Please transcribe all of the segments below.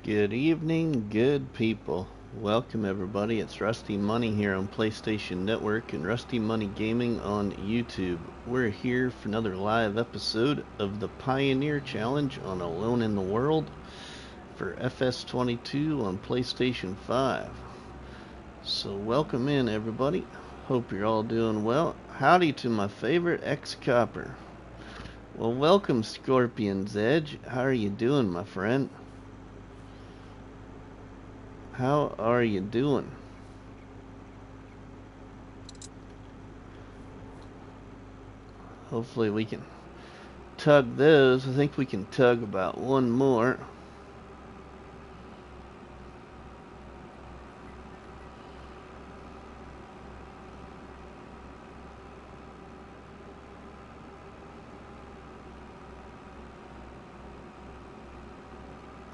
Good evening, good people. Welcome everybody. It's RustyMoney here on PlayStation Network and RustyMoney Gaming on YouTube. We're here for another live episode of the Pioneer Challenge on Alone in the World for FS22 on PlayStation 5. So welcome in everybody. Hope you're all doing well. Howdy to my favorite ex-copper. Well, welcome Scorpion's Edge. How are you doing, my friend? How are you doing? Hopefully we can tug those. I think we can tug about one more.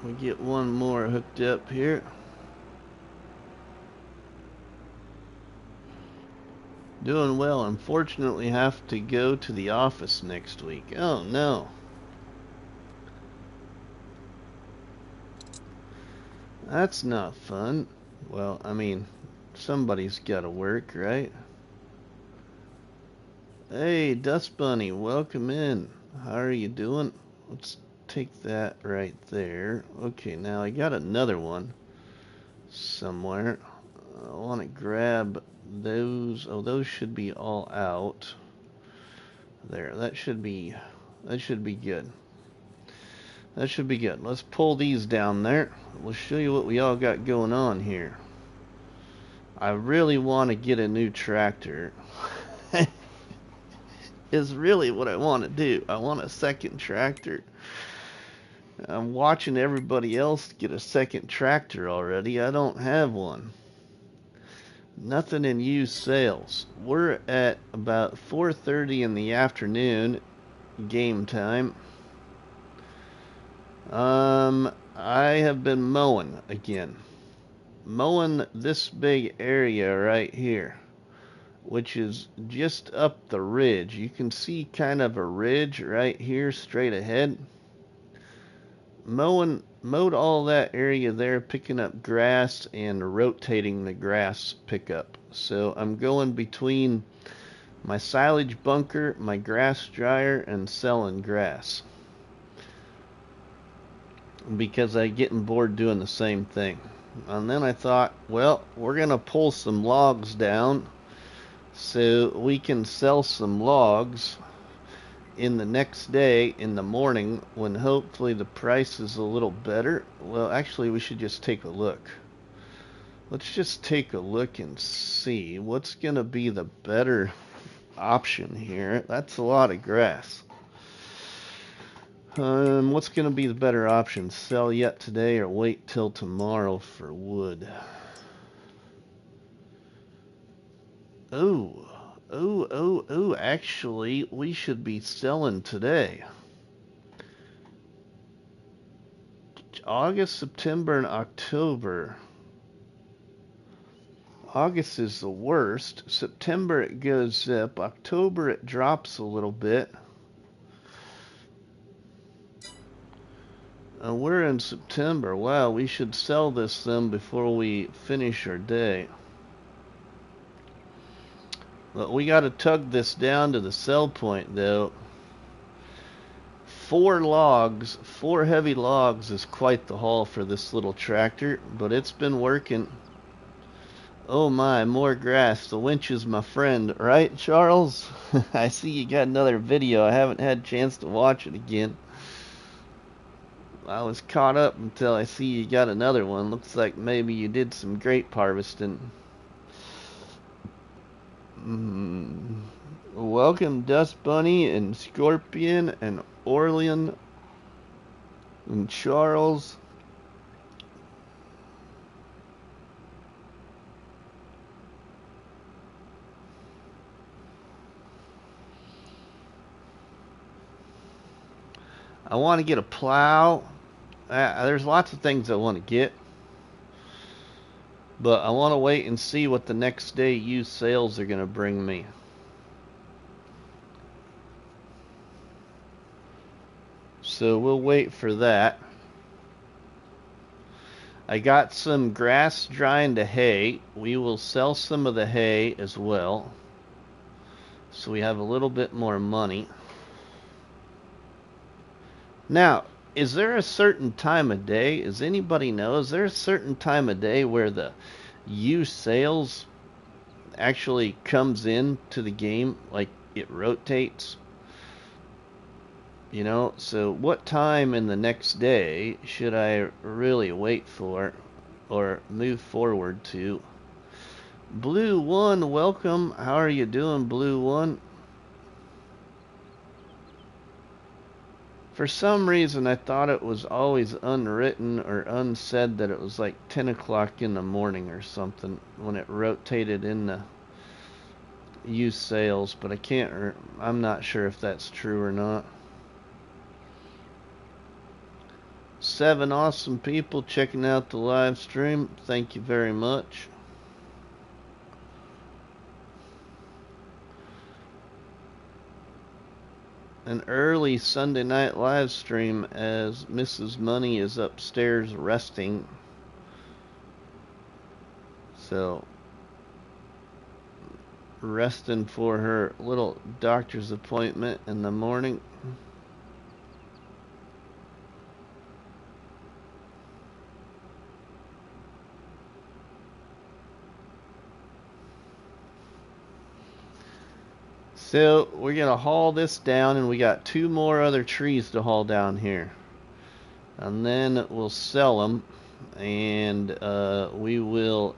We get one more hooked up here. Doing well. Unfortunately, have to go to the office next week. Oh no. That's not fun. Well, I mean, somebody's got to work, right? Hey, Dust Bunny, welcome in. How are you doing? Let's take that right there. Okay, now I got another one somewhere. I want to grab those. Oh, those should be all out. There, that should be good. That should be good. Let's pull these down there. We'll show you what we all got going on here. I really want to get a new tractor. Is really what I want to do. I want a second tractor. I'm watching everybody else get a second tractor already. I don't have one. Nothing in used sales. We're at about 4:30 in the afternoon, game time. I have been mowing again. Mowing this big area right here, which is just up the ridge. You can see kind of a ridge right here straight ahead. Mowed all that area there, picking up grass and rotating the grass pickup. So I'm going between my silage bunker, my grass dryer, and selling grass, because I'm getting bored doing the same thing. And then I thought, well, we're gonna pull some logs down so we can sell some logs in the next day in the morning when hopefully the price is a little better. Well, actually, we should just take a look. Let's just take a look and see what's going to be the better option here. That's a lot of grass. What's going to be the better option? Sell yet today or wait till tomorrow for wood? Oh, actually, we should be selling today. August, September, and October. August is the worst. September it goes up. October it drops a little bit. We're in September. Wow, we should sell this then before we finish our day. But we got to tug this down to the sell point, though. 4 heavy logs is quite the haul for this little tractor, but it's been working. Oh my, more grass. The winch is my friend, right, Charles? I see you got another video. I haven't had a chance to watch it again. I was caught up until I see you got another one. Looks like maybe you did some grape harvesting. Welcome, Dust Bunny and Scorpion and Orlean and Charles. I want to get a plow. There's lots of things I want to get, but I want to wait and see what the next day used sales are going to bring me. So we'll wait for that. I got some grass drying to hay. We will sell some of the hay as well, so we have a little bit more money. Now, is there a certain time of day? Does anybody know? Is there a certain time of day where the used sales actually comes in to the game, like it rotates? You know, so what time in the next day should I really wait for or move forward to? Blue One, welcome. How are you doing, Blue One? For some reason, I thought it was always unwritten or unsaid that it was like 10 o'clock in the morning or something when it rotated in the used sales, but I'm not sure if that's true or not. 7 awesome people checking out the live stream. Thank you very much. An early Sunday night live stream as Mrs. Money is upstairs resting. So, resting for her little doctor's appointment in the morning. So we're going to haul this down, and we got 2 more other trees to haul down here. And then we'll sell them, and we will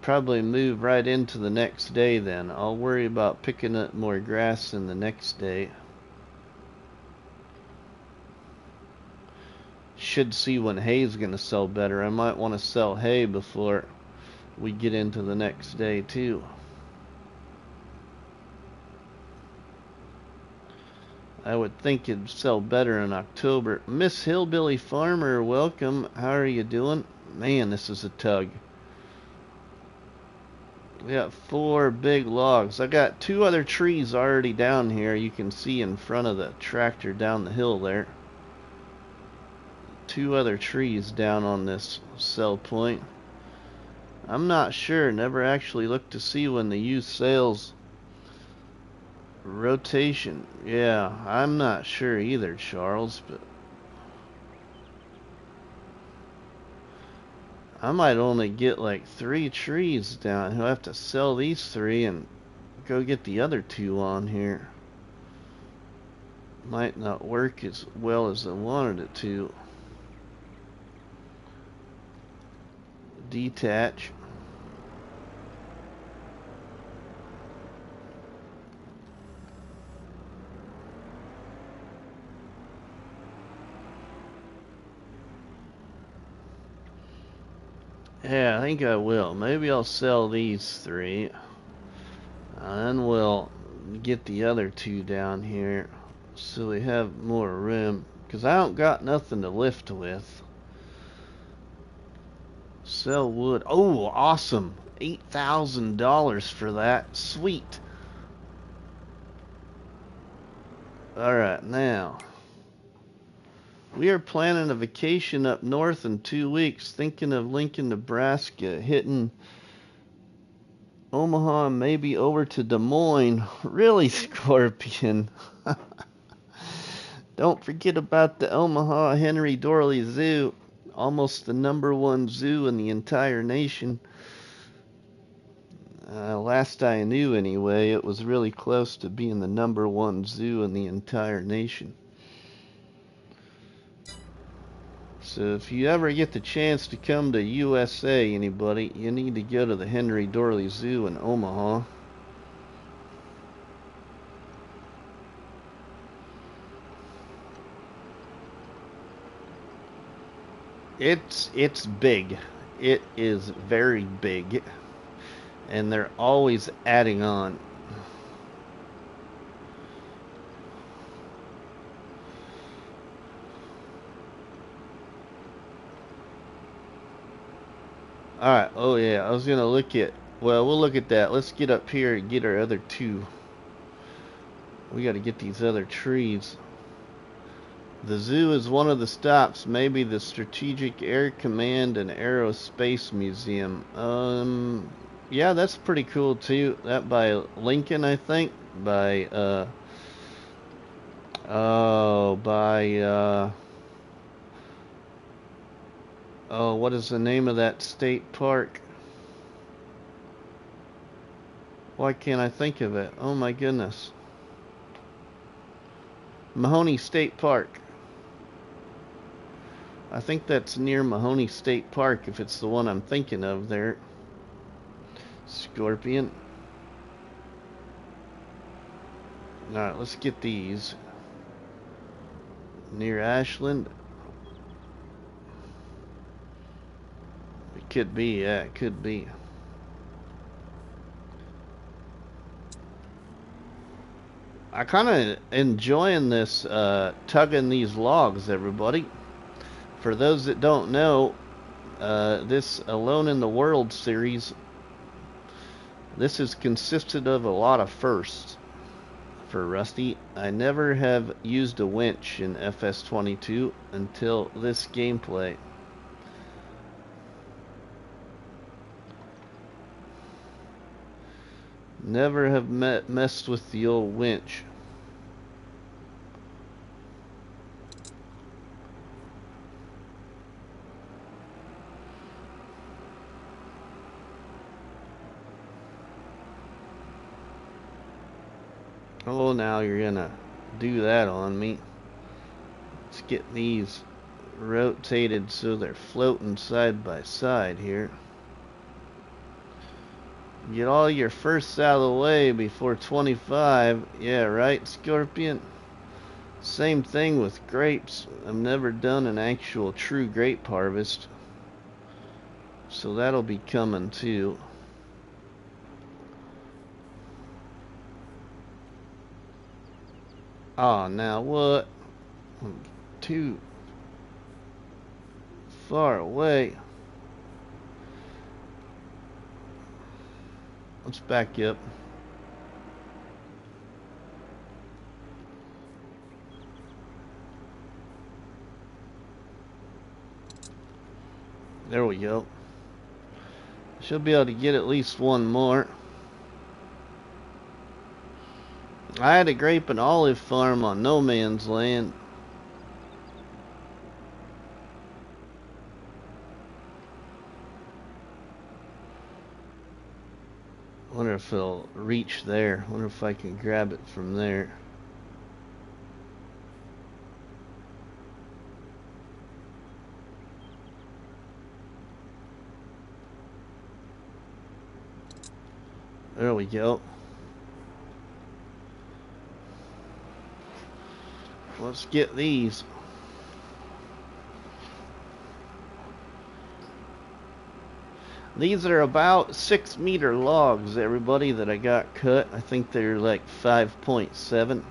probably move right into the next day then. I'll worry about picking up more grass in the next day. Should see when hay's going to sell better. I might want to sell hay before we get into the next day too. I would think it'd sell better in October. Miss Hillbilly Farmer, welcome. How are you doing? Man, this is a tug. We got 4 big logs. I got 2 other trees already down here. You can see in front of the tractor down the hill there. 2 other trees down on this sell point. I'm not sure. Never actually looked to see when the used sales rotation. Yeah, I'm not sure either, Charles, but I might only get like 3 trees down. He'll have to sell these 3 and go get the other 2 on here. Might not work as well as I wanted it to. Detach. Yeah, I think I will. Maybe I'll sell these 3. And then we'll get the other 2 down here so we have more room. Because I don't got nothing to lift with. Sell wood. Oh, awesome. $8,000 for that. Sweet. Alright, now. We are planning a vacation up north in 2 weeks. Thinking of Lincoln, Nebraska. Hitting Omaha and maybe over to Des Moines. Really, Scorpion? Don't forget about the Omaha Henry Dorley Zoo. Almost the #1 zoo in the entire nation. Last I knew anyway, it was really close to being the #1 zoo in the entire nation. So if you ever get the chance to come to USA, anybody, you need to go to the Henry Dorley Zoo in Omaha. It's big. It is very big. And they're always adding on. Alright, oh yeah, I was gonna look at, well, we'll look at that. Let's get up here and get our other 2. We gotta get these other trees The zoo is one of the stops, maybe the Strategic Air Command and Aerospace Museum. Yeah, that's pretty cool too. That by Lincoln, I think. By, oh, what is the name of that state park? Why can't I think of it? Oh my goodness. Mahoney State Park. I think that's near Mahoney State Park, if it's the one I'm thinking of there. Scorpion. Alright, let's get these. Near Ashland. It could be, yeah, it could be. I kind of enjoying this, tugging these logs, everybody. For those that don't know, this Alone in the World series, this has consisted of a lot of firsts for Rusty. I never have used a winch in FS22 until this gameplay. Never have messed with the old winch. Oh, now you're gonna do that on me. Let's get these rotated so they're floating side by side here. Get all your firsts out of the way before 25. Yeah, right, Scorpion? Same thing with grapes. I've never done an actual true grape harvest, so that'll be coming too. Oh, now what? I'm too far away. Let's back up. There we go. Should be able to get at least one more. I had a grape and olive farm on no man's land. Wonder if it'll reach there. Wonder if I can grab it from there. There we go. Let's get these. These are about 6-meter logs, everybody, that I got cut. I think they're like 5.7.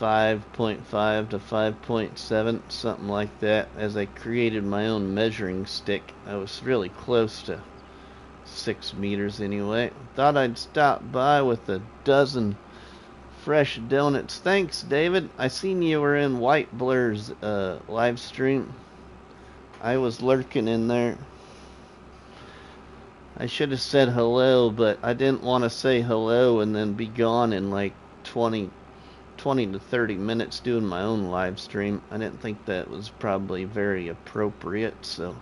5.5 to 5.7, something like that. As I created my own measuring stick, I was really close to 6 meters anyway. Thought I'd stop by with a dozen fresh donuts. Thanks, David. I seen you were in White Blur's live stream. I was lurking in there. I should have said hello, but I didn't want to say hello and then be gone in like 20 to 30 minutes doing my own live stream. I didn't think that was probably very appropriate, so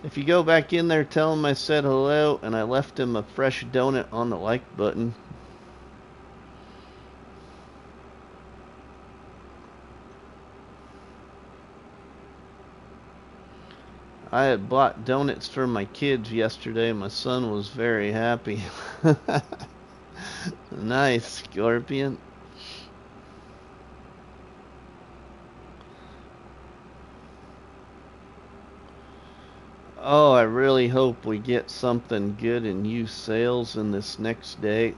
if you go back in there, tell him I said hello and I left him a fresh donut on the like button. I had bought donuts for my kids yesterday. My son was very happy. Nice, Scorpion. Oh, I really hope we get something good in used sales in this next day.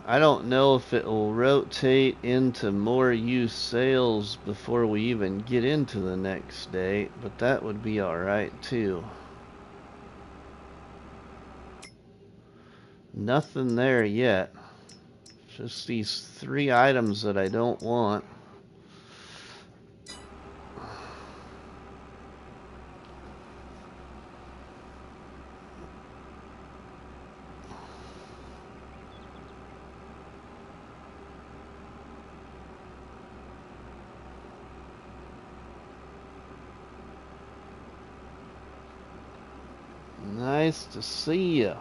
I don't know if it will rotate into more used sales before we even get into the next day, but that would be alright too. Nothing there yet. Just these 3 items that I don't want. Nice to see you.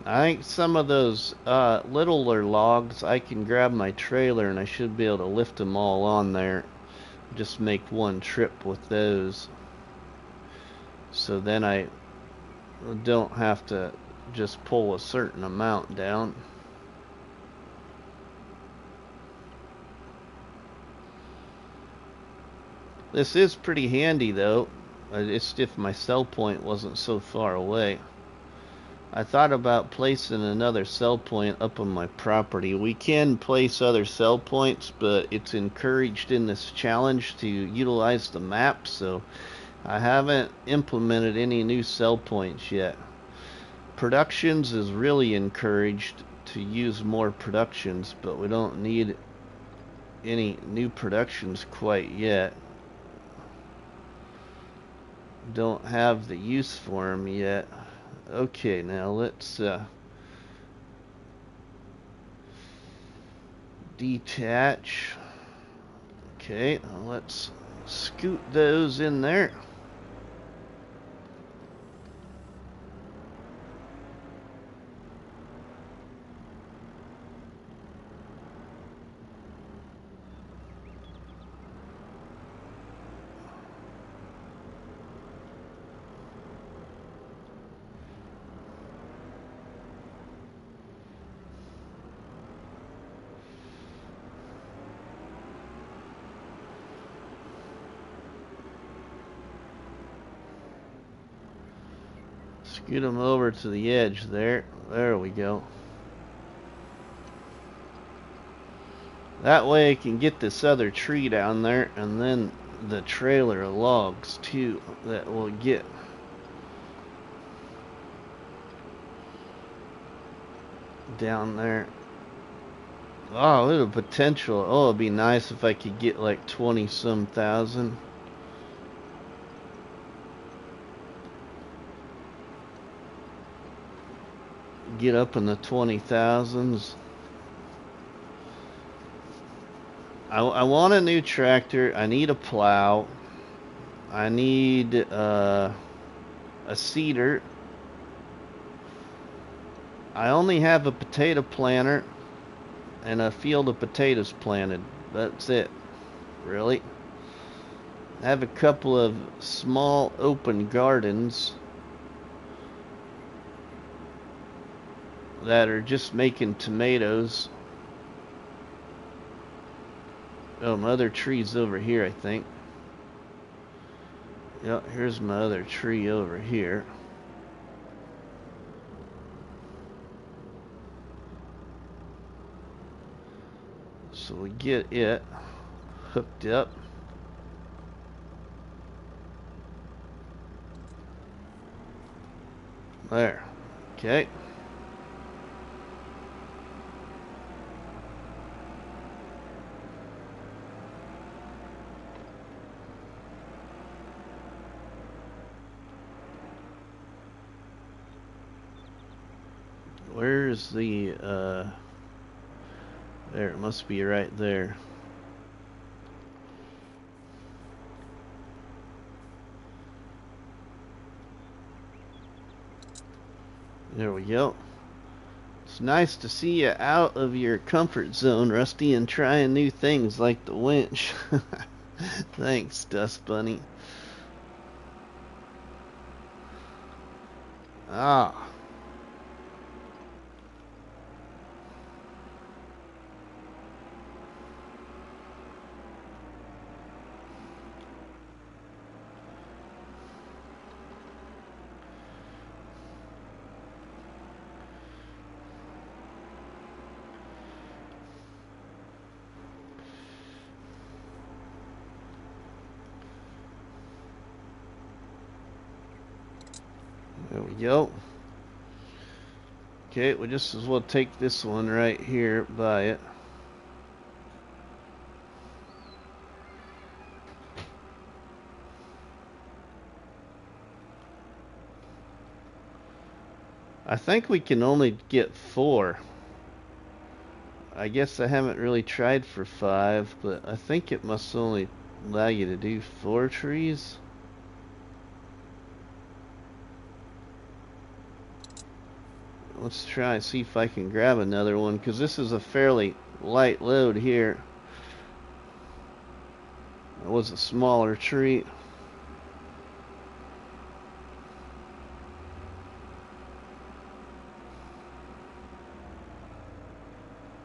I think some of those littler logs, I can grab my trailer and I should be able to lift them all on there. Just make one trip with those. So then I don't have to just pull a certain amount down. This is pretty handy though. It's if my sell point wasn't so far away. I thought about placing another sell point up on my property. We can place other sell points, but it's encouraged in this challenge to utilize the map, so I haven't implemented any new sell points yet. Productions is really encouraged to use more productions, but we don't need any new productions quite yet. Don't have the use for them yet. Okay, now let's detach. Okay, now let's scoot those in there. Scoot them over to the edge there. There we go. That way I can get this other tree down there, and then the trailer logs too that will get down there. Oh, little potential. Oh, it'd be nice if I could get like 20-some thousand. Get up in the 20,000s. I want a new tractor. I need a plow. I need a seeder. I only have a potato planter and a field of potatoes planted. That's it, really. I have a couple of small open gardens that are just making tomatoes. Oh, my other tree's over here, I think. Yep, here's my other tree over here. So we get it hooked up. There. Okay. Where's the there, it must be right there. There we go. It's nice to see you out of your comfort zone, Rusty, and trying new things like the winch. Thanks, Dust Bunny. Ah. go. Okay, we just as well take this one right here by it. I think we can only get 4. I guess I haven't really tried for 5, but I think it must only allow you to do 4 trees. Let's try and see if I can grab another one, because this is a fairly light load here. It was a smaller tree.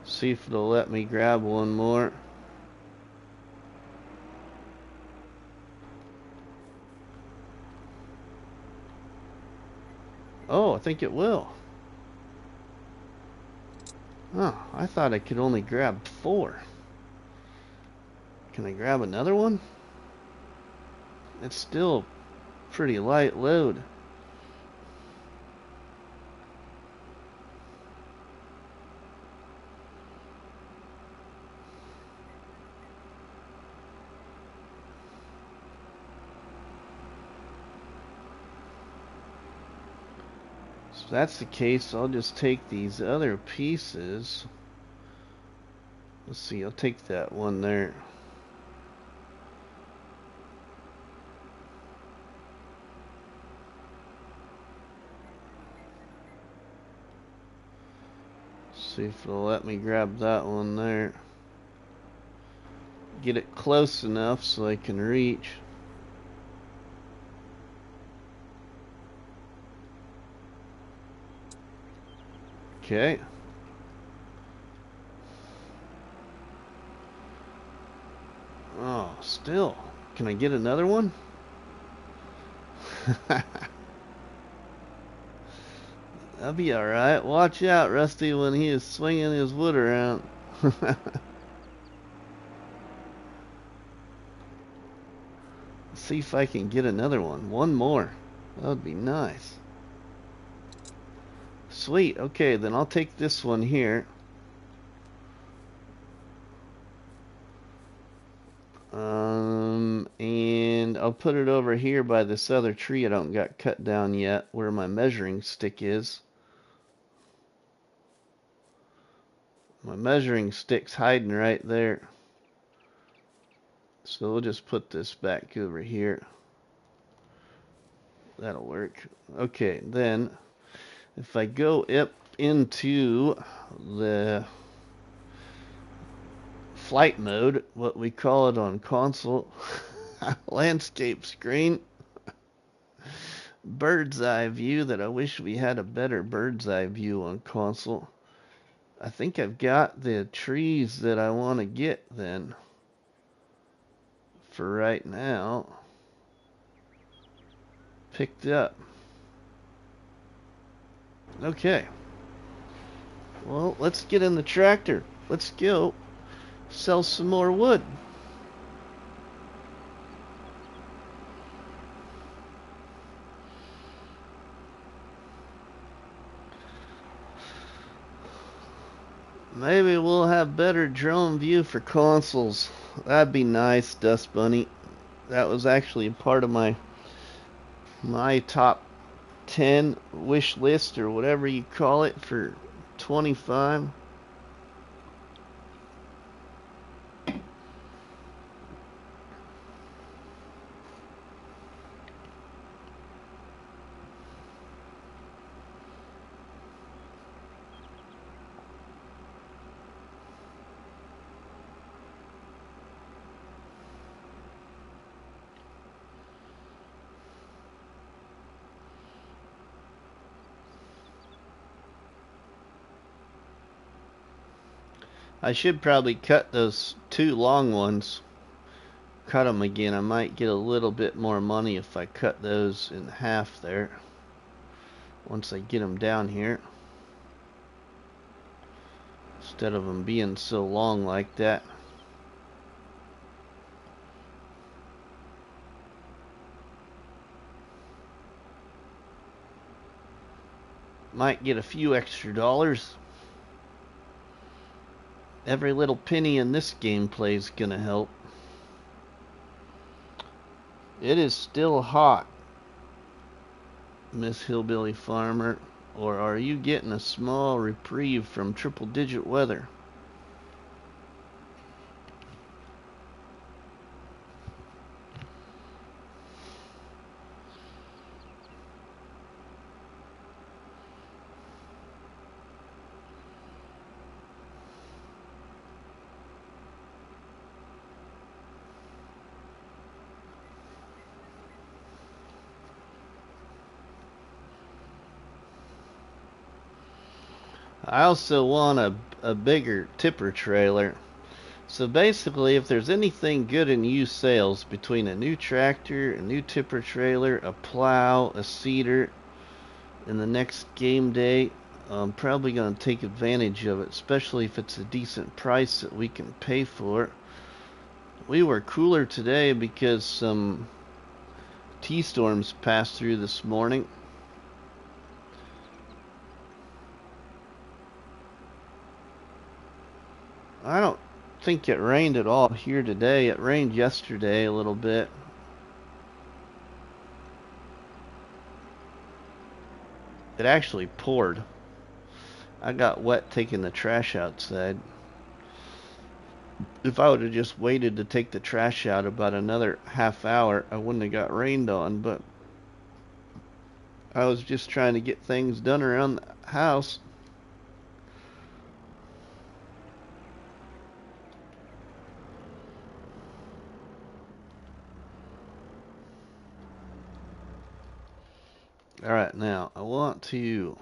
See if it'll let me grab one more. Oh, I think it will. Oh, I thought I could only grab 4. Can I grab another one? It's still pretty light load. So if that's the case, I'll just take these other pieces. Let's see, I'll take that one there. See if it'll let me grab that one there. Get it close enough so I can reach. Okay. Oh, still. Can I get another one? That'll be alright. Watch out, Rusty, when he is swinging his wood around. See if I can get another one. One more. That would be nice. Sweet. Okay, then I'll take this one here. And I'll put it over here by this other tree I don't got cut down yet, where my measuring stick is. My measuring stick's hiding right there. So we'll just put this back over here. That'll work. Okay, then if I go up into the flight mode, what we call it on console, landscape screen, bird's eye view, that I wish we had a better bird's eye view on console. I think I've got the trees that I want to get then for right now picked up. Okay. Well, let's get in the tractor. Let's go sell some more wood. Maybe we'll have better drone view for consoles. That'd be nice, Dust Bunny. That was actually part of my top 10 wish list, or whatever you call it, for 25. I should probably cut those 2 long ones. Cut them again. I might get a little bit more money if I cut those in half there. Once I get them down here. Instead of them being so long like that. Might get a few extra dollars. Every little penny in this gameplay is gonna help. It is still hot, Miss Hillbilly Farmer, or are you getting a small reprieve from triple-digit weather? I also want a bigger tipper trailer. So basically, if there's anything good in used sales between a new tractor, a new tipper trailer, a plow, a seeder, in the next game day, I'm probably going to take advantage of it, especially if it's a decent price that we can pay for it. We were cooler today because some T-storms passed through this morning. I don't think it rained at all here today. It rained yesterday a little bit. It actually poured. I got wet taking the trash outside. If I would have just waited to take the trash out about another half hour, I wouldn't have got rained on, but I was just trying to get things done around the house. Alright, now I want to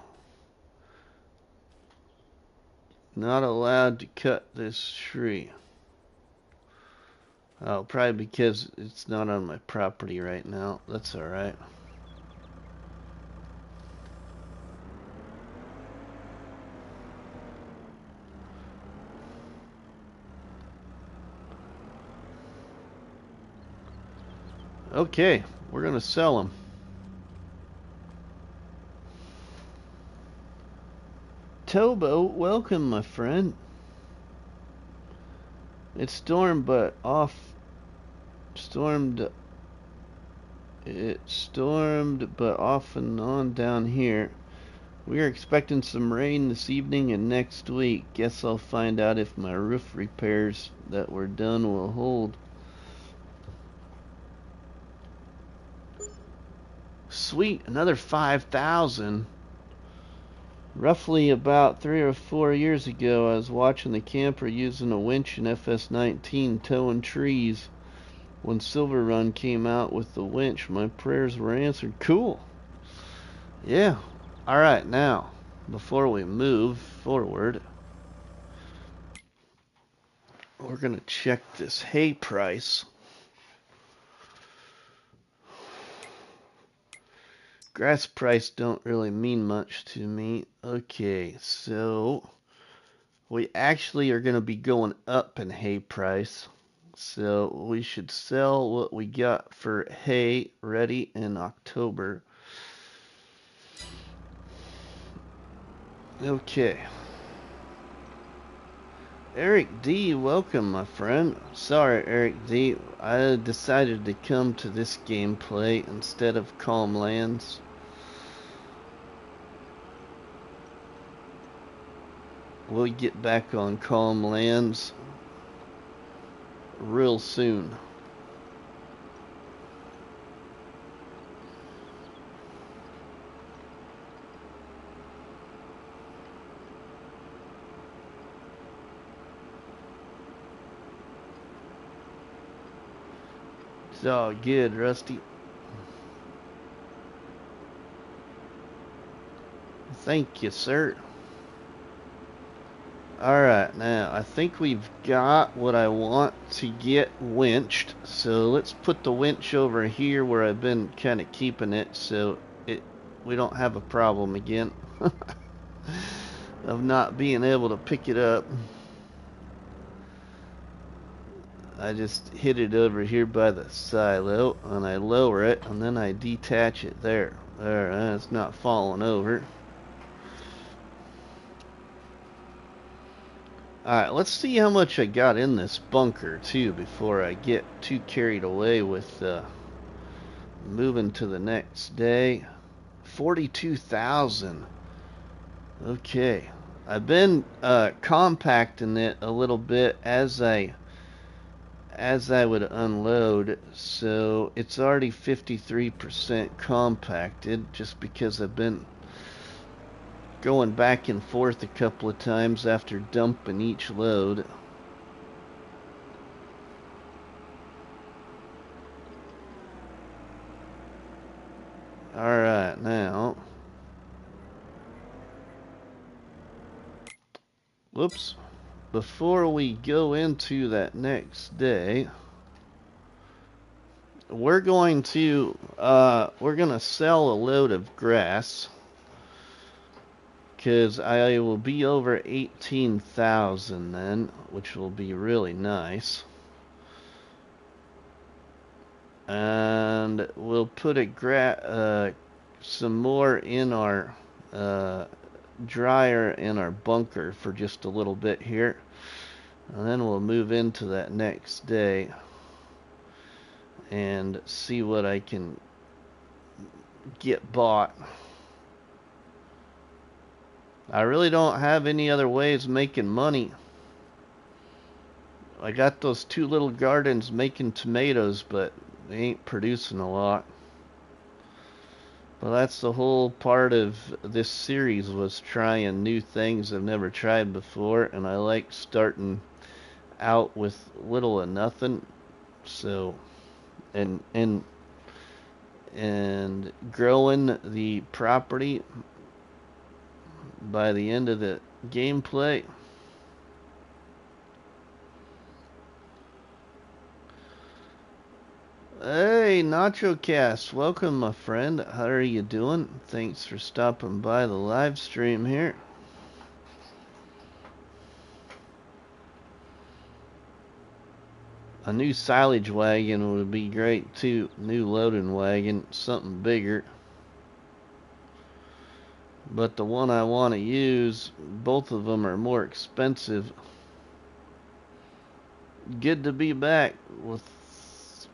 not allowed to cut this tree. Oh, probably because it's not on my property right now. That's alright. Okay, we're gonna sell them. Tobo, welcome, my friend. It stormed, but off and on down here. We are expecting some rain this evening and next week. Guess I'll find out if my roof repairs that were done will hold. Sweet, another 5,000. Roughly about 3 or 4 years ago, I was watching the camper using a winch in FS19 towing trees. When Silver Run came out with the winch, my prayers were answered. Cool. Yeah. Alright, now, before we move forward, we're going to check this hay price. Grass price don't really mean much to me. Okay, so we actually are going to be going up in hay price. So we should sell what we got for hay ready in October. Okay. Eric D, welcome, my friend. Sorry, Eric D, I decided to come to this gameplay instead of Calm Lands. We'll get back on Calm Lands real soon. It's all good, Rusty. Thank you, sir. Alright, now I think we've got what I want to get winched. So let's put the winch over here where I've been kind of keeping it so we don't have a problem again of not being able to pick it up. I just hit it over here by the silo and I lower it and then I detach it there. There, it's not falling over. Alright, let's see how much I got in this bunker, too, before I get too carried away with moving to the next day. 42,000. Okay. I've been compacting it a little bit as I would unload, so it's already 53% compacted just because I've been going back and forth a couple of times after dumping each load. Alright, now, whoops, before we go into that next day, we're going to sell a load of grass, because I will be over 18,000 then, which will be really nice. And we'll put some more in our dryer in our bunker for just a little bit here, and then we'll move into that next day and see what I can get bought. I really don't have any other ways of making money. I got those 2 little gardens making tomatoes, but they ain't producing a lot. But that's the whole part of this series, was trying new things I've never tried before, and I like starting out with little or nothing. So, and growing the property by the end of the gameplay. Hey, Nacho Cast, welcome, my friend. How are you doing? Thanks for stopping by the live stream here. A new silage wagon would be great too. New loading wagon, something bigger. But the one I want to use, both of them are more expensive. Good to be back.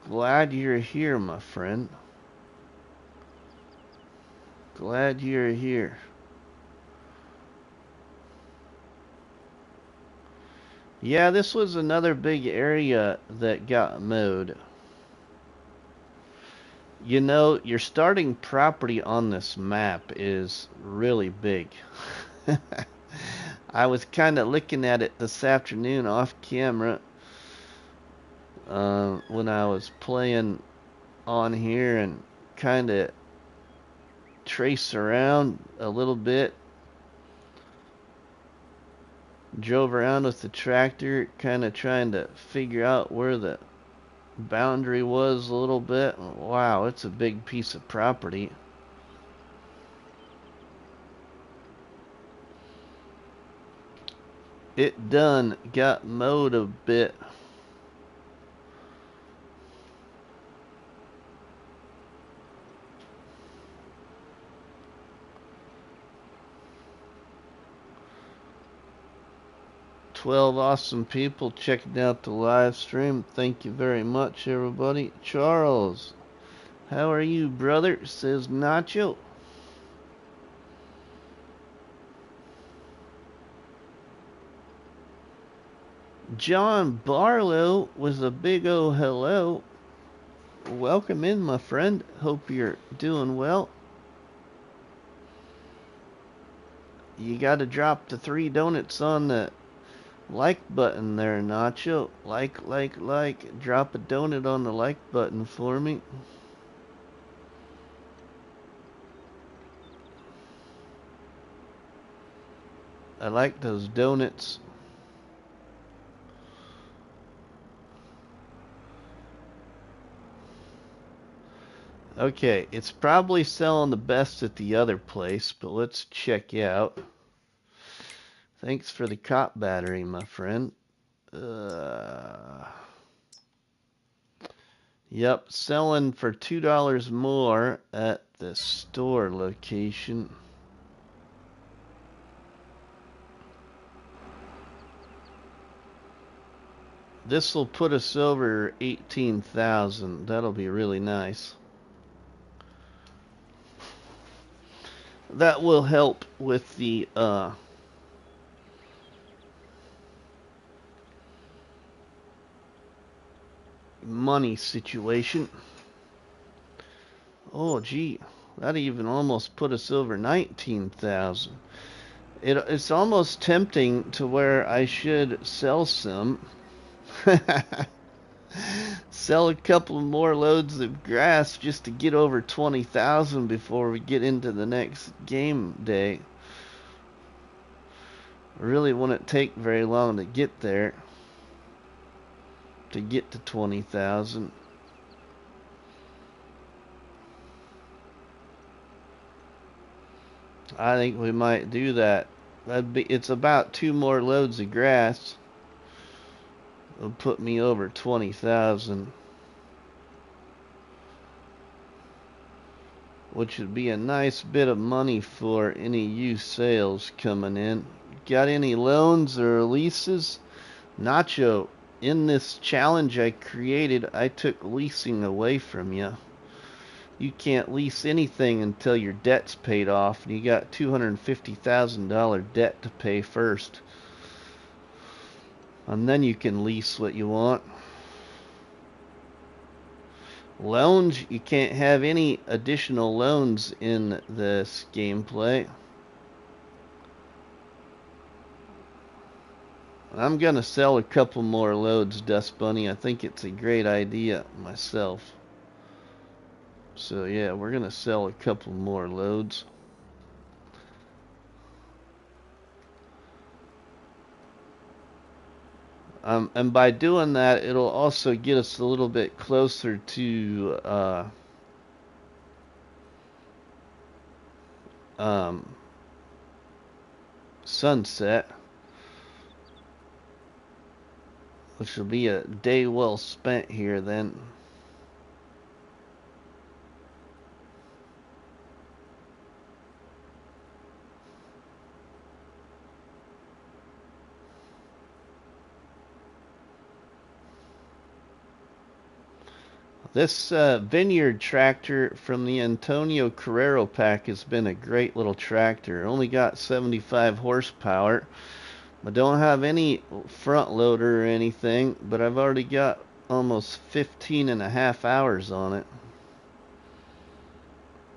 Glad you're here, my friend. Glad you're here. Yeah, this was another big area that got mowed. You know, your starting property on this map is really big. I was kind of looking at it this afternoon off camera when I was playing on here and kind of trace around a little bit. Drove around with the tractor, kind of trying to figure out where the boundary was a little bit. Wow, it's a big piece of property. It done got mowed a bit. $12 awesome people checking out the live stream. Thank you very much, everybody. Charles, how are you, brother? Says Nacho. John Barlow with a big O hello. Welcome in, my friend. Hope you're doing well. You gotta drop the 3 donuts on the like button there, Nacho. Like. Drop a donut on the like button for me. I like those donuts. Okay, it's probably selling the best at the other place, but let's check out. Thanks for the cop battery, my friend. Yep, selling for $2 more at the store location. This will put us over 18,000. That'll be really nice. That will help with the money situation. Oh, gee, that even almost put us over 19,000. It's almost tempting to where I should sell some. Sell a couple more loads of grass just to get over 20,000 before we get into the next game day. Really wouldn't take very long to get there. To get to 20,000. I think we might do that. It's about 2 more loads of grass. It'll put me over 20,000. Which would be a nice bit of money for any used sales coming in. Got any loans or leases? Nacho, in this challenge I created, I took leasing away from you. You can't lease anything until your debt's paid off, and you got $250,000 debt to pay first. And then you can lease what you want. Loans, you can't have any additional loans in this gameplay. I'm gonna sell a couple more loads, Dust Bunny. I think it's a great idea myself. So yeah, we're gonna sell a couple more loads. And by doing that, it'll also get us a little bit closer to sunset, which will be a day well spent here then. This vineyard tractor from the Antonio Carrero pack has been a great little tractor. Only got 75 horsepower. I don't have any front loader or anything, but I've already got almost 15.5 hours on it.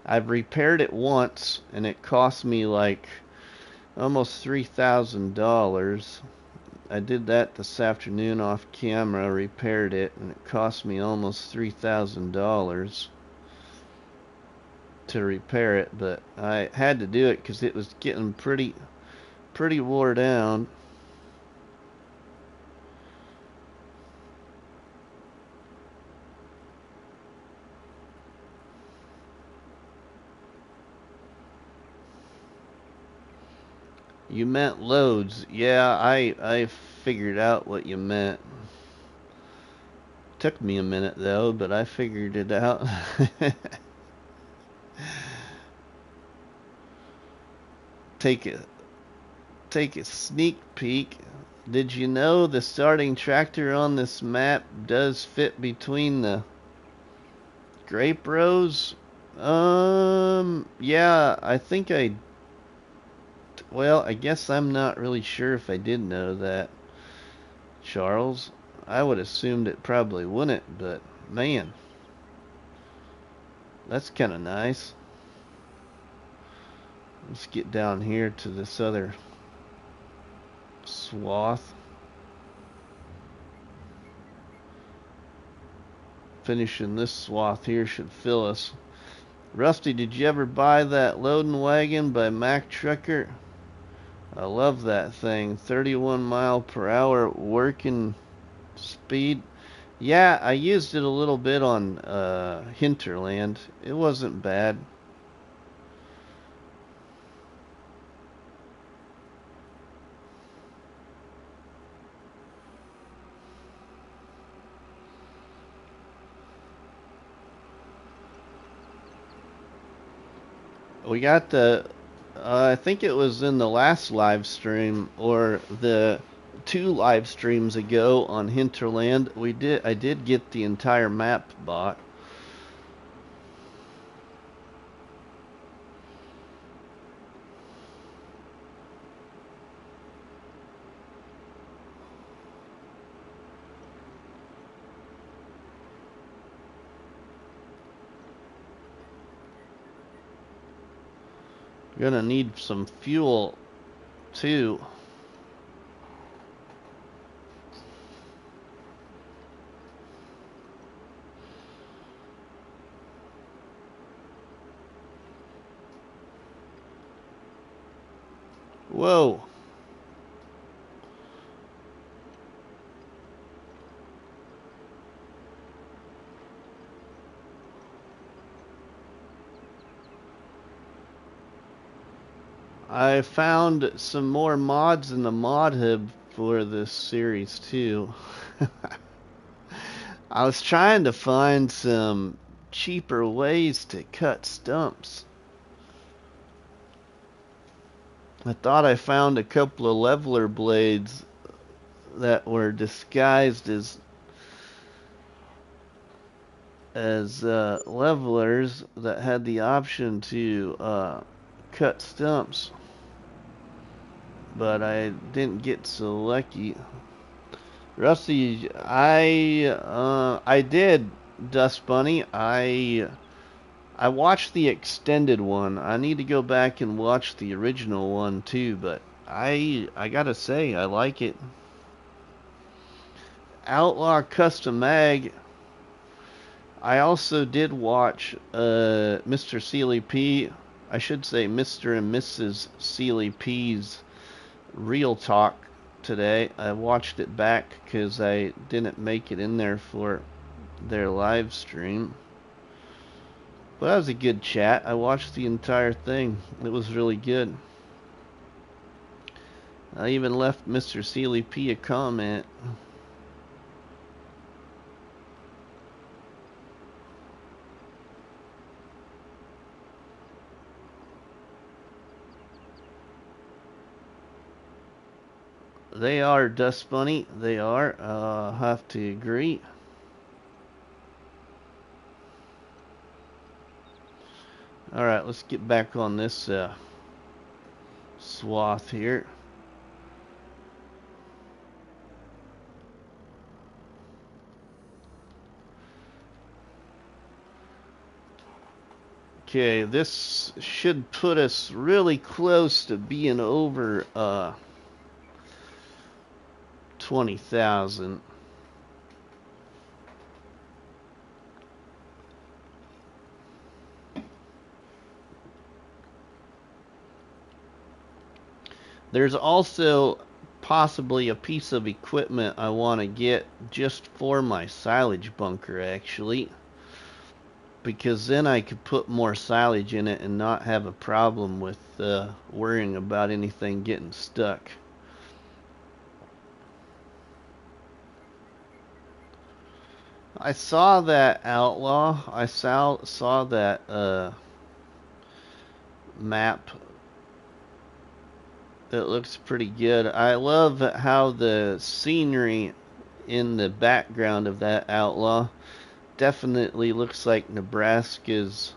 I've repaired it once, and it cost me like almost $3,000. I did that this afternoon off camera, repaired it, and it cost me almost $3,000 to repair it, but I had to do it because it was getting pretty wore down. You meant loads. Yeah, I figured out what you meant. Took me a minute though, but I figured it out. Take a sneak peek. Did you know the starting tractor on this map does fit between the grape rows? Yeah, I think well, I guess I'm not really sure if I did know that, Charles. I would assumed it probably wouldn't, but man, that's kind of nice. Let's get down here to this other swath. Finishing this swath here should fill us. Rusty, did you ever buy that loading wagon by Mack Trucker? I love that thing. 31 mile per hour working speed. Yeah, I used it a little bit on Hinterland. It wasn't bad. We got the I think it was in the last live stream or the 2 live streams ago on Hinterland. I did get the entire map bought. Gonna need some fuel too. Whoa. I found some more mods in the mod hub for this series too. I was trying to find some cheaper ways to cut stumps. I thought I found a couple of leveler blades that were disguised as levelers that had the option to cut stumps, but I didn't get so lucky. Rusty, I did, Dust Bunny. I watched the extended one. I need to go back and watch the original one too, but I gotta say I like it. Outlaw Custom Mag. I also did watch Mr. Sealy P. I should say Mr. and Mrs. Sealy P's Real Talk today. I watched it back because I didn't make it in there for their live stream. But that was a good chat. I watched the entire thing. It was really good. I even left Mr. Sealy P a comment. They are, Dust Bunny. They are. Have to agree. Alright, let's get back on this swath here. Okay, this should put us really close to being over 20,000. There's also possibly a piece of equipment I want to get just for my silage bunker, actually, because then I could put more silage in it and not have a problem with worrying about anything getting stuck. I saw that Outlaw. I saw that map. It looks pretty good. I love how the scenery in the background of that Outlaw definitely looks like Nebraska's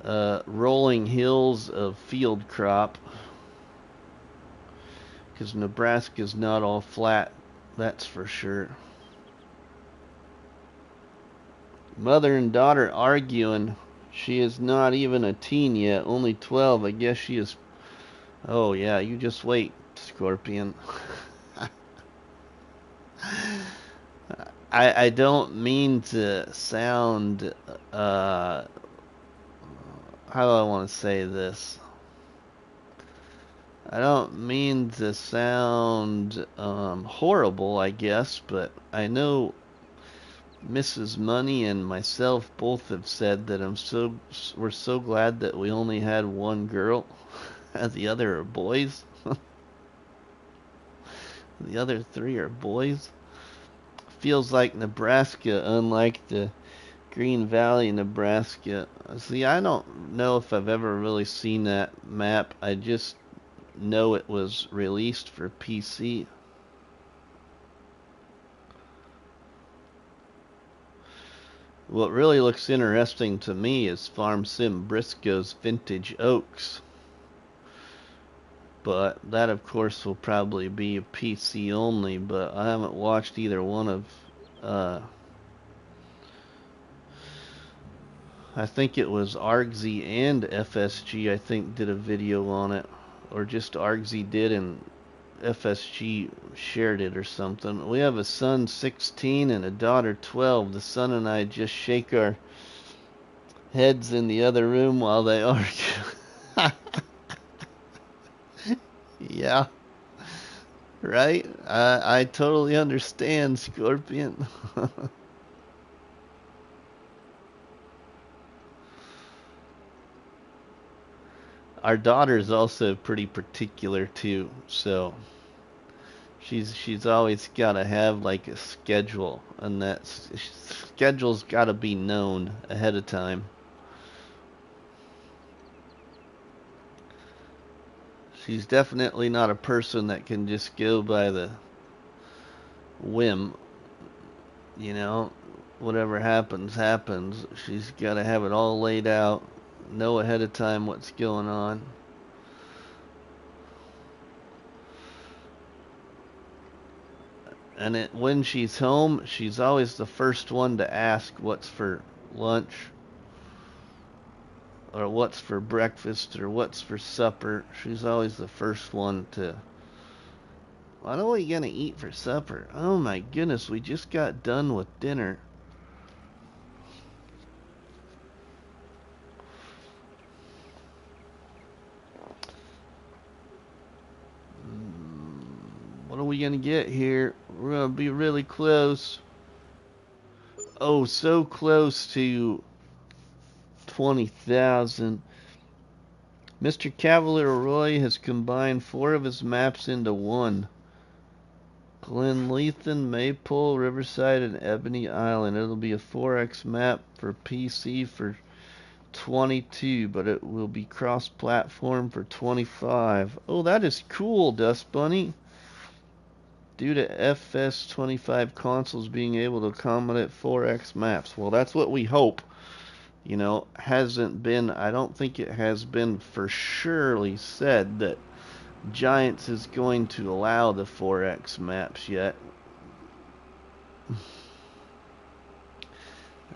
rolling hills of field crop. Because Nebraska's not all flat, that's for sure. Mother and daughter arguing. She is not even a teen yet, only 12. I guess she is. Oh yeah, you just wait, Scorpion. I don't mean to sound how do I want to say this? I don't mean to sound horrible, I guess, but I know Mrs. Money and myself both have said that we're so glad that we only had one girl, and the other are boys. The other 3 are boys. Feels like Nebraska, unlike the Green Valley, Nebraska. See, I don't know if I've ever really seen that map. I just know it was released for PC. What really looks interesting to me is Farm Sim Briscoe's Vintage Oaks. But that, of course, will probably be a PC only, but I haven't watched either one of... I think it was Argsy and FSG, I think, did a video on it. Or just Argsy did and FSG shared it or something. We have a son 16 and a daughter 12. The son and I just shake our heads in the other room while they argue. Yeah, right? I totally understand, Scorpion. Our daughter's also pretty particular too, so she's always got to have like a schedule, and that schedule's got to be known ahead of time. She's definitely not a person that can just go by the whim, you know. Whatever happens, happens. She's got to have it all laid out, know ahead of time what's going on. And when she's home, she's always the first one to ask what's for lunch, or what's for breakfast, or what's for supper. She's always the first one to, what are we gonna eat for supper? Oh my goodness, we just got done with dinner. What are we gonna get here? We're gonna be really close. Oh, so close to 20,000. Mr. Cavalier Roy has combined 4 of his maps into one. Glenlethan, Maypole, Riverside, and Ebony Island. It'll be a 4X map for PC for 22, but it will be cross-platform for 25. Oh, that is cool, Dust Bunny. Due to FS25 consoles being able to accommodate 4X maps. Well, that's what we hope. You know, hasn't been, I don't think it has been for surely said that Giants is going to allow the 4X maps yet.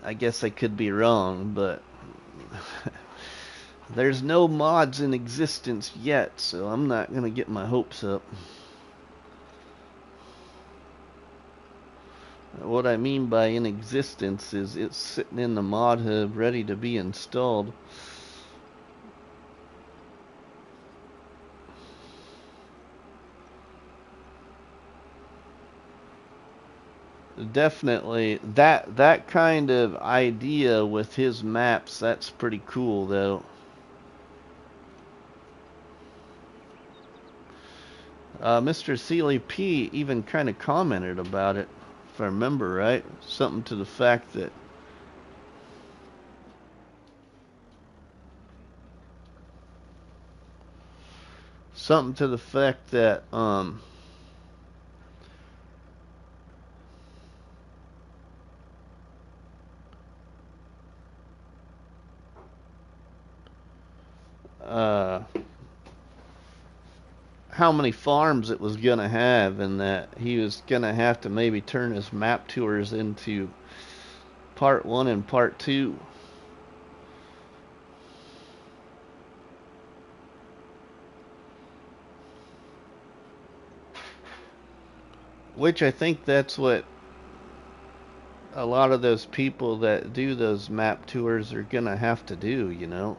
I guess I could be wrong, but there's no mods in existence yet, so I'm not going to get my hopes up. What I mean by in existence is it's sitting in the mod hub ready to be installed. Definitely that kind of idea with his maps, that's pretty cool though. Mr. Sealy P even kind of commented about it, if I remember right. Something to the fact that how many farms it was gonna have, and that he was gonna have to maybe turn his map tours into part 1 and part 2. Which I think that's what a lot of those people that do those map tours are gonna have to do, you know.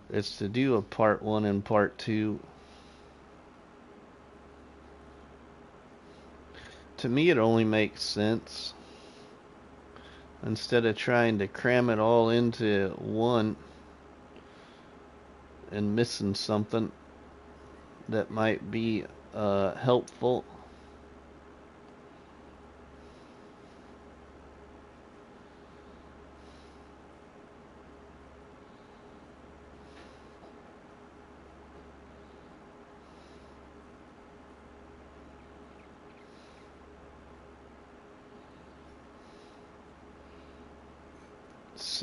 It's to do a part 1 and part 2. To me, it only makes sense. Instead of trying to cram it all into one and missing something that might be helpful.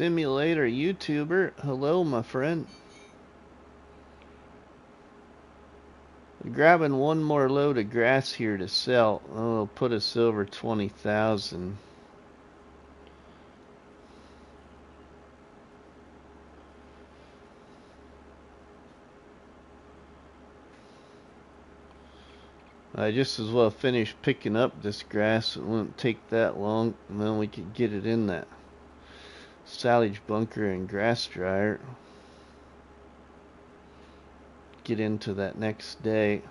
Simulator YouTuber, hello my friend. Grabbing one more load of grass here to sell. Oh, put us over 20,000. I just as well finish picking up this grass. It wouldn't take that long, and then we could get it in that silage bunker and grass dryer. Get into that next day.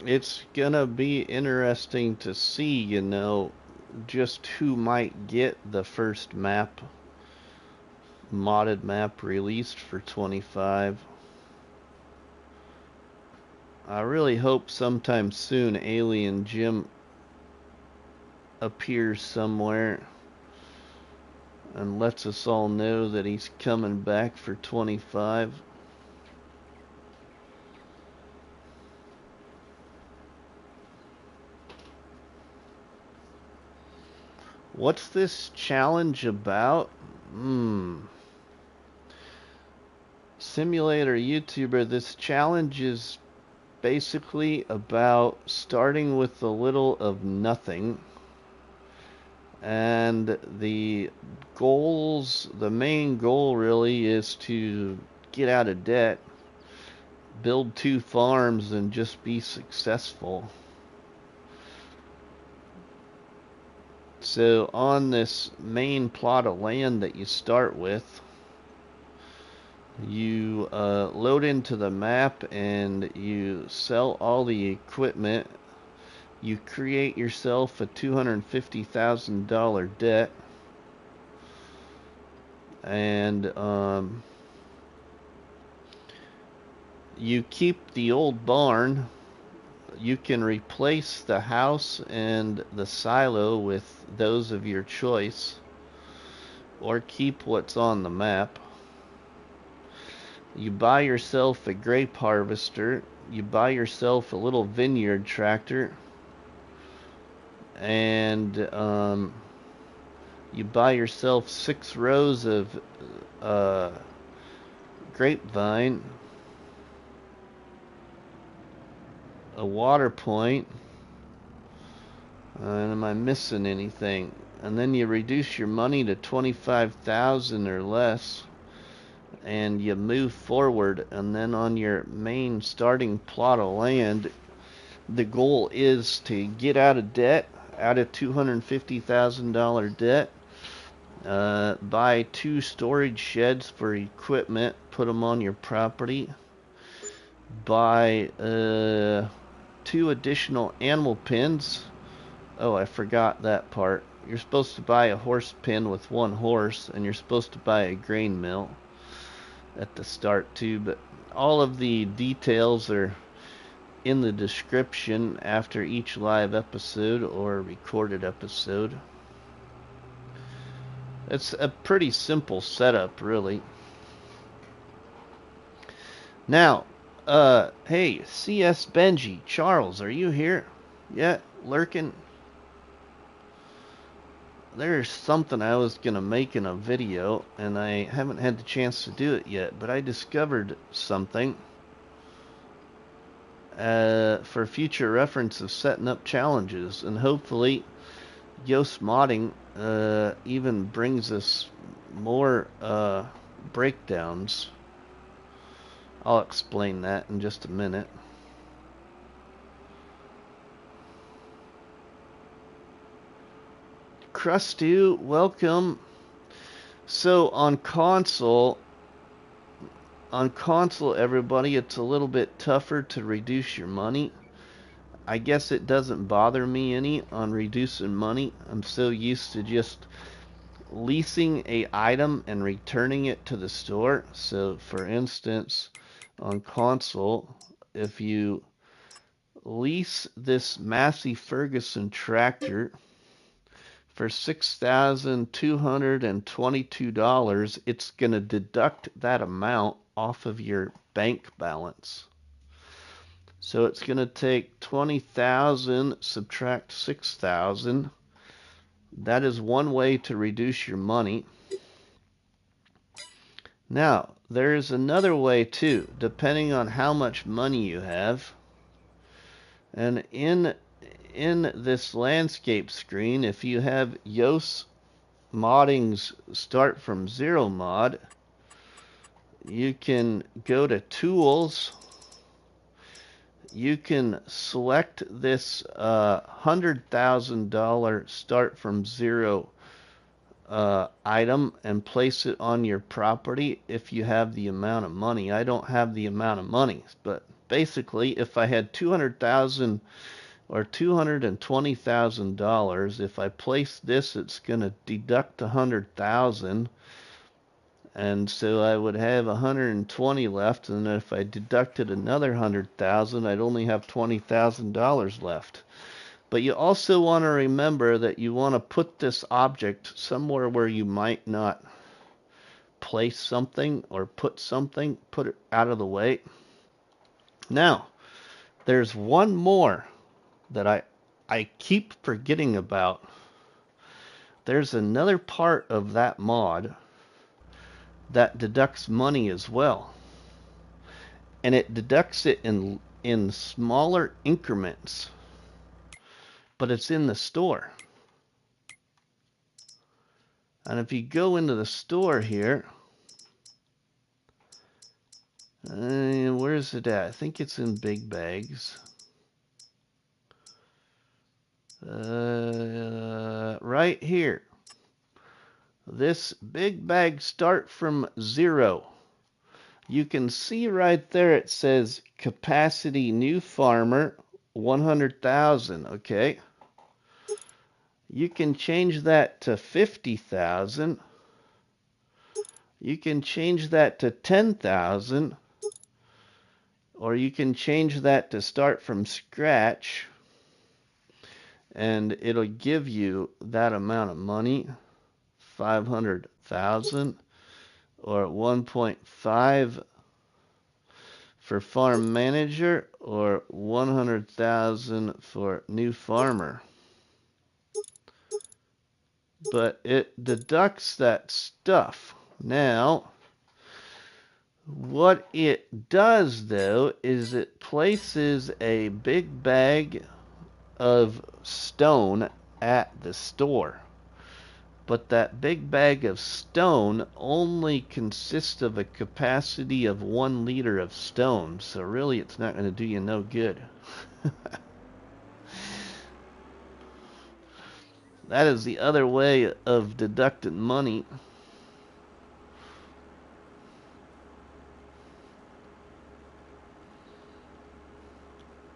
It's gonna be interesting to see, you know, just who might get the first map, modded map released for 25. I really hope sometime soon Alien Jim appears somewhere and lets us all know that he's coming back for 25. What's this challenge about? Simulator YouTuber, this challenge is basically about starting with a little of nothing. And the main goal really is to get out of debt, build 2 farms, and just be successful. So on this main plot of land that you start with, you load into the map and you sell all the equipment. You create yourself a $250,000 debt, and you keep the old barn. You can replace the house and the silo with those of your choice, or keep what's on the map. You buy yourself a grape harvester. You buy yourself a little vineyard tractor, and you buy yourself 6 rows of grapevine, a water point, and am I missing anything? And then you reduce your money to 25,000 or less, and you move forward. And then on your main starting plot of land, the goal is to get out of debt, out of $250,000 debt, buy 2 storage sheds for equipment, put them on your property, buy 2 additional animal pens. Oh, I forgot that part. You're supposed to buy a horse pen with 1 horse, and you're supposed to buy a grain mill at the start too, but all of the details are in the description after each live episode or recorded episode. It's a pretty simple setup, really. Now, hey, CS Benji, Charles, are you here? Yeah, lurking? There's something I was gonna make in a video, and I haven't had the chance to do it yet, but I discovered something for future reference of setting up challenges, and hopefully Yoast Modding even brings us more breakdowns. I'll explain that in just a minute. Crustu, welcome. So on console, everybody, it's a little bit tougher to reduce your money. I guess it doesn't bother me any on reducing money. I'm so used to just leasing a item and returning it to the store. So for instance, on console, if you lease this Massey Ferguson tractor for $6,222, it's going to deduct that amount off of your bank balance. So it's going to take 20,000, subtract 6,000. That is one way to reduce your money. Now, there is another way too, depending on how much money you have. And in this landscape screen, if you have Yoast Modding's Start from Zero mod, you can go to Tools. You can select this $100,000 Start from Zero item and place it on your property if you have the amount of money. I don't have the amount of money, but basically if I had $200,000 or $220,000, if I place this, it's going to deduct $100,000, and so I would have 120 left, and if I deducted another 100,000, I'd only have $20,000 left. But you also want to remember that you want to put this object somewhere where you might not place something or put something, put it out of the way. Now, there's one more that I keep forgetting about. There's another part of that mod that deducts money as well. And it deducts it in smaller increments. But it's in the store. And if you go into the store here, where is it at? I think it's in big bags. Right here. This big bag Start from Zero. You can see right there it says capacity new farmer 100,000, okay? You can change that to 50,000. You can change that to 10,000. Or you can change that to start from scratch. And it'll give you that amount of money, 500,000 or 1.5 for farm manager, or 100,000 for new farmer. But it deducts that stuff. Now, what it does though is it places a big bag of stone at the store. But that big bag of stone only consists of a capacity of 1 liter of stone, so really it's not going to do you no good. That is the other way of deducting money.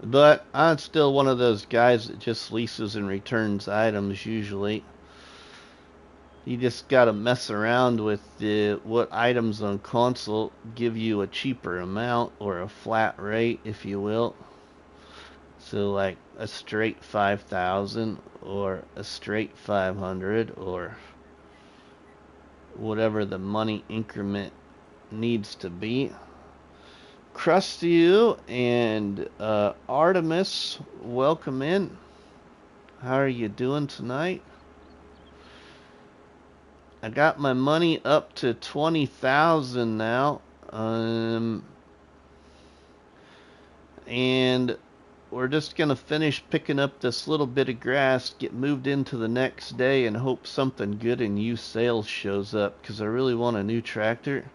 But I'm still one of those guys that just leases and returns items usually. You just gotta mess around with what items on console give you a cheaper amount, or a flat rate, if you will. So like a straight 5,000 or a straight 500, or whatever the money increment needs to be. Krusty and Artemis, welcome in. How are you doing tonight? I got my money up to 20,000 now, and we're just gonna finish picking up this little bit of grass, get moved into the next day, and hope something good in used sales shows up, because I really want a new tractor.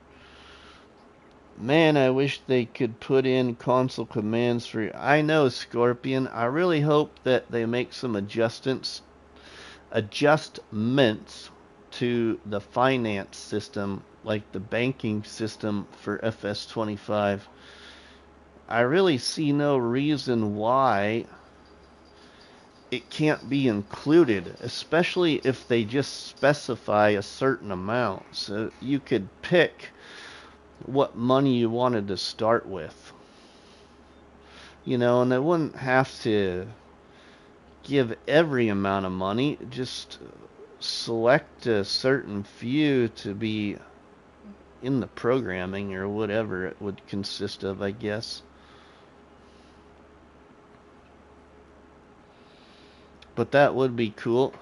Man, I wish they could put in console commands for... I know, Scorpion. I really hope that they make some adjustments to the finance system, like the banking system for FS25. I really see no reason why it can't be included, especially if they just specify a certain amount. So you could pick what money you wanted to start with. You know, and they wouldn't have to give every amount of money, just select a certain few to be in the programming or whatever it would consist of, I guess. But that would be cool.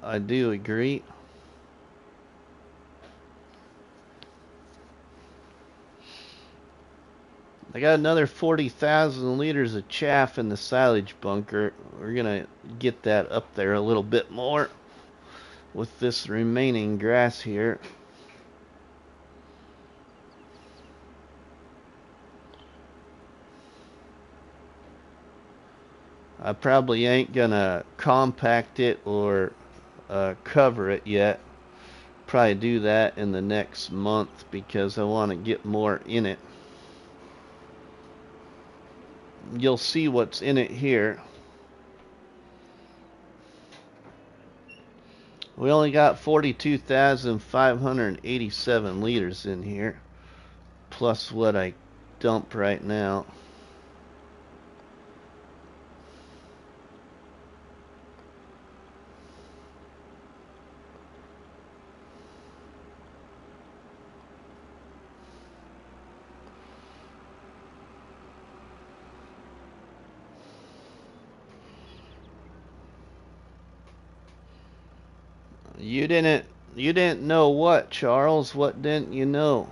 I do agree. I got another 40,000 liters of chaff in the silage bunker. We're gonna get that up there a little bit more with this remaining grass here. I probably ain't gonna compact it or cover it yet. Probably do that in the next month because I want to get more in it. You'll see what's in it here. We only got 42,587 liters in here, plus what I dump right now. You didn't know what, Charles? What didn't you know?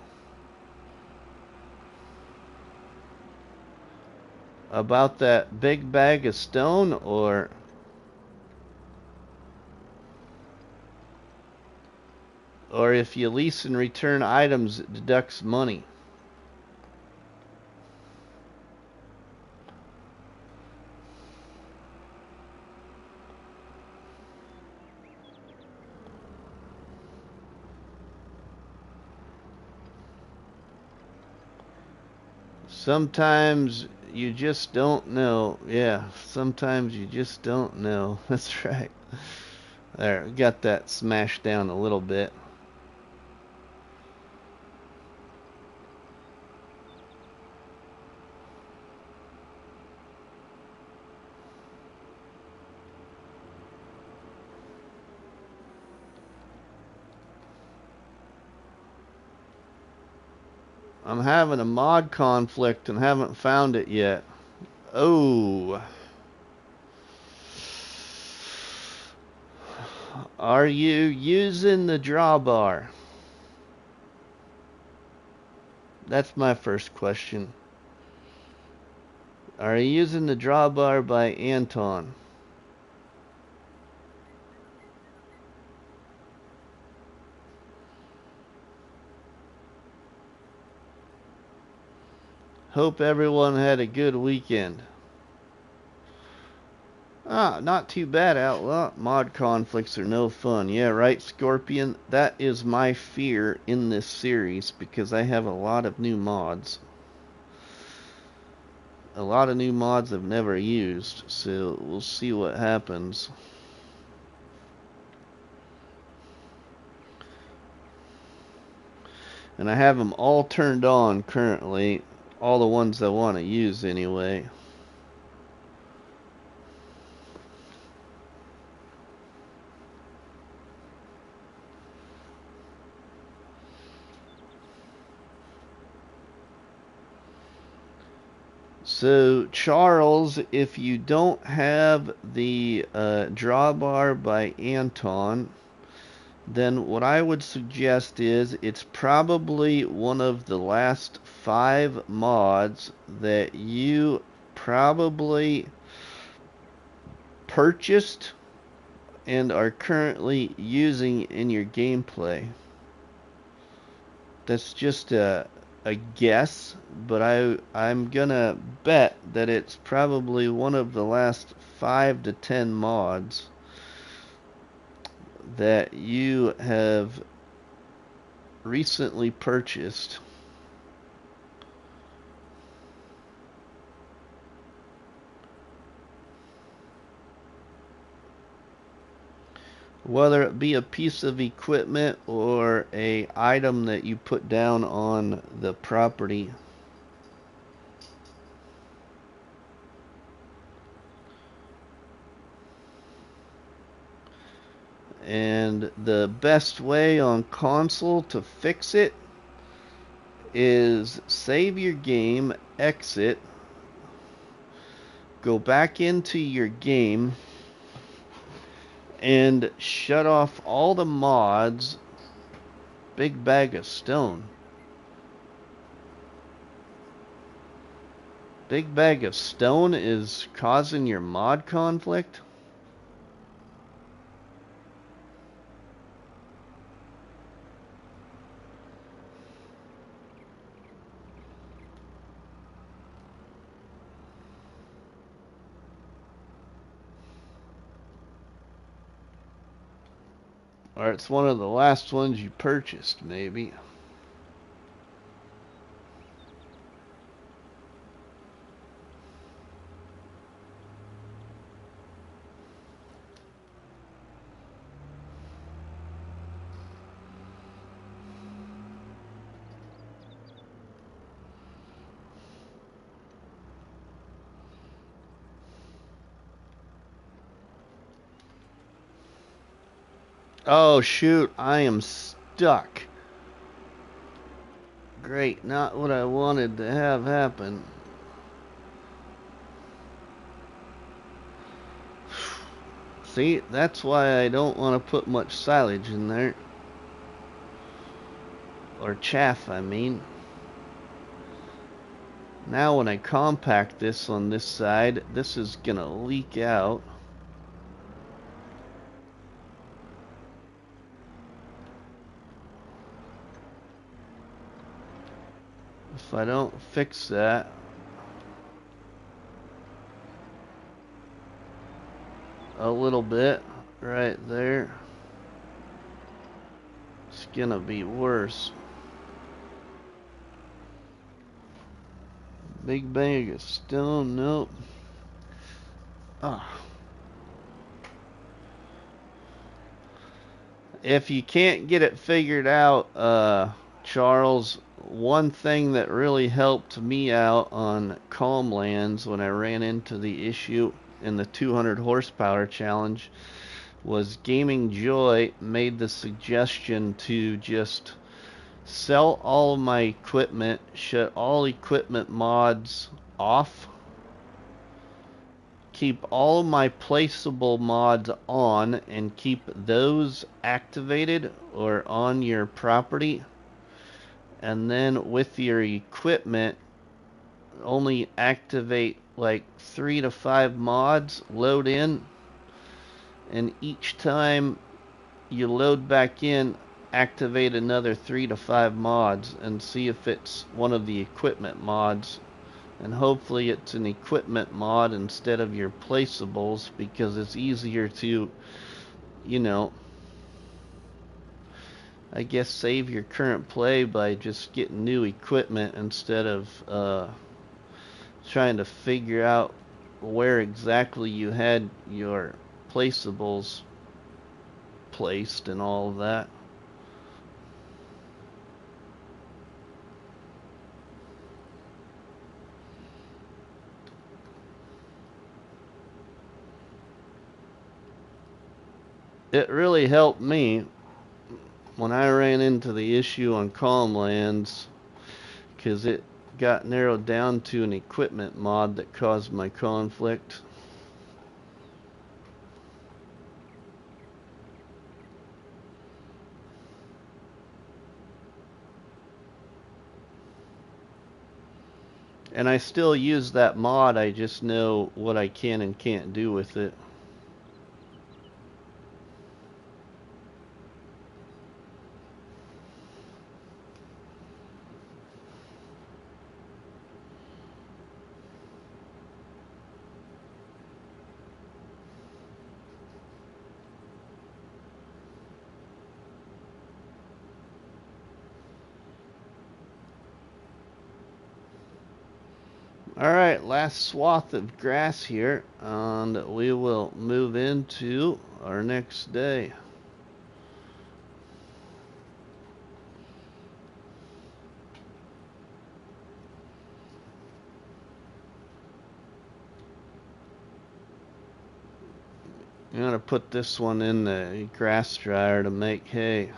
About that big bag of stone, or if you lease and return items, it deducts money. Sometimes you just don't know. Yeah, sometimes you just don't know. That's right. There, got that smashed down a little bit. I'm having a mod conflict and haven't found it yet. Oh. Are you using the drawbar? That's my first question. Are you using the drawbar by Anton? Hope everyone had a good weekend. Ah, not too bad, Outlaw. Mod conflicts are no fun. Yeah, right, Scorpion? That is my fear in this series because I have a lot of new mods. A lot of new mods I've never used, so we'll see what happens. And I have them all turned on currently. All the ones I want to use anyway. So, Charles, if you don't have the drawbar by Anton, then what I would suggest is it's probably one of the last 5 mods that you probably purchased and are currently using in your gameplay. That's just a guess, but I'm gonna bet that it's probably one of the last 5 to 10 mods that you have recently purchased. whether it be a piece of equipment or a item that you put down on the property. And the best way on console to fix it is save your game, exit, go back into your game, and shut off all the mods. Big bag of stone. Big bag of stone is causing your mod conflict? Or it's one of the last ones you purchased, maybe. Oh shoot, I am stuck. Great, not what I wanted to have happen. See, that's why I don't want to put much silage in there. Or chaff, I mean. Now when I compact this on this side, this is gonna leak out. If I don't fix that, a little bit right there, it's gonna be worse. Big bag of stone, nope. If you can't get it figured out, Charles, one thing that really helped me out on Calmlands when I ran into the issue in the 200 horsepower challenge was Gaming Joy made the suggestion to just sell all of my equipment, shut all equipment mods off, keep all of my placeable mods on, and keep those activated or on your property. And then with your equipment, only activate like 3 to 5 mods, load in, and each time you load back in, activate another 3 to 5 mods and see if it's one of the equipment mods. And hopefully it's an equipment mod instead of your placeables, because it's easier to, you know, I guess save your current play by just getting new equipment instead of trying to figure out where exactly you had your placeables placed and all of that. It really helped me when I ran into the issue on Calmlands, because it got narrowed down to an equipment mod that caused my conflict. And I still use that mod, I just know what I can and can't do with it. Alright, last swath of grass here, and we will move into our next day. I'm gonna put this one in the grass dryer to make hay.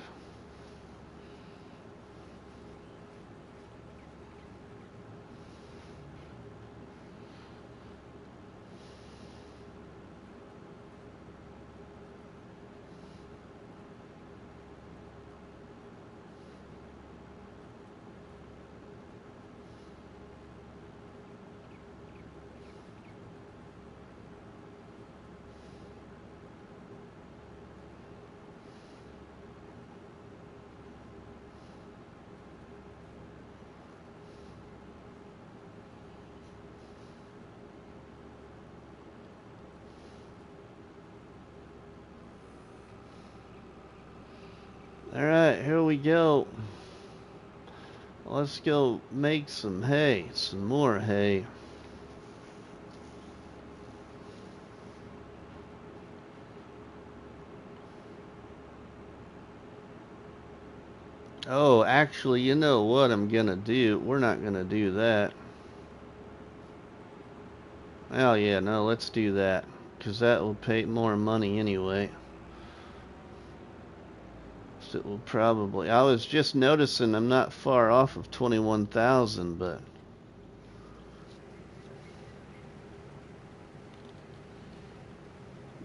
Alright, here we go. Let's go make some hay, some more hay. Oh, actually, you know what I'm gonna do? We're not gonna do that. Oh yeah, no, let's do that. Because that will pay more money anyway. So it will probably... I was just noticing I'm not far off of 21,000, but...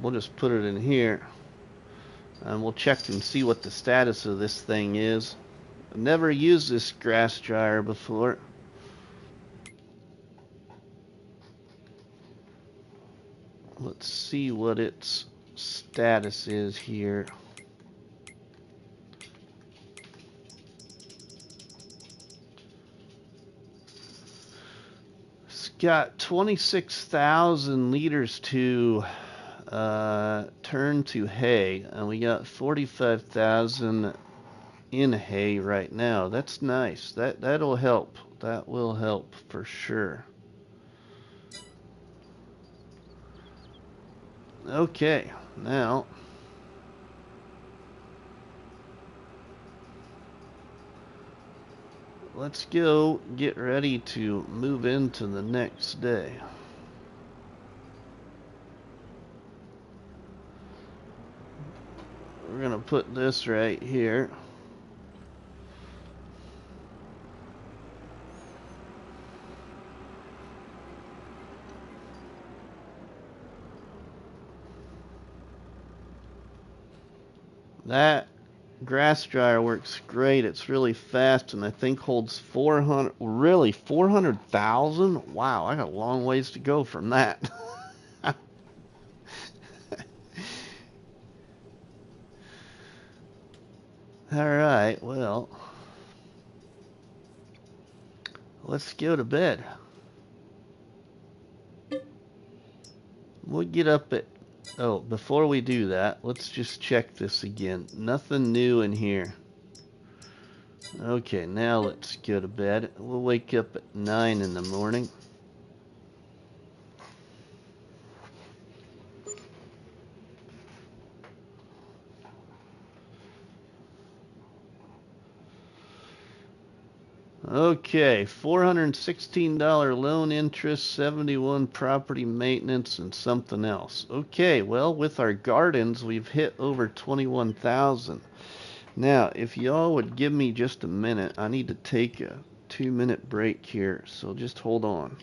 we'll just put it in here. And we'll check and see what the status of this thing is. I've never used this grass dryer before. Let's see what its status is here. It's got 26,000 liters to turn to hay, and we got 45,000 in hay right now. That's nice. That'll help. That will help for sure. Okay, now let's go get ready to move into the next day. We're gonna put this right here. That grass dryer works great. It's really fast, and I think holds 400, really 400,000? Wow, I got a long ways to go from that. Alright, well, let's go to bed. We'll get up at... oh, before we do that, let's just check this again. Nothing new in here. Okay, now let's go to bed. We'll wake up at 9 in the morning. Okay, $416 loan interest, 71 property maintenance, and something else. Okay, well, with our gardens, we've hit over 21,000. Now, if y'all would give me just a minute, I need to take a 2-minute break here, so just hold on.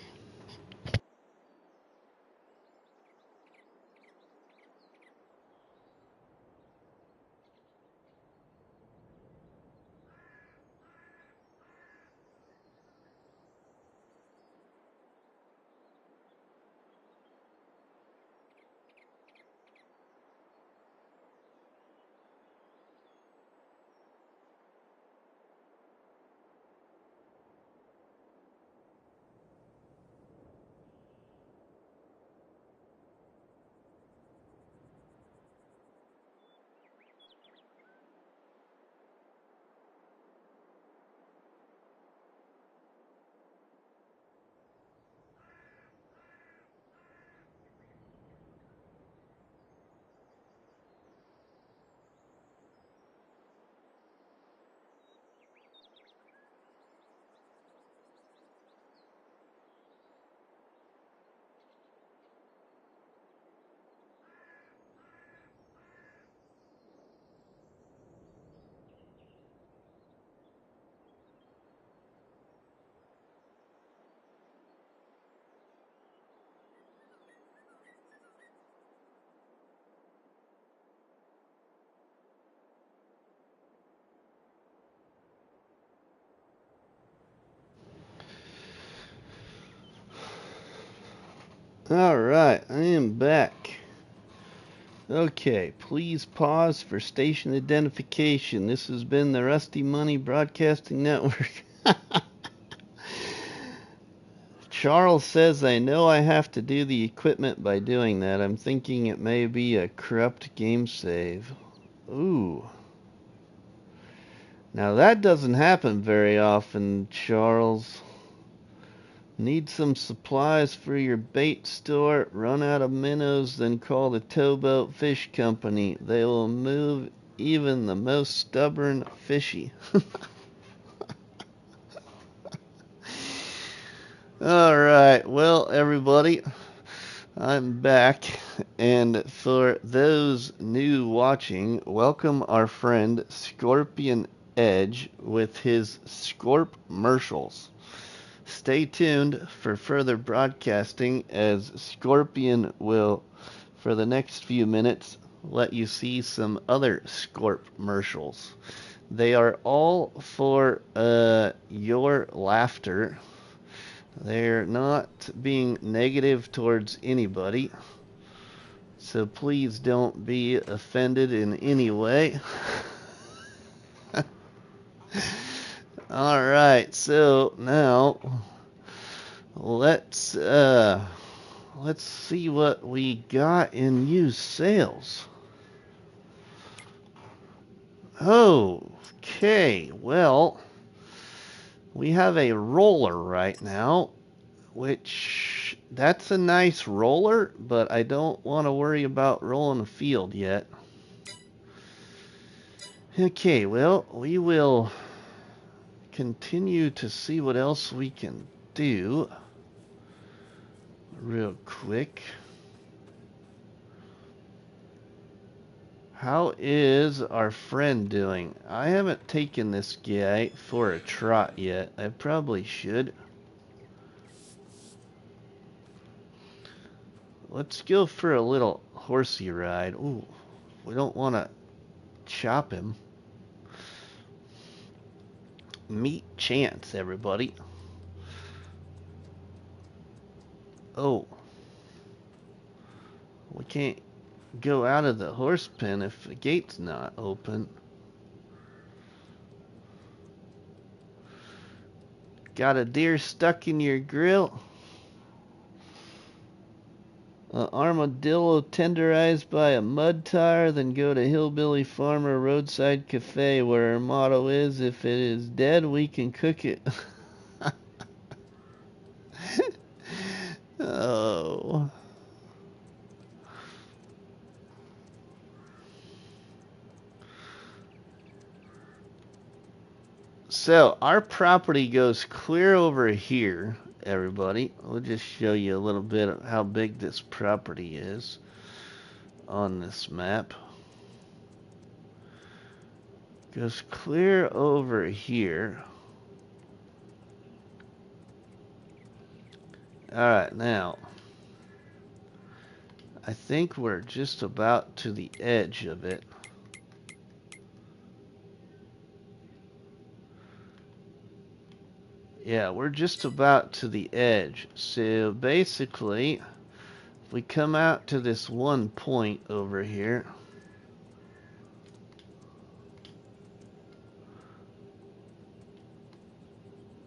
Alright, I am back. Okay, please pause for station identification. This has been the Rusty Money Broadcasting Network. Charles says, I know I have to do the equipment by doing that. I'm thinking it may be a corrupt game save. Ooh. Now that doesn't happen very often, Charles. Need some supplies for your bait store? Run out of minnows, then call the Towboat Fish Company. They will move even the most stubborn fishy. Alright, well, everybody, I'm back. And for those new watching, welcome our friend Scorpion Edge with his Scorp-mercials. Stay tuned for further broadcasting as Scorpion will, for the next few minutes, let you see some other Scorp-mercials. They are all for your laughter. They're not being negative towards anybody, so please don't be offended in any way. Alright, so now let's see what we got in used sales. Okay, well, we have a roller right now, which that's a nice roller, but I don't want to worry about rolling a field yet. Okay, well, we will continue to see what else we can do real quick. How is our friend doing? I haven't taken this guy for a trot yet. I probably should. Let's go for a little horsey ride. Ooh, we don't want to chop him. Meet Chance, everybody. Oh, we can't go out of the horse pen if the gate's not open. Got a deer stuck in your grill? Armadillo tenderized by a mud tire? Then go to Hillbilly Farmer Roadside Cafe, where our motto is, if it is dead, we can cook it. Oh. So, our property goes clear over here, everybody. We'll just show you a little bit of how big this property is on this map. Goes clear over here. Alright, now, I think we're just about to the edge of it. Yeah, we're just about to the edge. So basically, if we come out to this one point over here,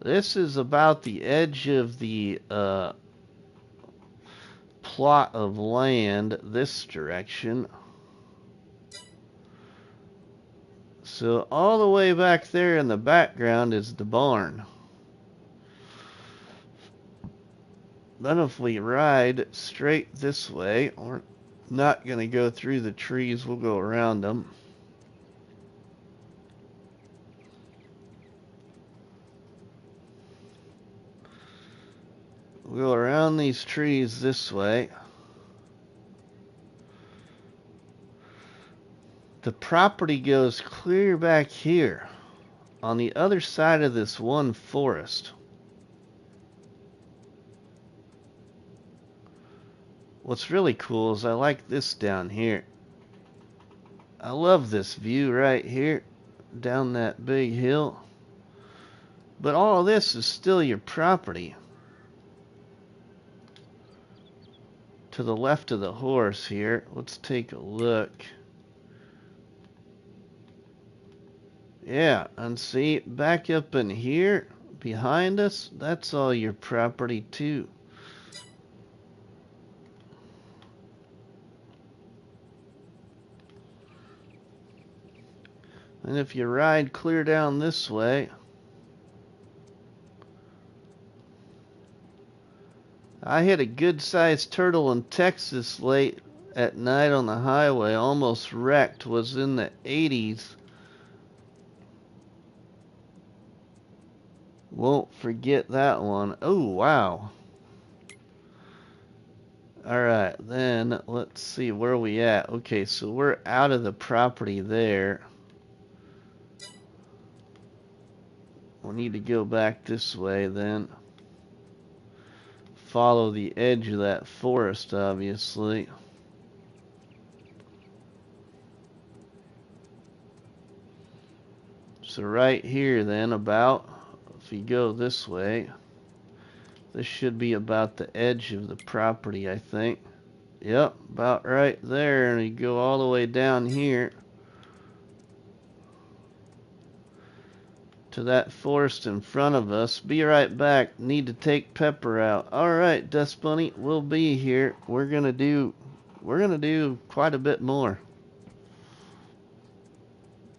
this is about the edge of the plot of land this direction. So all the way back there in the background is the barn. Then if we ride straight this way, we're not going to go through the trees, we'll go around them. We'll go around these trees this way. The property goes clear back here on the other side of this one forest. What's really cool is I like this down here. I love this view right here down that big hill. But all of this is still your property. to the left of the horse here. Let's take a look. Yeah, and see, back up in here, behind us, that's all your property too. And if you ride clear down this way, I hit a good-sized turtle in Texas late at night on the highway, almost wrecked, was in the 80s. Won't forget that one. Oh, wow. Alright, then let's see where we at. Okay, so we're out of the property there. We'll need to go back this way then. Follow the edge of that forest, obviously. So right here then, about, if you go this way, this should be about the edge of the property, I think. Yep, about right there, and you go all the way down here to that forest in front of us. Be right back. Need to take Pepper out. Alright, Dust Bunny, we'll be here. We're gonna do quite a bit more.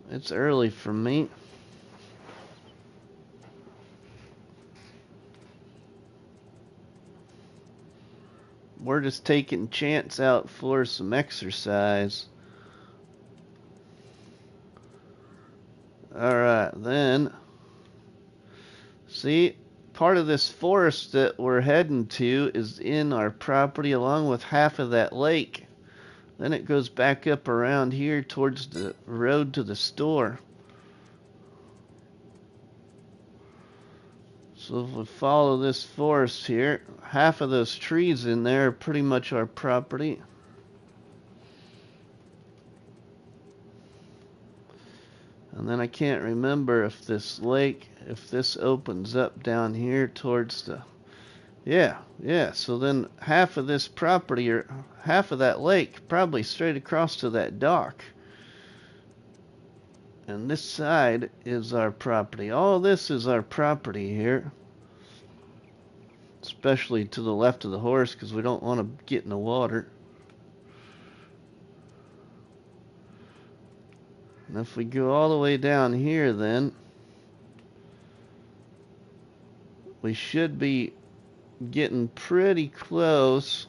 It's early for me. We're just taking Chance out for some exercise. Alright, then. See, part of this forest that we're heading to is in our property along with half of that lake. Then it goes back up around here towards the road to the store. So if we follow this forest here, half of those trees in there are pretty much our property. And then I can't remember if this lake, if this opens up down here towards the... Yeah, so then half of this property, or half of that lake, probably straight across to that dock. And this side is our property. All this is our property here. Especially to the left of the horse, because we don't want to get in the water. And if we go all the way down here, then we should be getting pretty close.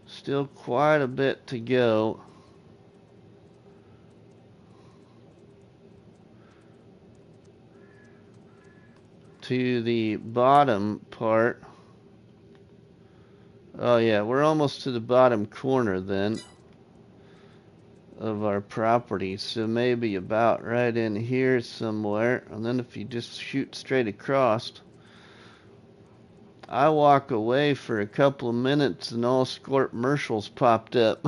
Still quite a bit to go. To the bottom part. Oh yeah, we're almost to the bottom corner then of our property, so maybe about right in here somewhere. And then if you just shoot straight across, I walk away for a couple of minutes and all Scorp commercials popped up.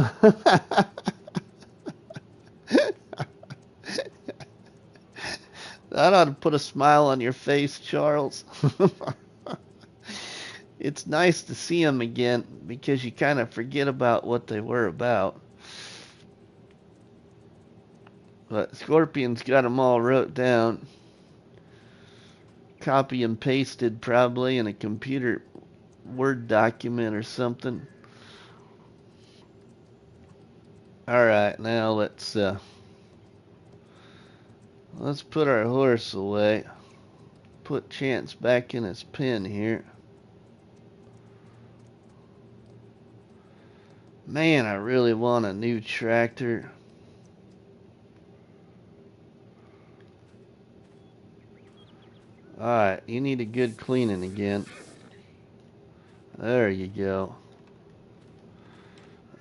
That ought to put a smile on your face, Charles. It's nice to see them again because you kind of forget about what they were about. But Scorpion's got them all wrote down. Copy and pasted probably in a computer Word document or something. Alright, now let's put our horse away. Put Chance back in his pen here. Man, I really want a new tractor. Alright, you need a good cleaning again. There you go.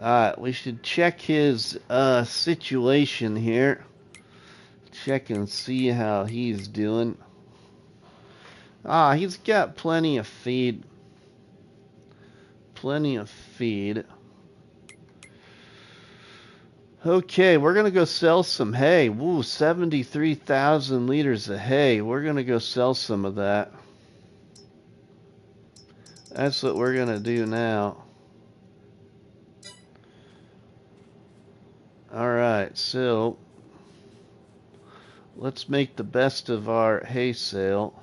Alright, we should check his situation here. Check and see how he's doing. He's got plenty of feed. Plenty of feed. Okay, we're going to go sell some hay. Woo, 73,000 liters of hay. We're going to go sell some of that. That's what we're going to do now. Alright, so let's make the best of our hay sale.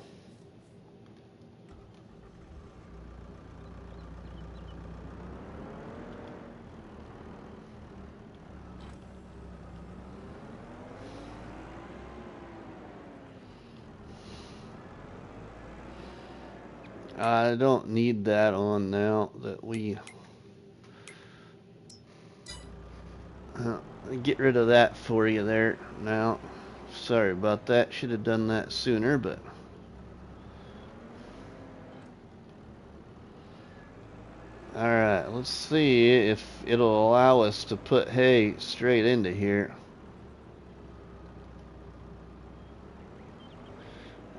I don't need that on now that we get rid of that for you there now. Sorry about that. Should have done that sooner, but alright, let's see if it'll allow us to put hay straight into here.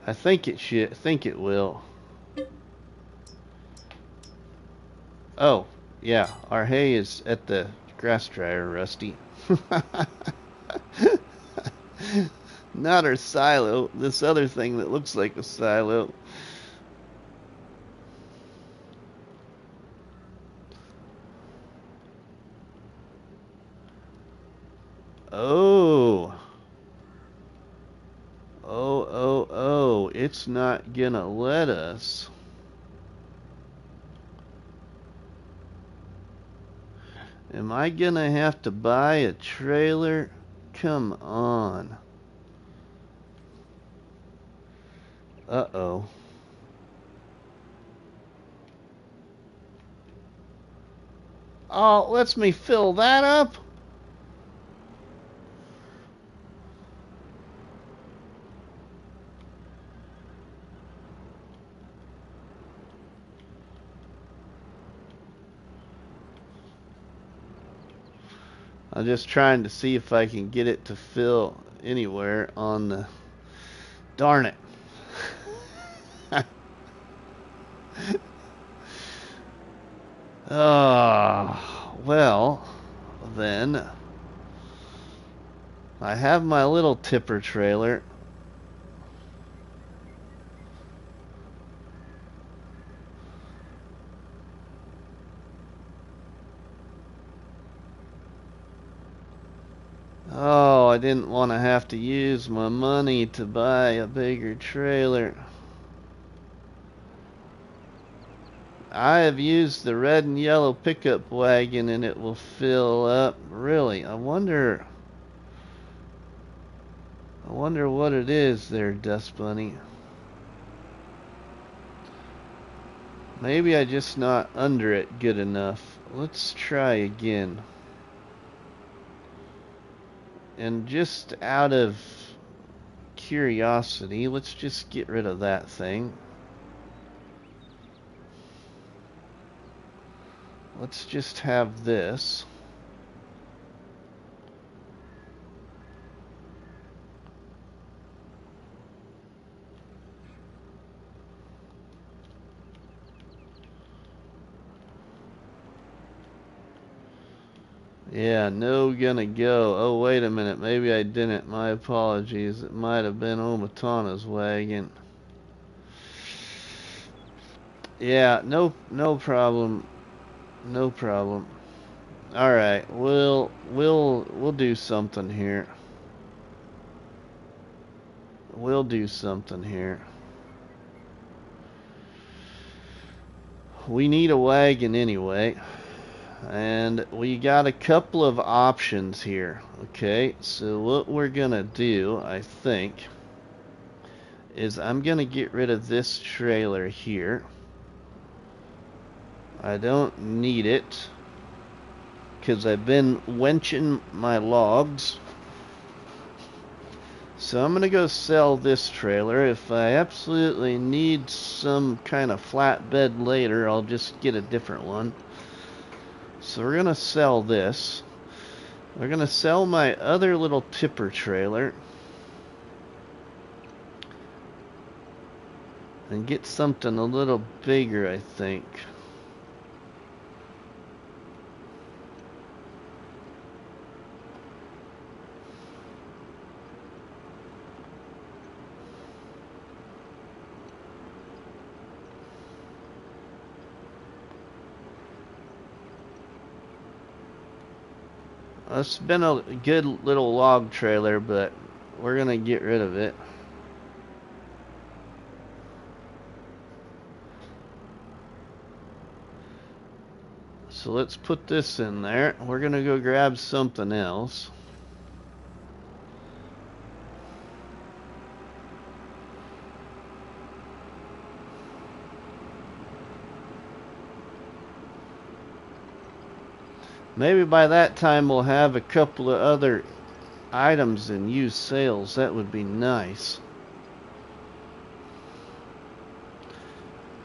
I think it should. I think it will. Oh, yeah, our hay is at the grass dryer, Rusty. Not our silo, this other thing that looks like a silo. Oh. Oh, it's not gonna let us. Am I gonna have to buy a trailer? Come on. Uh-oh. Oh, lets me fill that up? I'm just trying to see if I can get it to fill anywhere on the... Darn it. Well, then... I have my little tipper trailer. Oh, I didn't want to have to use my money to buy a bigger trailer. I have used the red and yellow pickup wagon and it will fill up. Really, I wonder what it is there, Dust Bunny. Maybe I just not under it good enough. Let's try again. And just out of curiosity, let's just get rid of that thing. Let's just have this. Yeah, no gonna go. Oh, wait a minute. Maybe I didn't. My apologies. It might have been Omatana's wagon. Yeah, no problem. No problem. All right, we'll do something here. We'll do something here. We need a wagon anyway. And we got a couple of options here. Okay, so what we're gonna do, I think, is I'm gonna get rid of this trailer here. I don't need it because I've been wenching my logs. So I'm gonna go sell this trailer. If I absolutely need some kind of flatbed later, I'll just get a different one. So we're gonna sell this. We're gonna sell my other little tipper trailer and get something a little bigger, I think. It's been a good little log trailer, but we're gonna get rid of it. So let's put this in there. We're gonna go grab something else. Maybe by that time we'll have a couple of other items in used sales. That would be nice.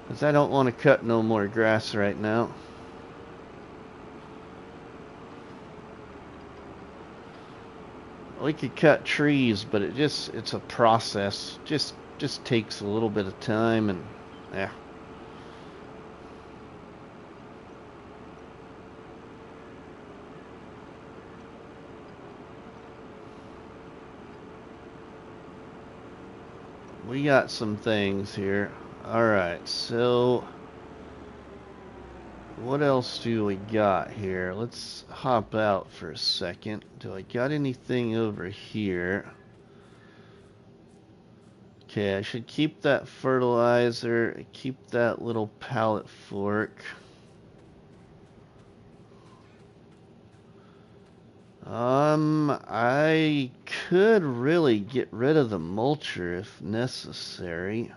Because I don't want to cut no more grass right now. We could cut trees, but it's a process. Just takes a little bit of time, and yeah. We got some things here. Alright, so what else do we got here? Let's hop out for a second. Do I got anything over here? Okay, I should keep that fertilizer, keep that little pallet fork. I could really get rid of the mulcher if necessary.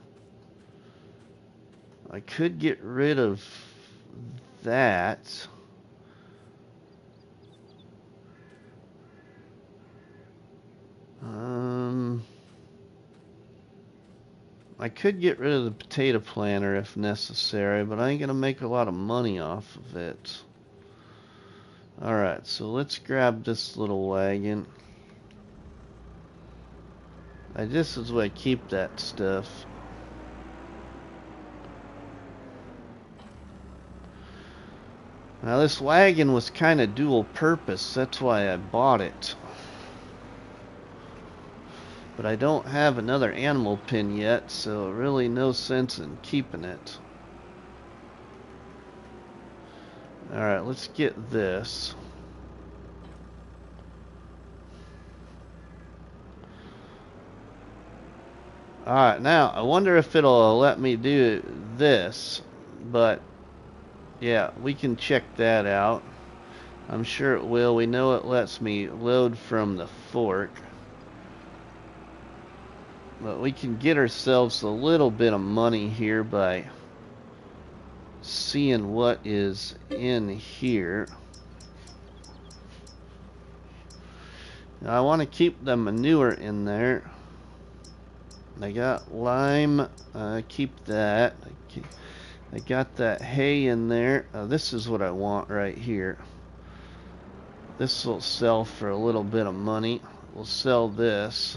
I could get rid of that. I could get rid of the potato planter if necessary, but I ain't gonna make a lot of money off of it. Alright, so let's grab this little wagon. This is where I keep that stuff. Now this wagon was kind of dual purpose, that's why I bought it. But I don't have another animal pen yet, so really no sense in keeping it. Alright, let's get this. Alright, now I wonder if it'll let me do this, but yeah, we can check that out. I'm sure it will. We know it lets me load from the fork. But we can get ourselves a little bit of money here by seeing what is in here. Now I want to keep the manure in there. I got lime. Keep that. I got that hay in there. This is what I want right here. This will sell for a little bit of money. We'll sell this.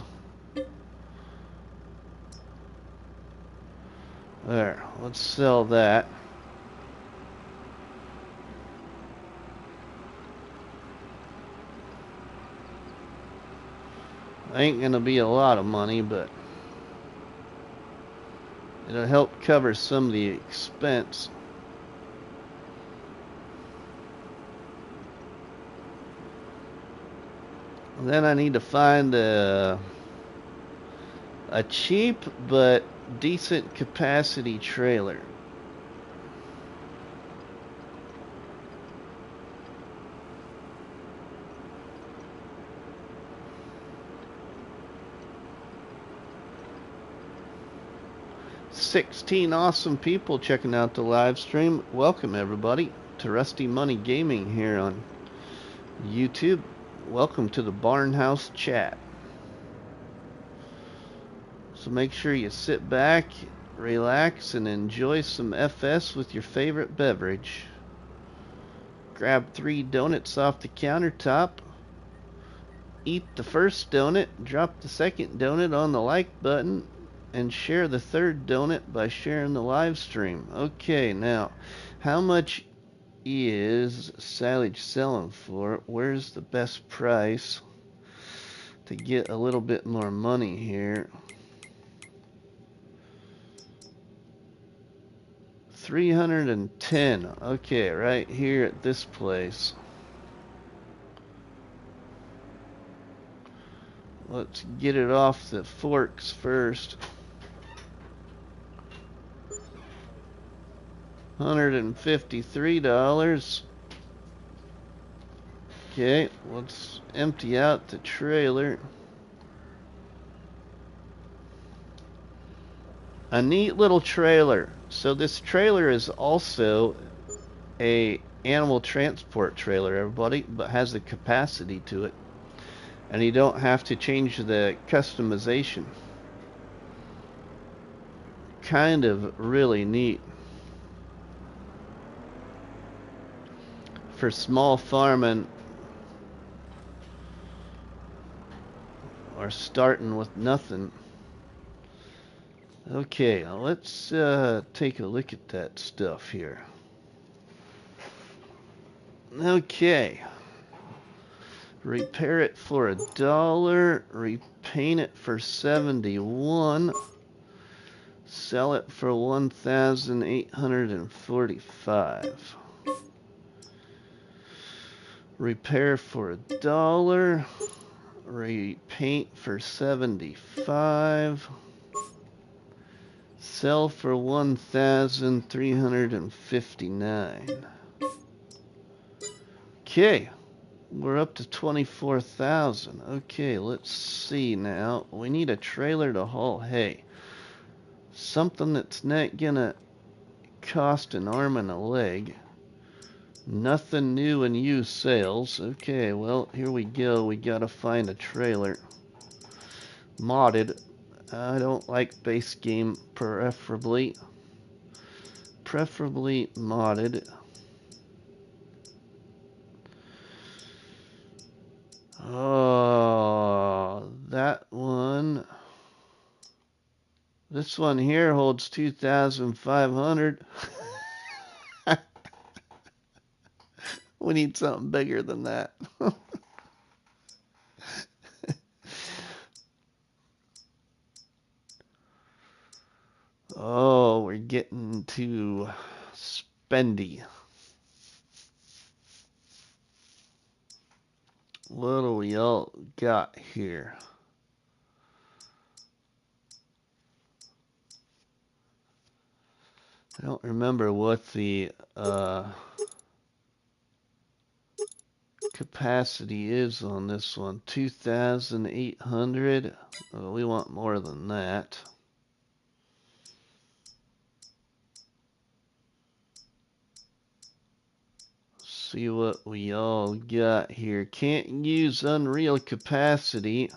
There, let's sell that. Ain't gonna be a lot of money, but it'll help cover some of the expense. And then I need to find a cheap but decent capacity trailer. $16 awesome people checking out the live stream. Welcome everybody to Rusty Money Gaming here on YouTube. Welcome to the Barnhouse chat. So make sure you sit back, relax, and enjoy some FS with your favorite beverage. Grab 3 donuts off the countertop. Eat the first donut, drop the second donut on the like button, and share the third donut by sharing the live stream. Okay, now, how much is silage selling for? Where's the best price to get a little bit more money here? 310. Okay, right here at this place. Let's get it off the forks first. $153. Okay, let's empty out the trailer. A neat little trailer. So this trailer is also a animal transport trailer, everybody, but has the capacity to it. And you don't have to change the customization. Kind of really neat. For small farming or starting with nothing. Okay, let's take a look at that stuff here. Okay. Repair it for $1. Repaint it for 71. Sell it for 1,845. Repair for $1. Repaint for 75. Sell for 1,359. Okay, we're up to 24,000. Okay, let's see now. We need a trailer to haul hay. Something that's not gonna cost an arm and a leg. Nothing new in used sales. Okay, well, here we go. We gotta find a trailer. Modded. I don't like base game, preferably. Preferably modded. Oh, that one. This one here holds 2,500. We need something bigger than that. Oh, we're getting too spendy. What do we all got here? I don't remember what the capacity is on this one. 2,800. Oh, we want more than that. See what we all got here. Can't use Unreal capacity.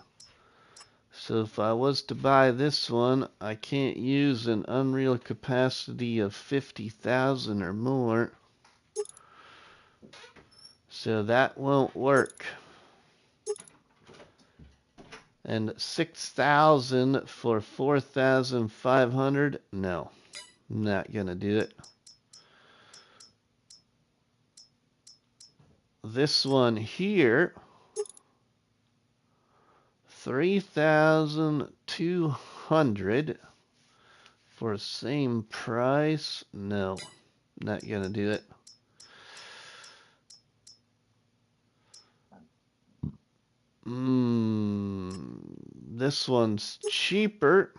So if I was to buy this one, I can't use an Unreal capacity of 50,000 or more. So that won't work. And 6,000 for 4,500? No, not gonna do it. This one here, 3,200 for same price. No, not gonna do it. This one's cheaper.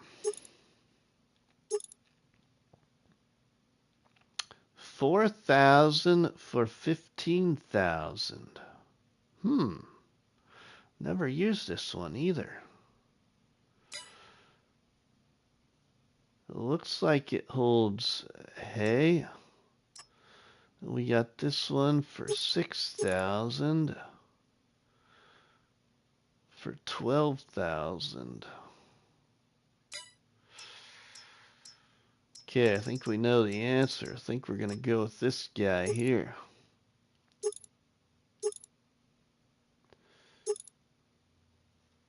4,000 for 15,000. Never used this one either. It looks like it holds hay. We got this one for 6,000 for 12,000. Okay, I think we know the answer. I think we're gonna go with this guy here.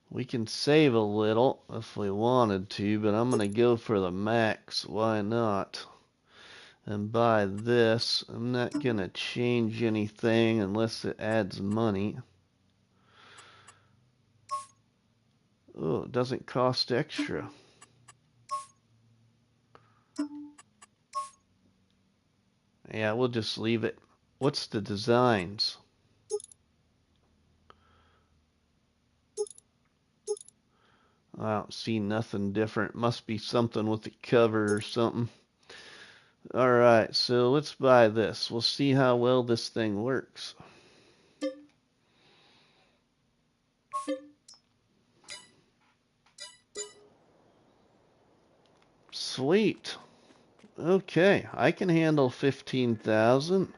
We can save a little if we wanted to, but I'm gonna go for the max. Why not? And buy this. I'm not gonna change anything unless it adds money. Oh, it doesn't cost extra. Yeah, we'll just leave it. What's the designs? I don't see nothing different. Must be something with the cover or something. Alright, so let's buy this. We'll see how well this thing works. Sweet. Okay, I can handle 15,000.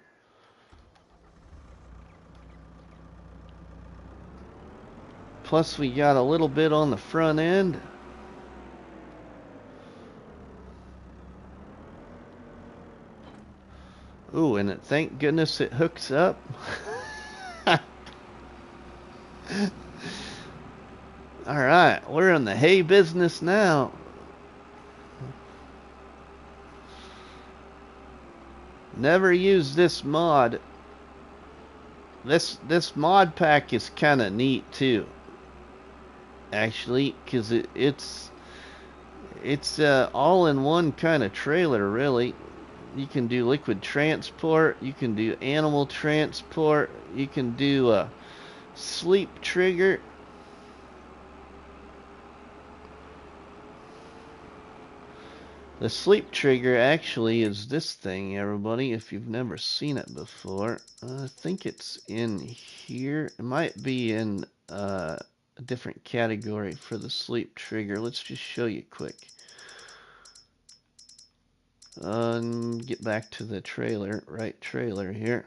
Plus we got a little bit on the front end. Ooh, and thank goodness it hooks up. Alright, we're in the hay business now. Never used this mod. This mod pack is kind of neat too. Actually, because it's all-in-one kind of trailer, really. You can do liquid transport, you can do animal transport, you can do a sleep trigger. The sleep trigger actually is this thing, everybody, if you've never seen it before. I think it's in here. It might be in a different category for the sleep trigger. Let's just show you quick. Get back to the trailer, right trailer here.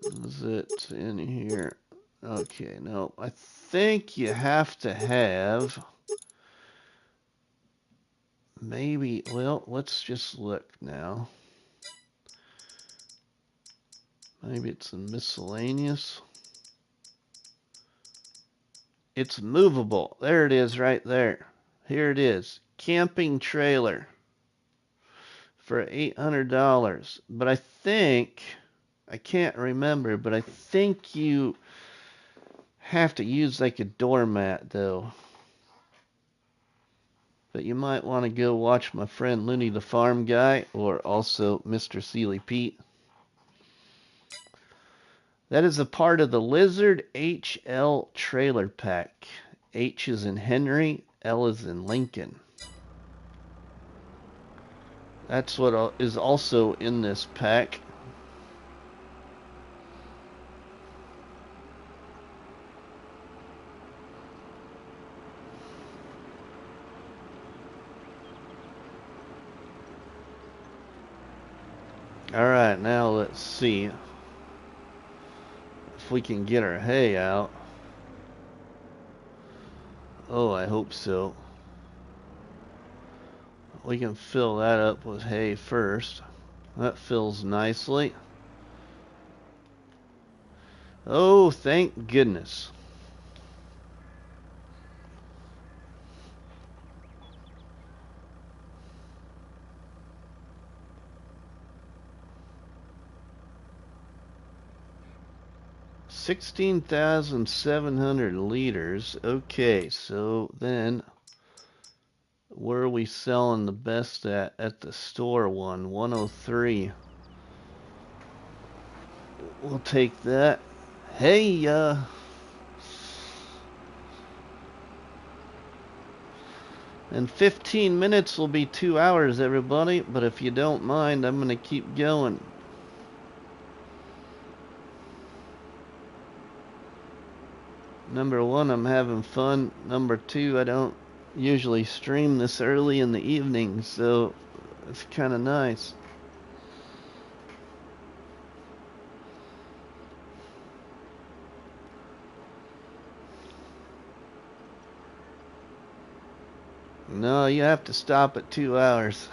Is it in here? Okay, no, I think you have to have... Maybe, well, let's just look now. Maybe it's in miscellaneous. It's movable. There it is right there. Here it is. Camping trailer for $800. But I think, I can't remember, but I think you have to use like a doormat though. But you might want to go watch my friend Looney the Farm Guy, or also Mr. Sealy Pete. That is a part of the Lizard HL trailer pack. H is in Henry, L is in Lincoln. That's what is also in this pack. Alright, now let's see if we can get our hay out. Oh, I hope so. We can fill that up with hay first. That fills nicely. Oh, thank goodness. $16,700 Okay, so then where are we selling the best at the store one? 103. We'll take that. Hey, in 15 minutes will be 2 hours, everybody, but if you don't mind, I'm gonna keep going. Number one, I'm having fun. Number two, I don't usually stream this early in the evening, so it's kind of nice. No, you have to stop at 2 hours.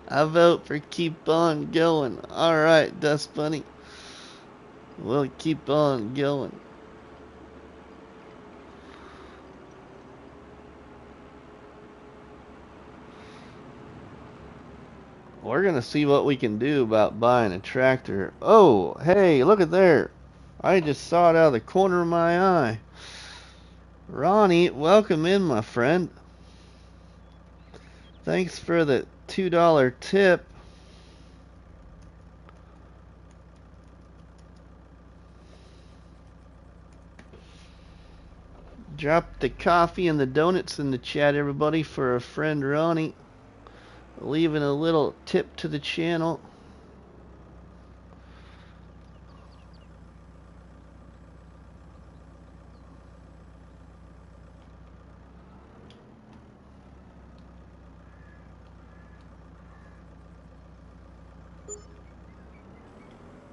I vote for keep on going. Alright, Dust Bunny. We'll keep on going. We're gonna see what we can do about buying a tractor. Oh, hey, look at there. I just saw it out of the corner of my eye. Ronnie, welcome in, my friend. Thanks for the $2 tip. Drop the coffee and the donuts in the chat, everybody, for our friend Ronnie. Leaving a little tip to the channel.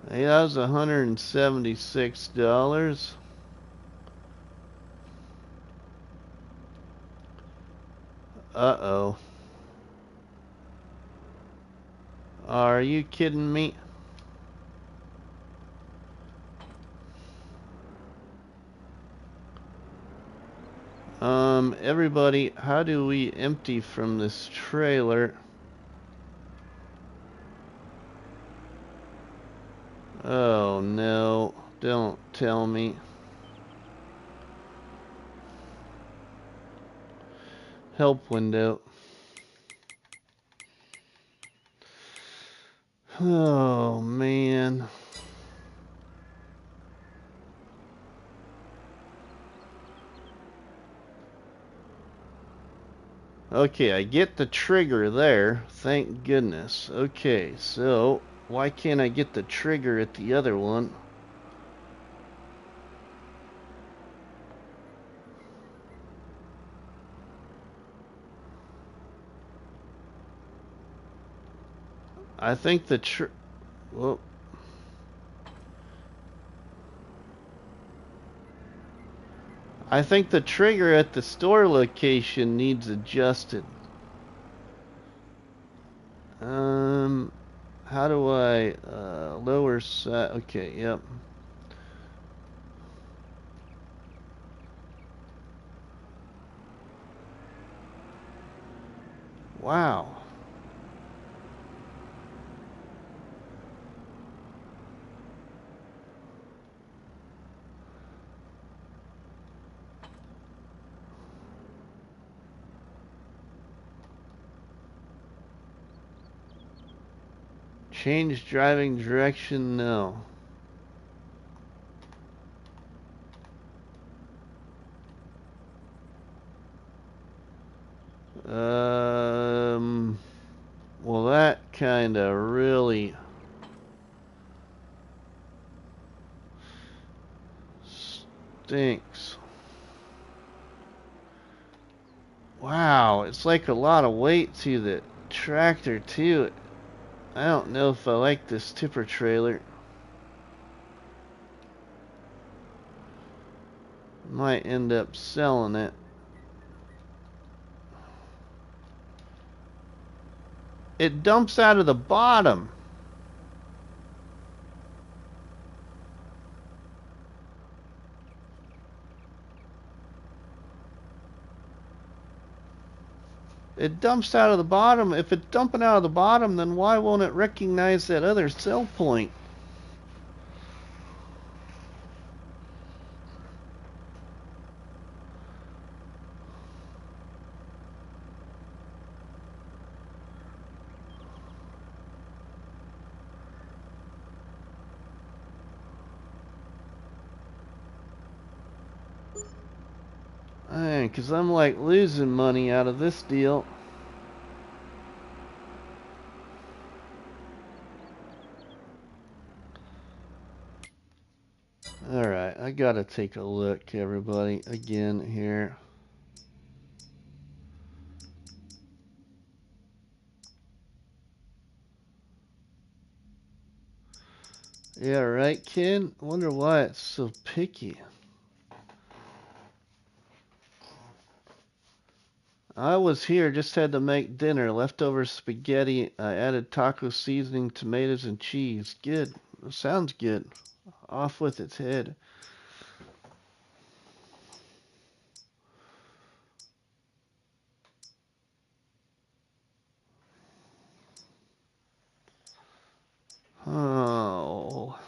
Hey, that was $176. Uh-oh. Are you kidding me? Everybody, how do we empty from this trailer? Oh no, don't tell me. Help window. Oh man. Okay, I get the trigger there. Thank goodness. Okay, so why can't I get the trigger at the other one? I think the whoa. I think the trigger at the store location needs adjusted. How do I lower side? Okay, yep. Wow. Change driving direction? No. Well, that kind of really stinks. Wow, it's like a lot of weight to the tractor, too. I don't know if I like this tipper trailer. Might end up selling it. It dumps out of the bottom. It dumps out of the bottom. If it's dumping out of the bottom, then why won't it recognize that other sell point? Because I'm like losing money out of this deal. Alright, I gotta take a look, everybody, again here. Yeah, right, kid? I wonder why it's so picky. I was here, just had to make dinner. Leftover spaghetti. I added taco seasoning, tomatoes, and cheese. Good. Sounds good. Off with its head. Oh.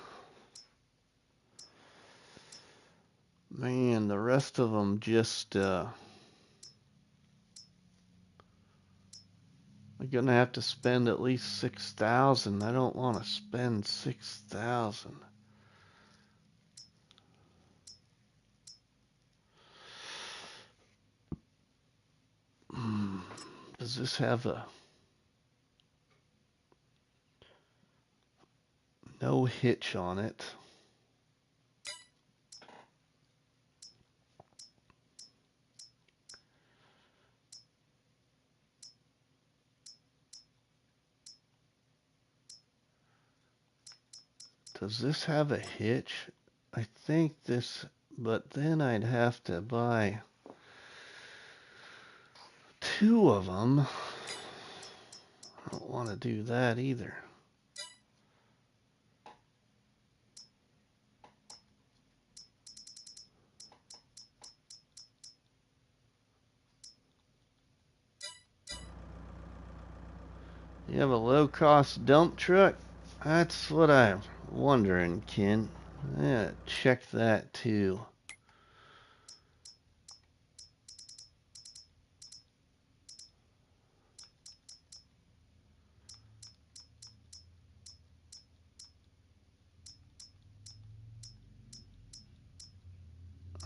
Man, the rest of them just, I'm gonna have to spend at least 6,000. I don't want to spend 6,000. Does this have a no hitch on it? Does this have a hitch? I think this, but then I'd have to buy two of them. I don't want to do that either. You have a low-cost dump truck? That's what I'm wondering, Ken. Yeah, check that too.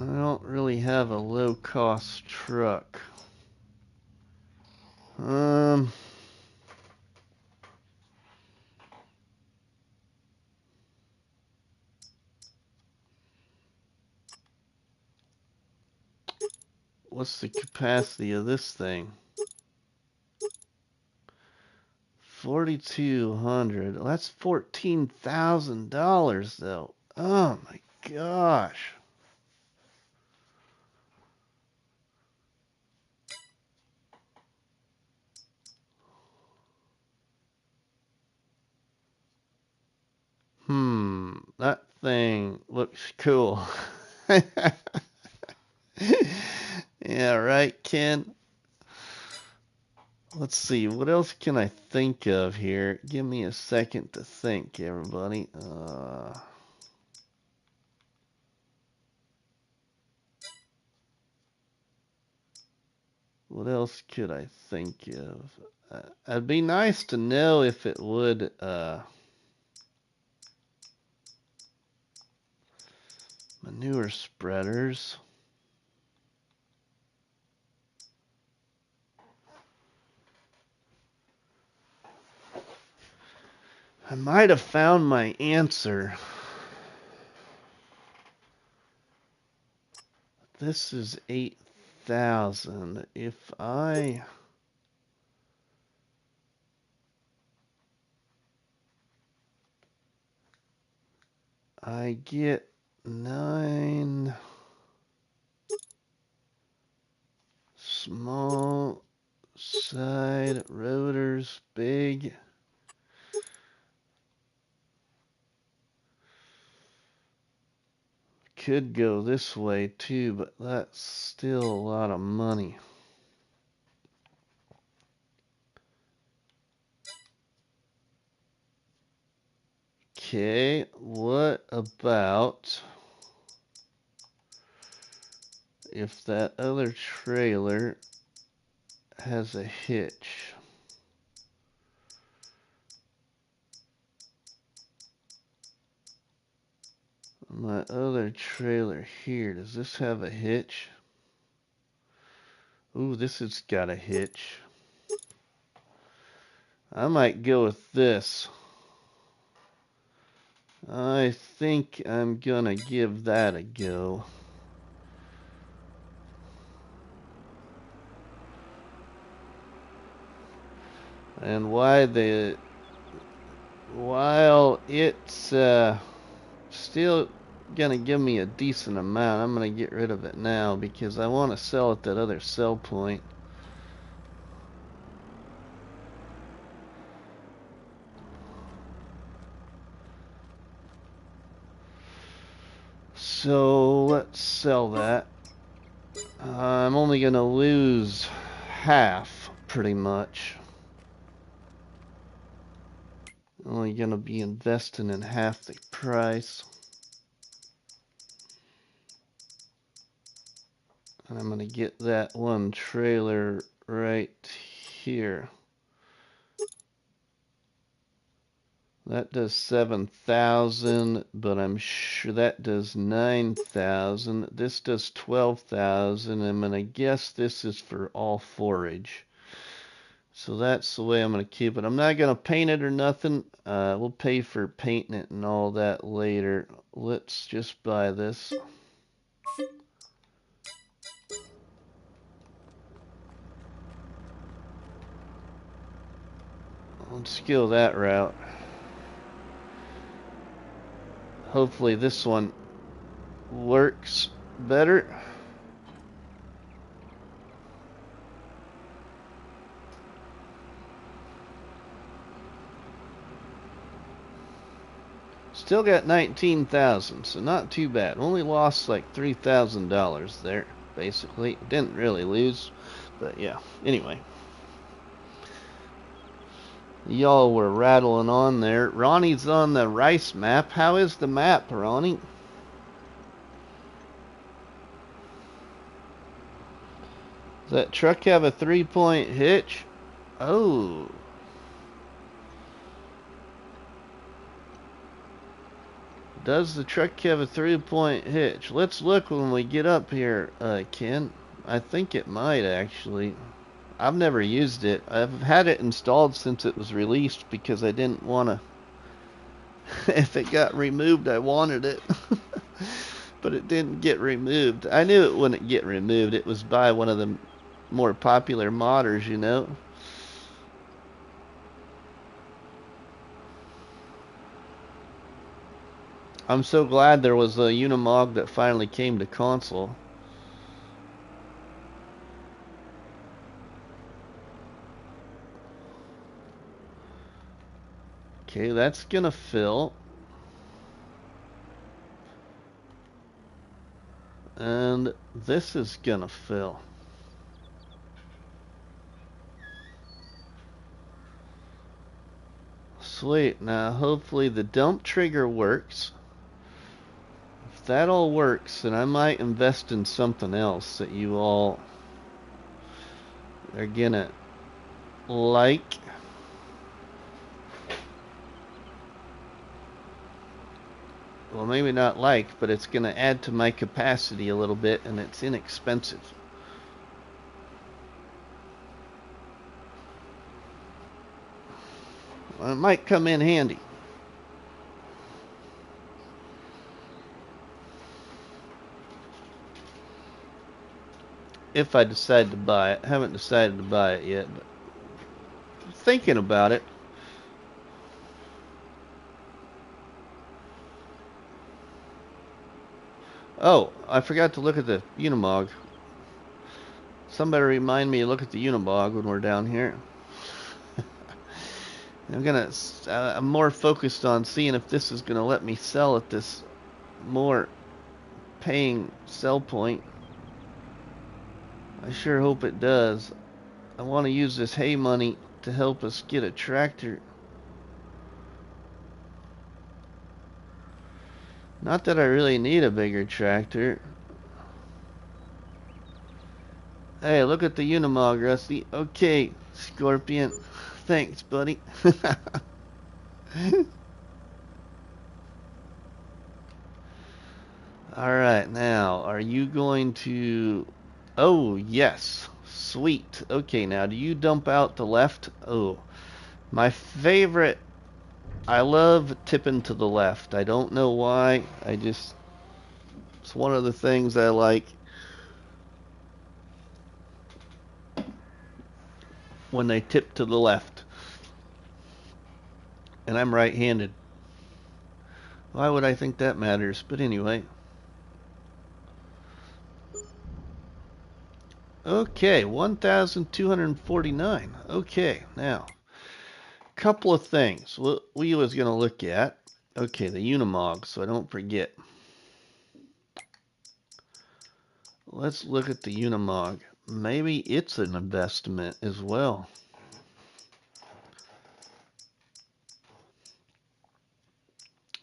I don't really have a low-cost truck. What's the capacity of this thing? 4,200. Well, that's $14,000 though. Oh my gosh. That thing looks cool. Yeah, right, Ken? Let's see, what else can I think of here? Give me a second to think, everybody. What else could I think of? It'd be nice to know if it would, manure spreaders. I might have found my answer. This is 8,000. If I get 9 small side rotors, big. Could go this way too, but that's still a lot of money. Okay, what about if that other trailer has a hitch? My other trailer here, does this have a hitch? Ooh, this has got a hitch. I might go with this. I think I'm gonna give that a go. And while it's still gonna give me a decent amount, I'm gonna get rid of it now because I want to sell at that other sell point. So let's sell that. I'm only gonna lose half, pretty much. Only gonna be investing in half the price. And I'm gonna get that one trailer right here. That does 7,000, but I'm sure that does 9,000. This does 12,000. I'm gonna guess this is for all forage. So that's the way I'm going to keep it. I'm not going to paint it or nothing. We'll pay for painting it and all that later. Let's just buy this. Let's go that route. Hopefully this one works better. Still got 19,000, so not too bad. Only lost like $3,000 there, basically. Didn't really lose, but yeah. Anyway. Y'all were rattling on there. Ronnie's on the rice map. How is the map, Ronnie? Does that truck have a 3-point hitch? Oh. Does the truck have a 3-point hitch? Let's look when we get up here, Ken. I think it might, actually. I've never used it. I've had it installed since it was released because I didn't want to... If it got removed, I wanted it. But it didn't get removed. I knew it wouldn't get removed. It was by one of the more popular modders, you know. I'm so glad there was a Unimog that finally came to console. Okay, that's gonna fill. And this is gonna fill. Sweet. Now hopefully the dump trigger works. If that all works, then I might invest in something else that you all are gonna like. Well, maybe not like, but it's going to add to my capacity a little bit, and it's inexpensive. Well, it might come in handy. If I decide to buy it. Haven't decided to buy it yet, but thinking about it. Oh, I forgot to look at the Unimog. Somebody remind me to look at the Unimog when we're down here. I'm more focused on seeing if this is gonna let me sell at this more paying sell point. I sure hope it does. I want to use this hay money to help us get a tractor. Not that I really need a bigger tractor. Hey, look at the Unimog, Rusty. Okay, Scorpion. Thanks, buddy. Alright, now, are you going to... Oh, yes. Sweet. Okay, now, do you dump out the left? Oh, my favorite... I love tipping to the left. I don't know why. It's one of the things I like. When they tip to the left. And I'm right-handed. Why would I think that matters? But anyway. Okay, 1,249. Okay, now. Couple of things we was going to look at. Okay, the Unimog, so I don't forget. Let's look at the Unimog. Maybe it's an investment as well.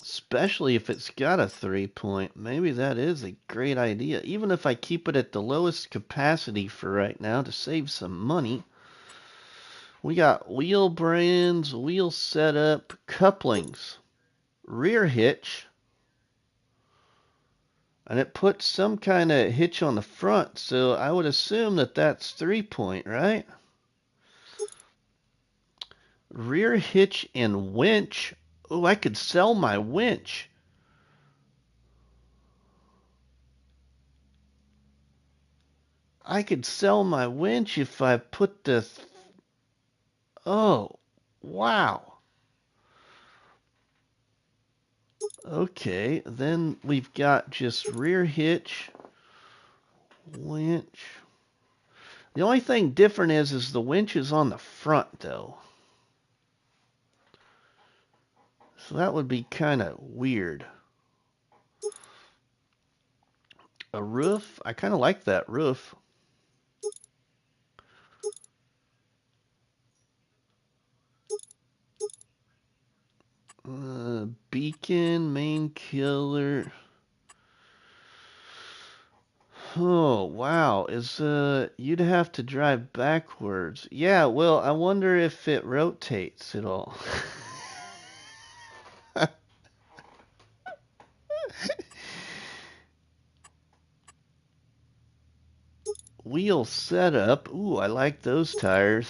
Especially if it's got a 3-point. Maybe that is a great idea. Even if I keep it at the lowest capacity for right now to save some money. We got wheel brands, wheel setup, couplings, rear hitch. And it puts some kind of hitch on the front, so I would assume that that's 3-point, right? Rear hitch and winch. Oh, I could sell my winch. I could sell my winch if I put this. Oh, wow. Okay, then we've got just rear hitch, winch. The only thing different is the winch is on the front though. So that would be kind of weird. A roof? I kind of like that roof. Beacon, main killer. Oh, wow. You'd have to drive backwards. Yeah, well, I wonder if it rotates at all. Wheel setup. Ooh, I like those tires.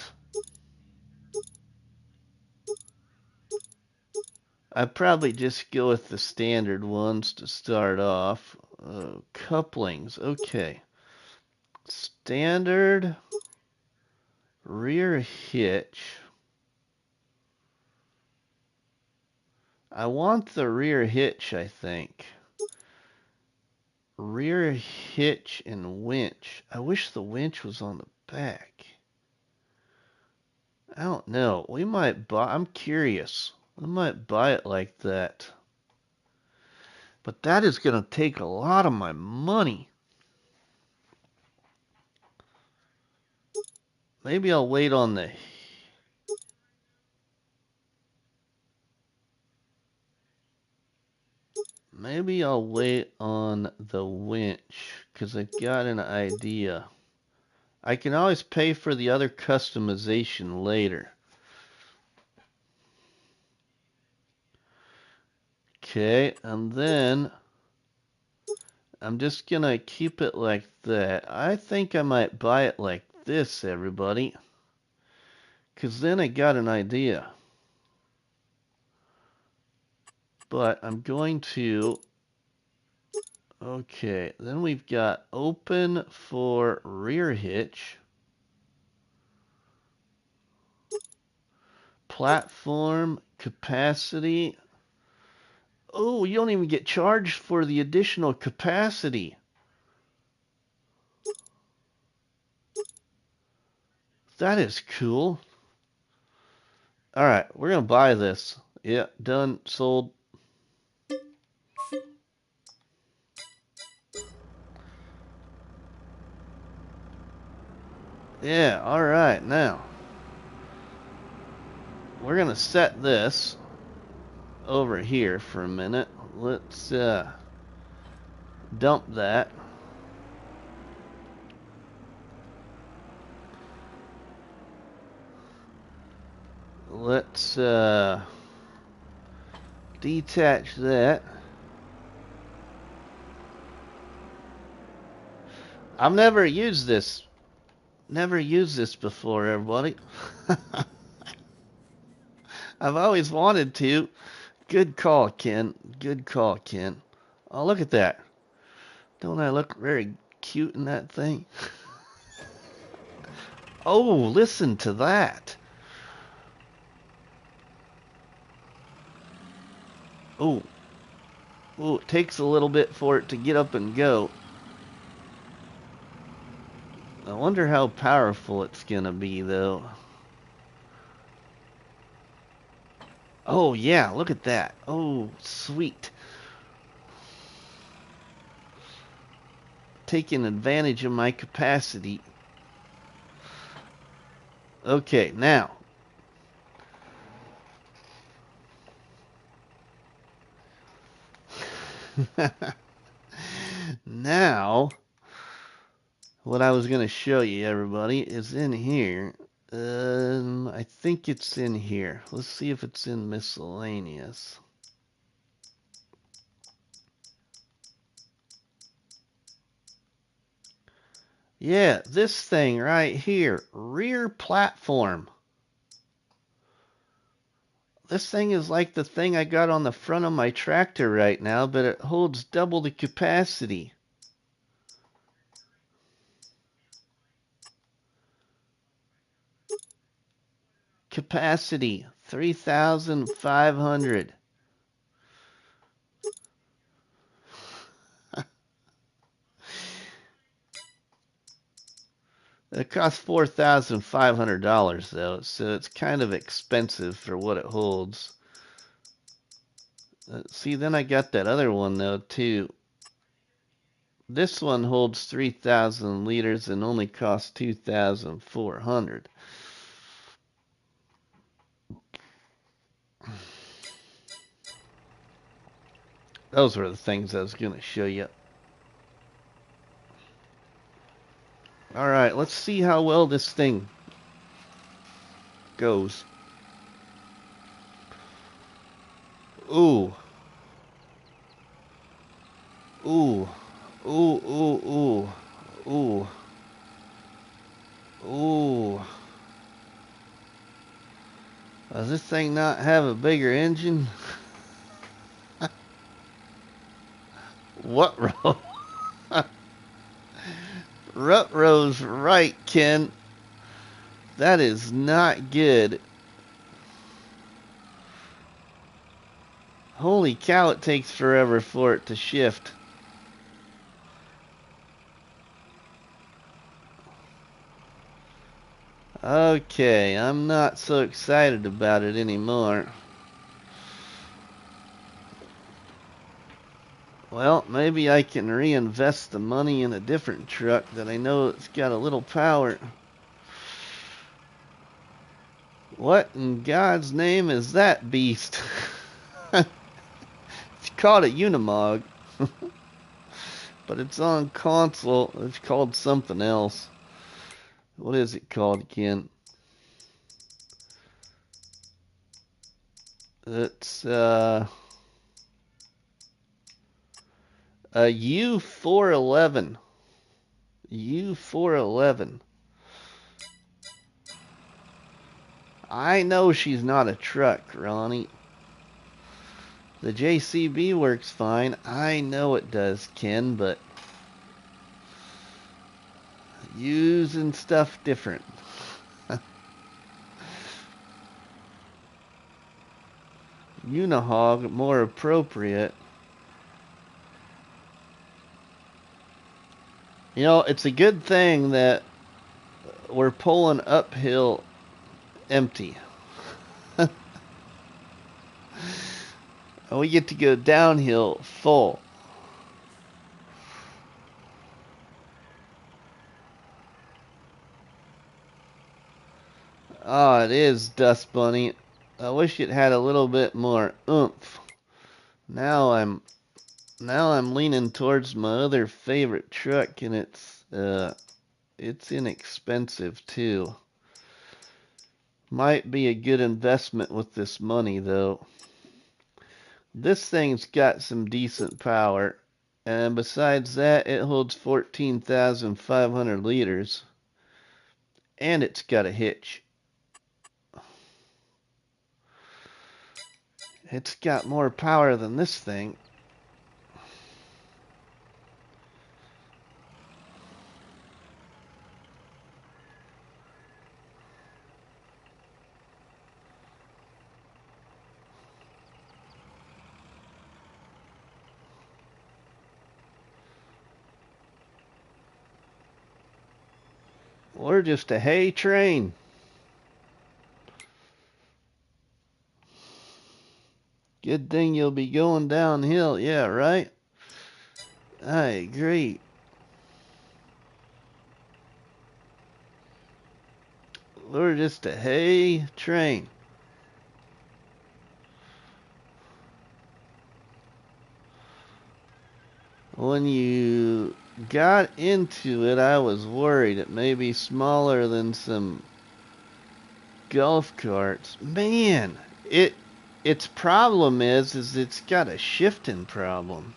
I'd probably just go with the standard ones to start off. Couplings. Okay. Standard rear hitch. I want the rear hitch, I think. Rear hitch and winch. I wish the winch was on the back. I don't know. We might buy. I'm curious. We might buy it like that. But that is going to take a lot of my money. Maybe I'll wait on the. Maybe I'll wait on the winch because I've got an idea. I can always pay for the other customization later. Okay, and then I'm just gonna keep it like that. I think I might buy it like this, everybody. Because then I got an idea. But I'm going to... Okay, then we've got open for rear hitch. Platform capacity. Oh, you don't even get charged for the additional capacity. That is cool. All right, we're going to buy this. Yeah, done, sold. Yeah, all right, now we're going to set this over here for a minute. Let's dump that. Let's detach that. I've never used this. Never used this before, everybody. I've always wanted to. Good call, Ken. Good call, Ken. Oh, look at that. Don't I look very cute in that thing? Oh, listen to that. Oh. Oh, it takes a little bit for it to get up and go. I wonder how powerful it's gonna be, though. Oh, yeah, look at that. Oh, sweet. Taking advantage of my capacity. Okay, now. Now, what I was going to show you, everybody, is in here. I think it's in here. Let's see if it's in miscellaneous. Yeah, this thing right here, rear platform. This thing is like the thing I got on the front of my tractor right now, but it holds double the capacity. Capacity 3,500. It costs $4,500 though, so it's kind of expensive for what it holds. See, then I got that other one though too. This one holds 3,000 liters and only costs 2,400. Those were the things I was going to show you. All right, let's see how well this thing goes. Ooh. Ooh. Ooh, ooh, ooh. Ooh. Ooh. Does this thing not have a bigger engine? What row? Rut row's right, Ken. That is not good. Holy cow, it takes forever for it to shift. Okay, I'm not so excited about it anymore. Well, maybe I can reinvest the money in a different truck that I know it's got a little power. What in God's name is that beast? It's called a Unimog. But it's on console. It's called something else. What is it called again? It's a U411. U411. I know she's not a truck, Ronnie. The JCB works fine. I know it does, Ken, but using stuff different. Unihog more appropriate. You know, it's a good thing that we're pulling uphill empty. We get to go downhill full. Oh, it is, Dust Bunny. I wish it had a little bit more oomph. Now I'm leaning towards my other favorite truck, and it's inexpensive too. Might be a good investment with this money though. This thing's got some decent power, and besides that, it holds 14,500 liters, and it's got a hitch. It's got more power than this thing. We're just a hay train. Good thing you'll be going downhill. Yeah, right? I agree. We're just a hay train. When you got into it, I was worried it may be smaller than some golf carts. Man, its problem is it's got a shifting problem.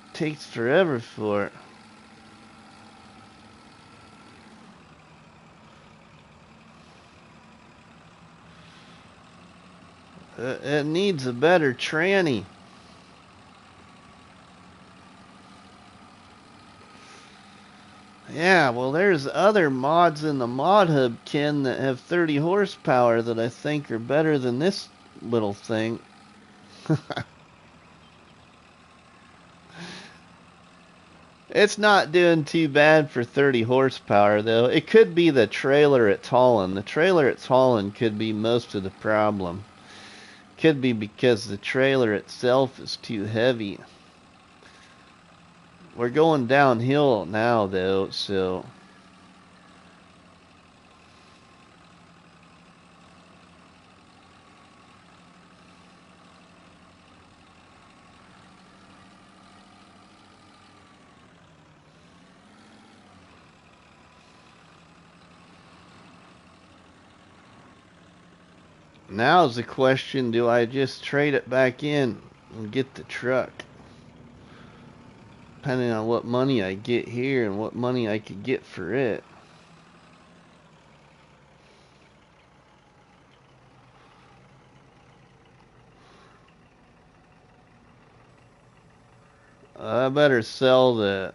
It takes forever for it. It needs a better tranny. Yeah, well, there's other mods in the mod hub, Ken, that have 30 horsepower that I think are better than this little thing. It's not doing too bad for 30 horsepower, though. It could be the trailer it's hauling. The trailer it's hauling could be most of the problem. Could be because the trailer itself is too heavy. We're going downhill now, though, so... Now's the question, do I just trade it back in and get the truck? Depending on what money I get here and what money I could get for it. I better sell the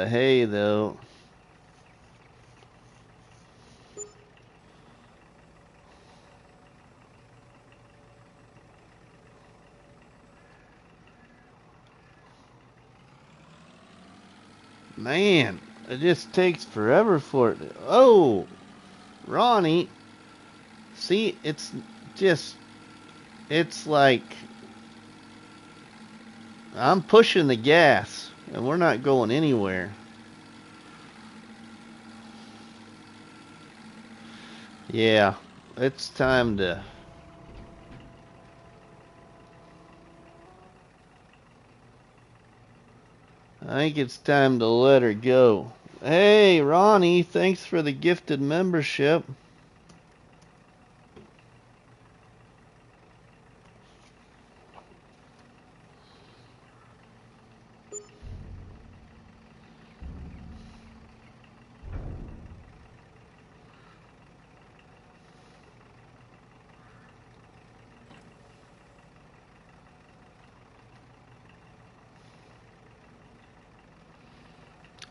hay, though. Man, it just takes forever for it. Oh, Ronnie. See, it's like I'm pushing the gas and we're not going anywhere. Yeah, it's time to... I think it's time to let her go. Hey, Ronnie, thanks for the gifted membership.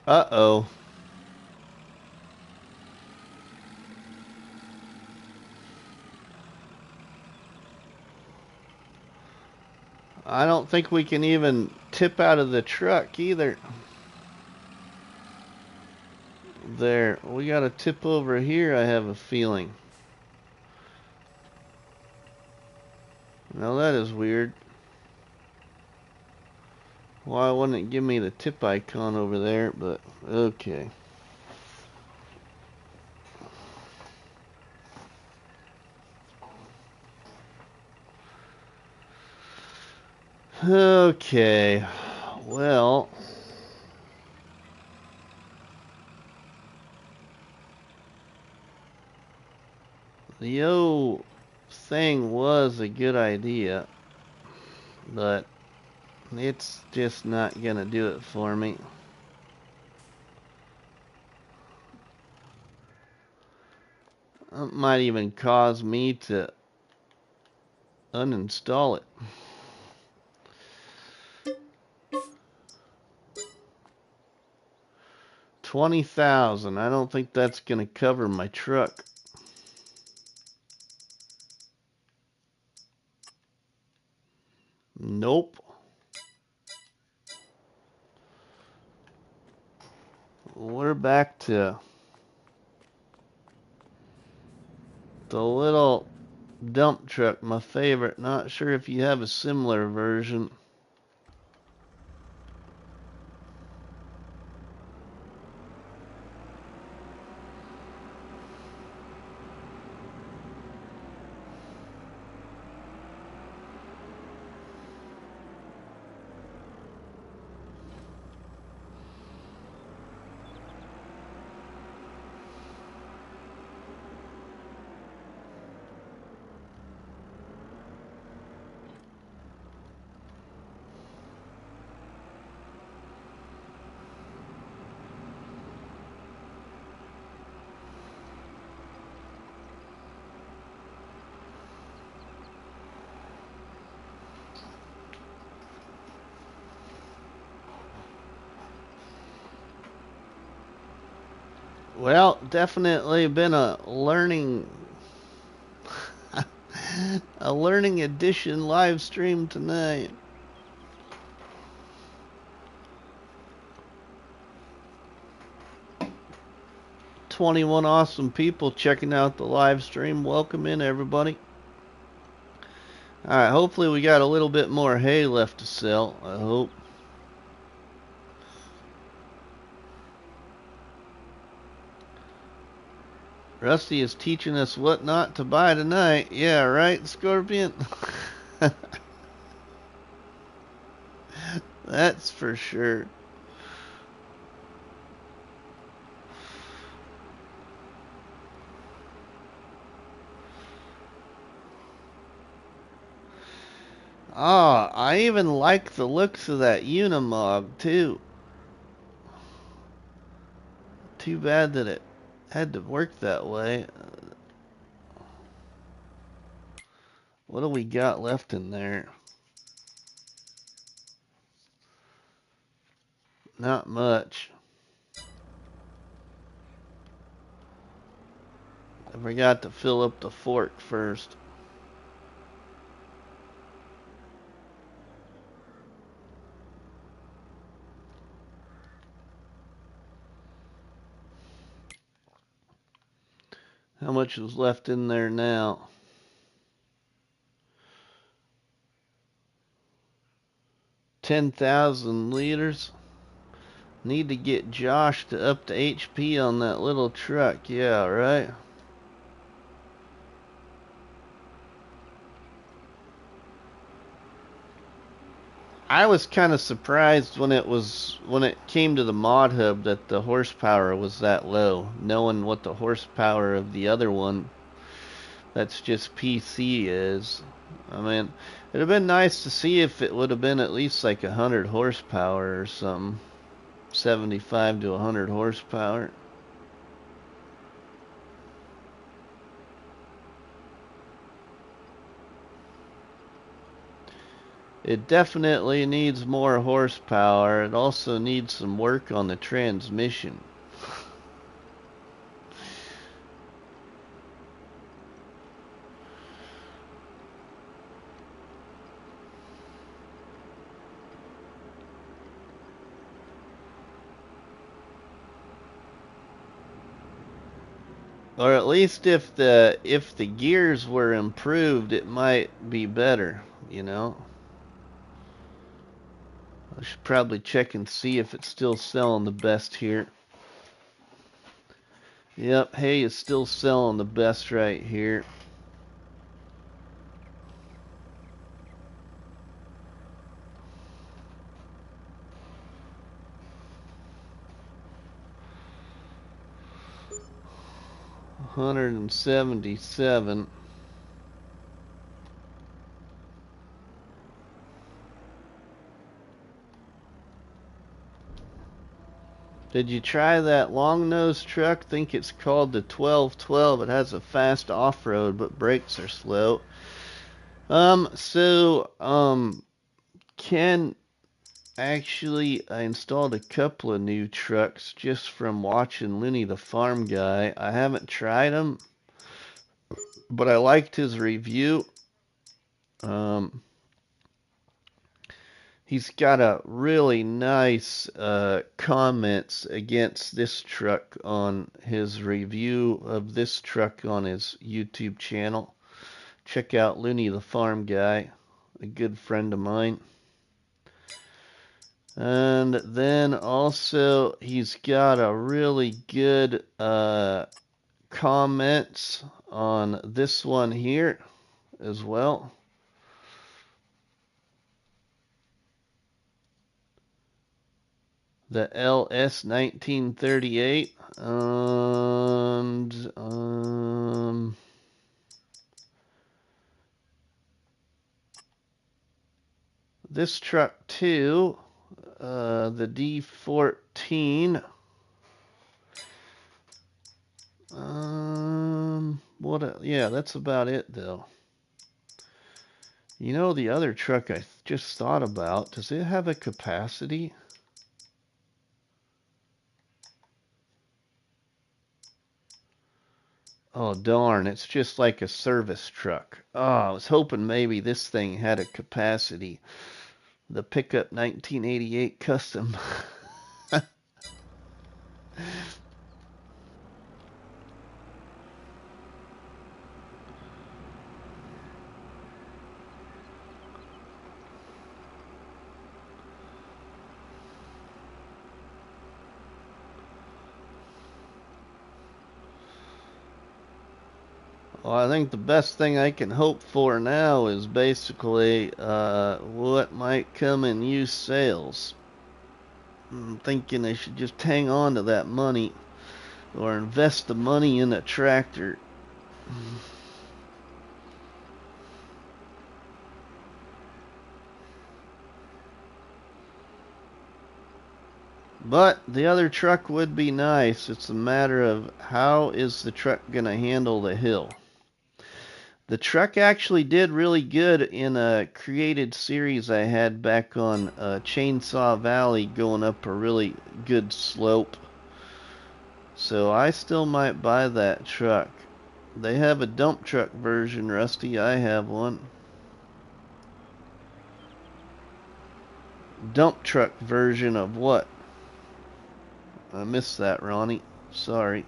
Uh-oh. I don't think we can even tip out of the truck either. There, we gotta tip over here, I have a feeling. Now that is weird. Why wouldn't it give me the tip icon over there, but okay. Okay, well... The old thing was a good idea, but it's just not gonna do it for me. It might even cause me to uninstall it. $20,000. I don't think that's gonna cover my truck. Nope. We're back to the little dump truck, my favorite. Not sure if you have a similar version. Well, definitely been a learning a learning edition live stream tonight. "21 awesome people checking out the live stream. Welcome in, everybody. Alright, hopefully we got a little bit more hay left to sell, I hope. Rusty is teaching us what not to buy tonight. Yeah, right, Scorpion? That's for sure. Ah, I even like the looks of that Unimog, too. Too bad that it had to work that way. What do we got left in there? Not much. I forgot to fill up the fork first. How much is left in there now? 10,000 liters. Need to get Josh to up to HP on that little truck. Yeah, right? I was kind of surprised when it came to the mod hub that the horsepower was that low, knowing what the horsepower of the other one that's just PC is. I mean, it'd have been nice to see if it would have been at least like 100 horsepower or something. 75 to 100 horsepower. It definitely needs more horsepower. It also needs some work on the transmission. Or at least if the gears were improved, it might be better, you know. I should probably check and see if it's still selling the best here. Yep, hay is still selling the best right here. $177. Did you try that long nose truck? Think it's called the 1212. It has a fast off-road, but brakes are slow. Ken, actually, I installed a couple of new trucks just from watching Looney the Farm Guy. I haven't tried them, but I liked his review. He's got a really nice comments against this truck on his review of this truck on his YouTube channel. Check out Looney the Farm Guy, a good friend of mine. And then also he's got a really good comments on this one here as well. The LS 1938 and this truck too, the D14. Yeah, that's about it though. You know, the other truck I just thought about, does it have a capacity? Oh, darn, it's just like a service truck. Oh, I was hoping maybe this thing had a capacity. The pickup 1988 custom. Well, I think the best thing I can hope for now is basically what might come in used sales. I'm thinking I should just hang on to that money or invest the money in a tractor. But the other truck would be nice. It's a matter of how is the truck going to handle the hill. The truck actually did really good in a created series I had back on Chainsaw Valley going up a really good slope. So I still might buy that truck. They have a dump truck version, Rusty. I have one. Dump truck version of what? I missed that, Ronnie. Sorry.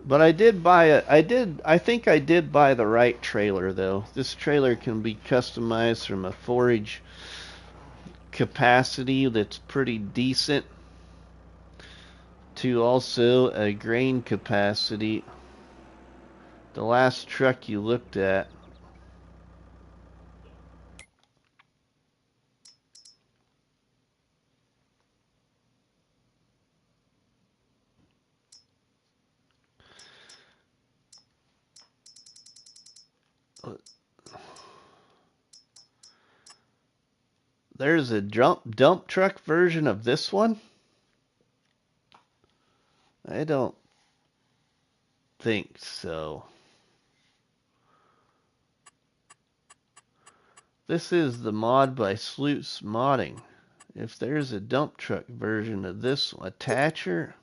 But I did buy it. I think I did buy the right trailer though. This trailer can be customized from a forage capacity that's pretty decent to also a grain capacity. The last truck you looked at. There's a dump truck version of this one? I don't think so. This is the mod by Sleuth's Modding. If there's a dump truck version of this attacher,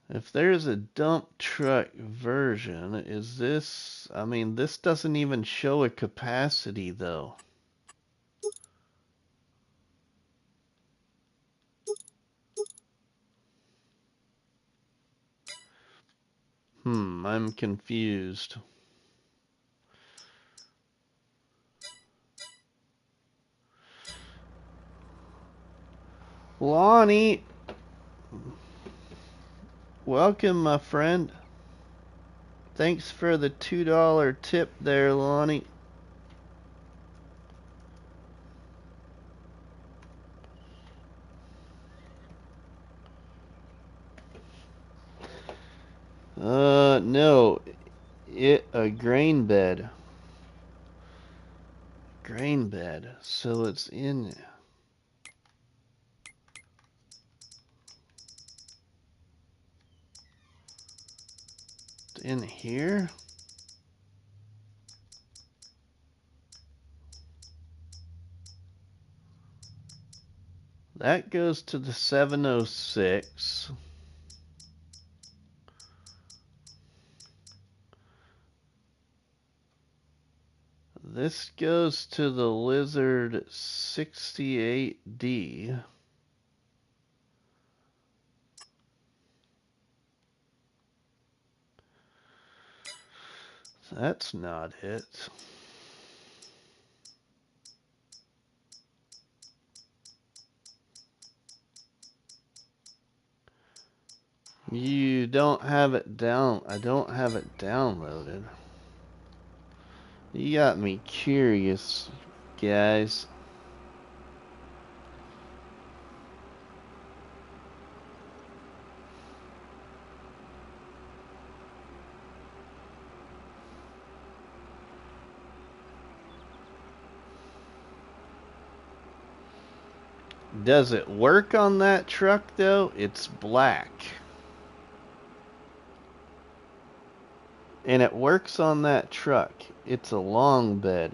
if there's a dump truck version, is this, I mean, this doesn't even show a capacity though. I'm confused. Lonnie, welcome, my friend. Thanks for the $2 tip there, Lonnie. No, a grain bed. Grain bed. So it's in here. That goes to the 706. This goes to the Lizard 68D. That's not it. You don't have it down. I don't have it downloaded. You got me curious, guys. Does it work on that truck though? It's black. And it works on that truck. It's a long bed.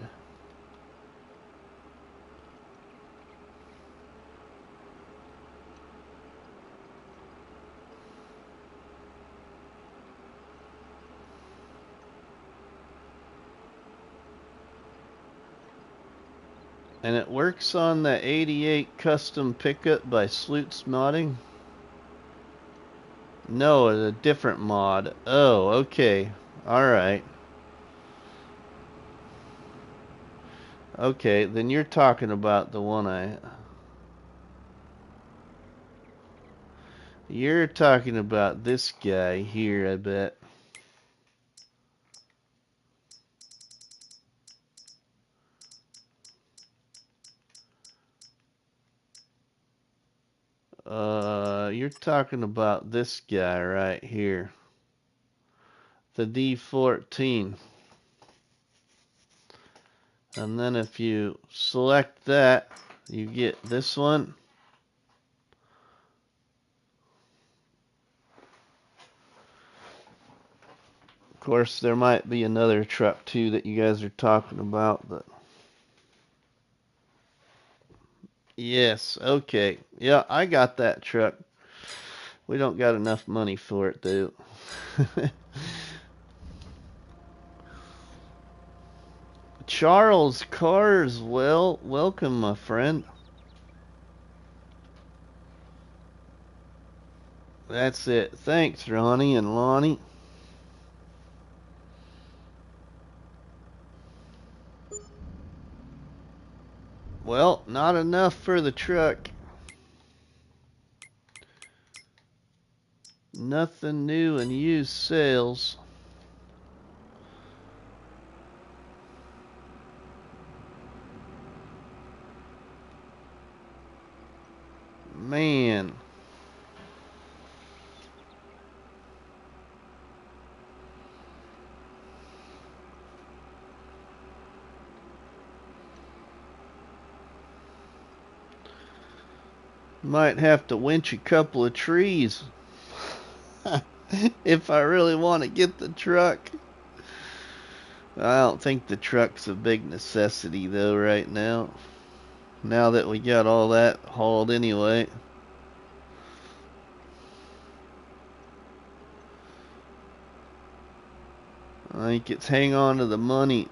And it works on the 88 custom pickup by Sloots Modding? No, it's a different mod. Oh, okay. Alright. Okay, then you're talking about the one You're talking about this guy here, I bet. You're talking about this guy right here. The D14. And then if you select that, you get this one. Of course, there might be another truck too that you guys are talking about, but yes, okay. Yeah, I got that truck. We don't got enough money for it though. Charles Cars, well, welcome my friend. That's it. Thanks, Ronnie and Lonnie. Well, not enough for the truck. Nothing new in used sales. Man. Might have to winch a couple of trees if I really want to get the truck. I don't think the truck's a big necessity though right now. Now that we got all that hauled anyway. I think it's hang on to the money.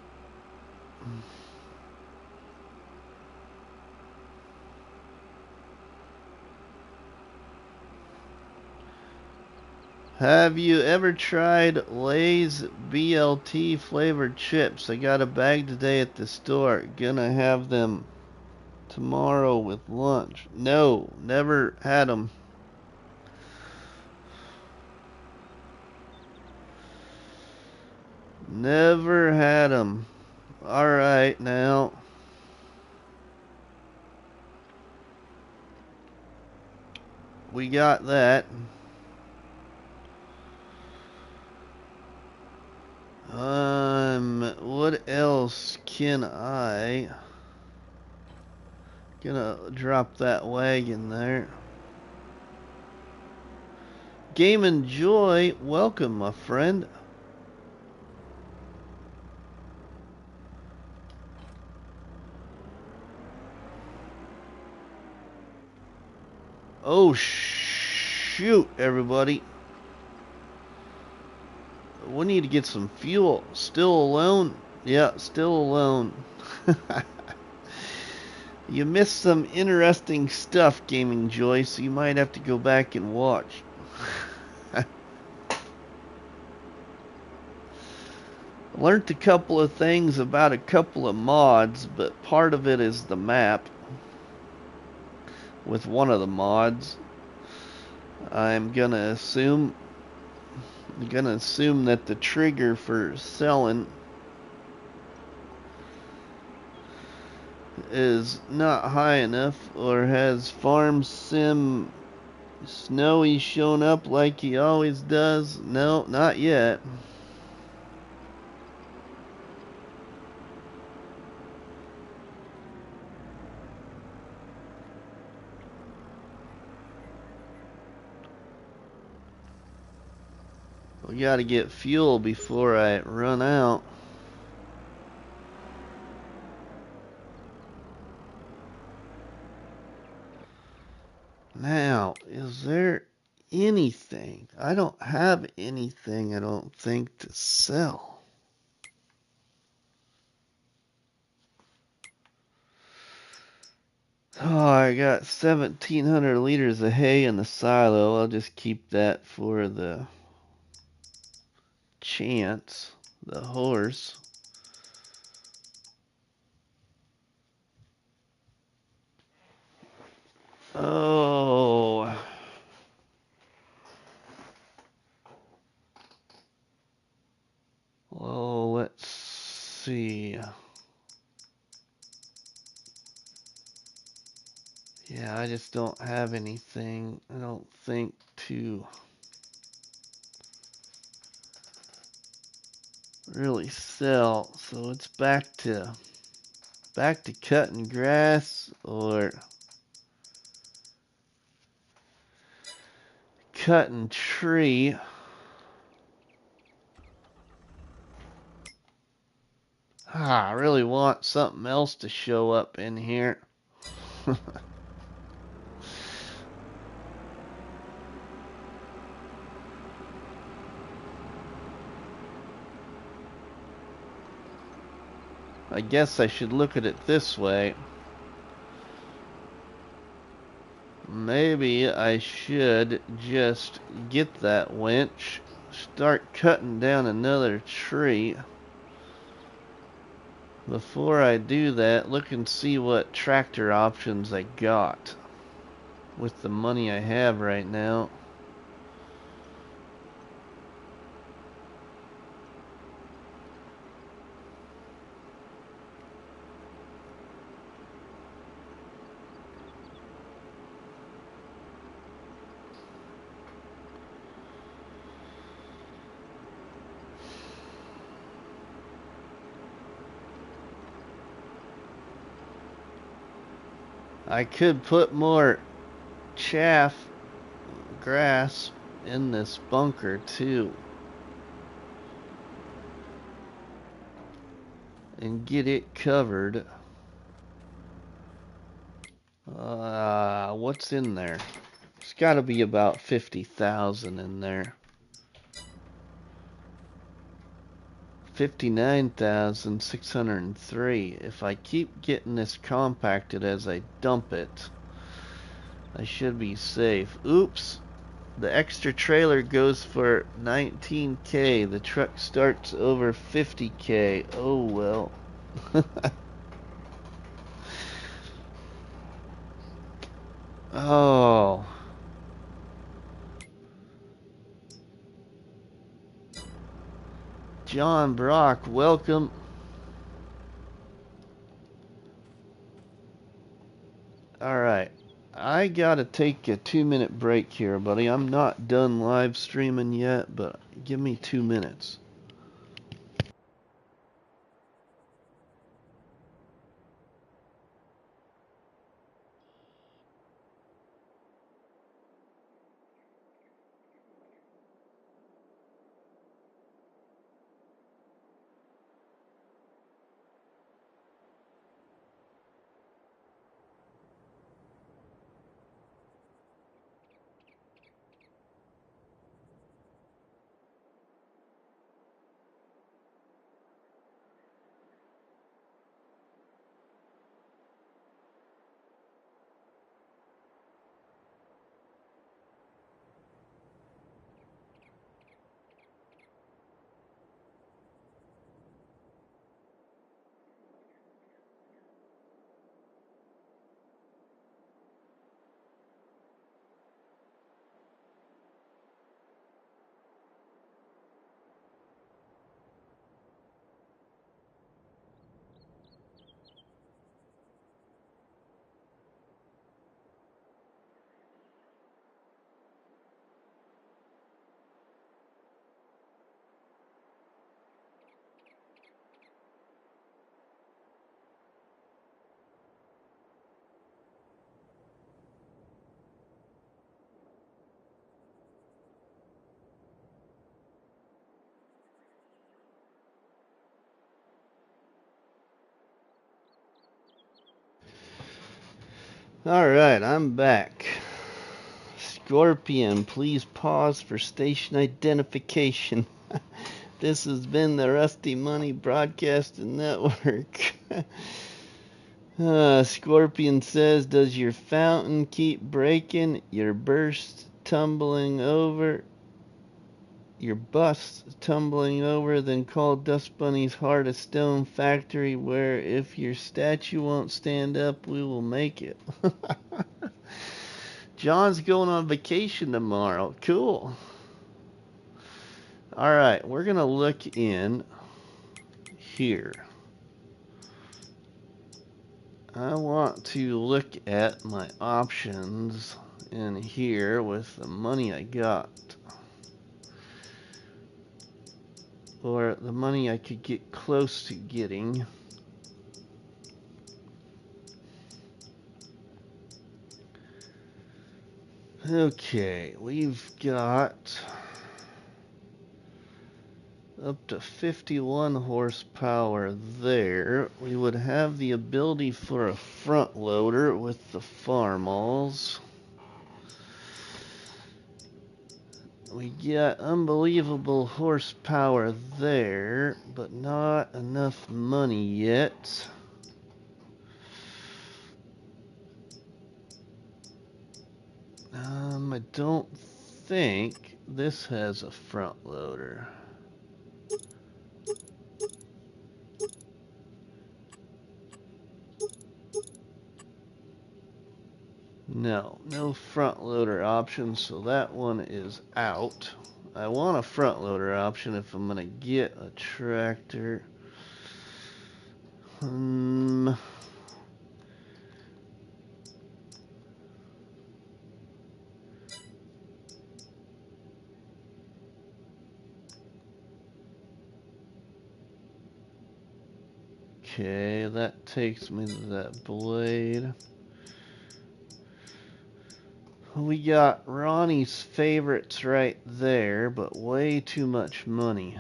Have you ever tried Lay's BLT flavored chips? I got a bag today at the store. Gonna have them tomorrow with lunch. No, never had them. Never had them. Alright, now. We got that. What else can I... Gonna drop that wagon there. Game and Joy, welcome, my friend. Oh, shoot, everybody. We need to get some fuel. Still alone? Yeah, still alone. You missed some interesting stuff, Gaming Joy, so you might have to go back and watch. Learned a couple of things about a couple of mods, but part of it is the map. With one of the mods, I'm gonna assume that the trigger for selling is not high enough, or has Farm Sim Snowy shown up like he always does? No, not yet. We gotta get fuel before I run out. Now, is there anything? I don't have anything, I don't think, to sell. Oh, I got 1,700 liters of hay in the silo. I'll just keep that for the chance, the horse. Oh. Well, let's see. Yeah, I just don't have anything, I don't think, to really sell. So it's back to cutting grass or cutting tree. I really want something else to show up in here. I guess I should look at it this way. Maybe I should just get that winch, start cutting down another tree. Before I do that, look and see what tractor options I got with the money I have right now. I could put more chaff grass in this bunker too and get it covered. What's in there? There's got to be about 50,000 in there. 59,603. If I keep getting this compacted as I dump it, I should be safe. Oops. The extra trailer goes for 19K. The truck starts over 50K. Oh well. Oh. John Brock, welcome. Alright. I gotta take a 2-minute break here, buddy. I'm not done live streaming yet, but give me 2 minutes. Alright, I'm back. Scorpion, please pause for station identification. This has been the Rusty Money Broadcasting Network. Scorpion says, does your fountain keep breaking? Your burst tumbling over? Your bust tumbling over? Then call Dust Bunny's Heart of Stone Factory, where if your statue won't stand up, we will make it. John's going on vacation tomorrow. Cool. Alright, we're going to look in here. I want to look at my options in here with the money I got. Or the money I could get close to getting. Okay, we've got up to 51 horsepower there. We would have the ability for a front loader with the farmalls. We got unbelievable horsepower there, but not enough money yet. I don't think this has a front loader. No front loader option, so that one is out. I want a front loader option if I'm gonna get a tractor. Okay, that takes me to that blade. We got Ronnie's favorites right there, but way too much money.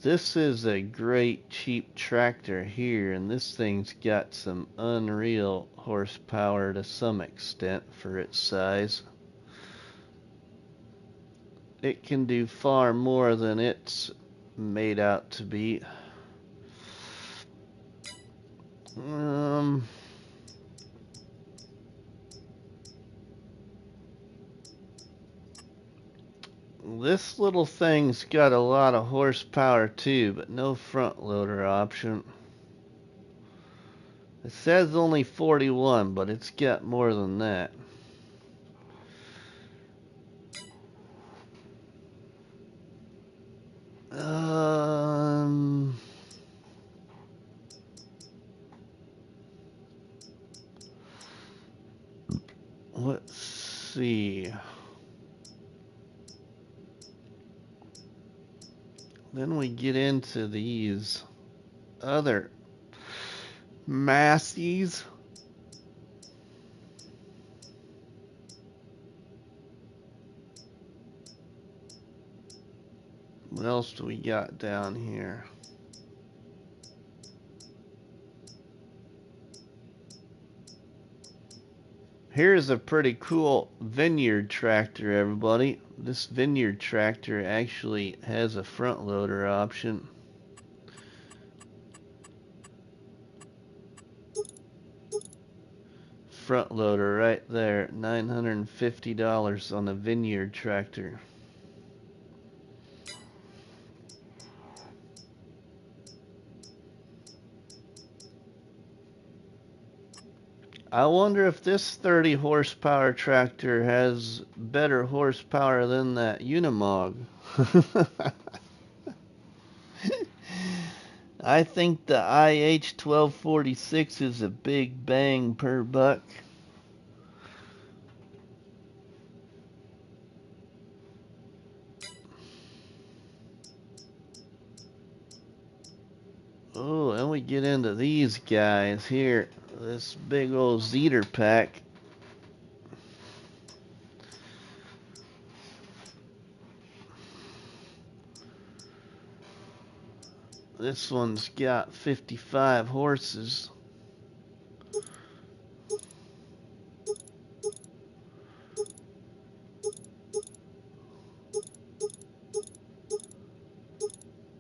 This is a great cheap tractor here, and this thing's got some unreal horsepower to some extent for its size. It can do far more than it's made out to be. This little thing's got a lot of horsepower too, but no front loader option. It says only 41, but it's got more than that. Let's see. Then we get into these other Massies. What else do we got down here? Here's a pretty cool vineyard tractor, everybody. This vineyard tractor actually has a front loader option. Front loader right there, $950 on the vineyard tractor. I wonder if this 30 horsepower tractor has better horsepower than that Unimog. I think the IH1246 is a big bang per buck. Oh, and we get into these guys here. This big old Zeter pack. This one's got 55 horses.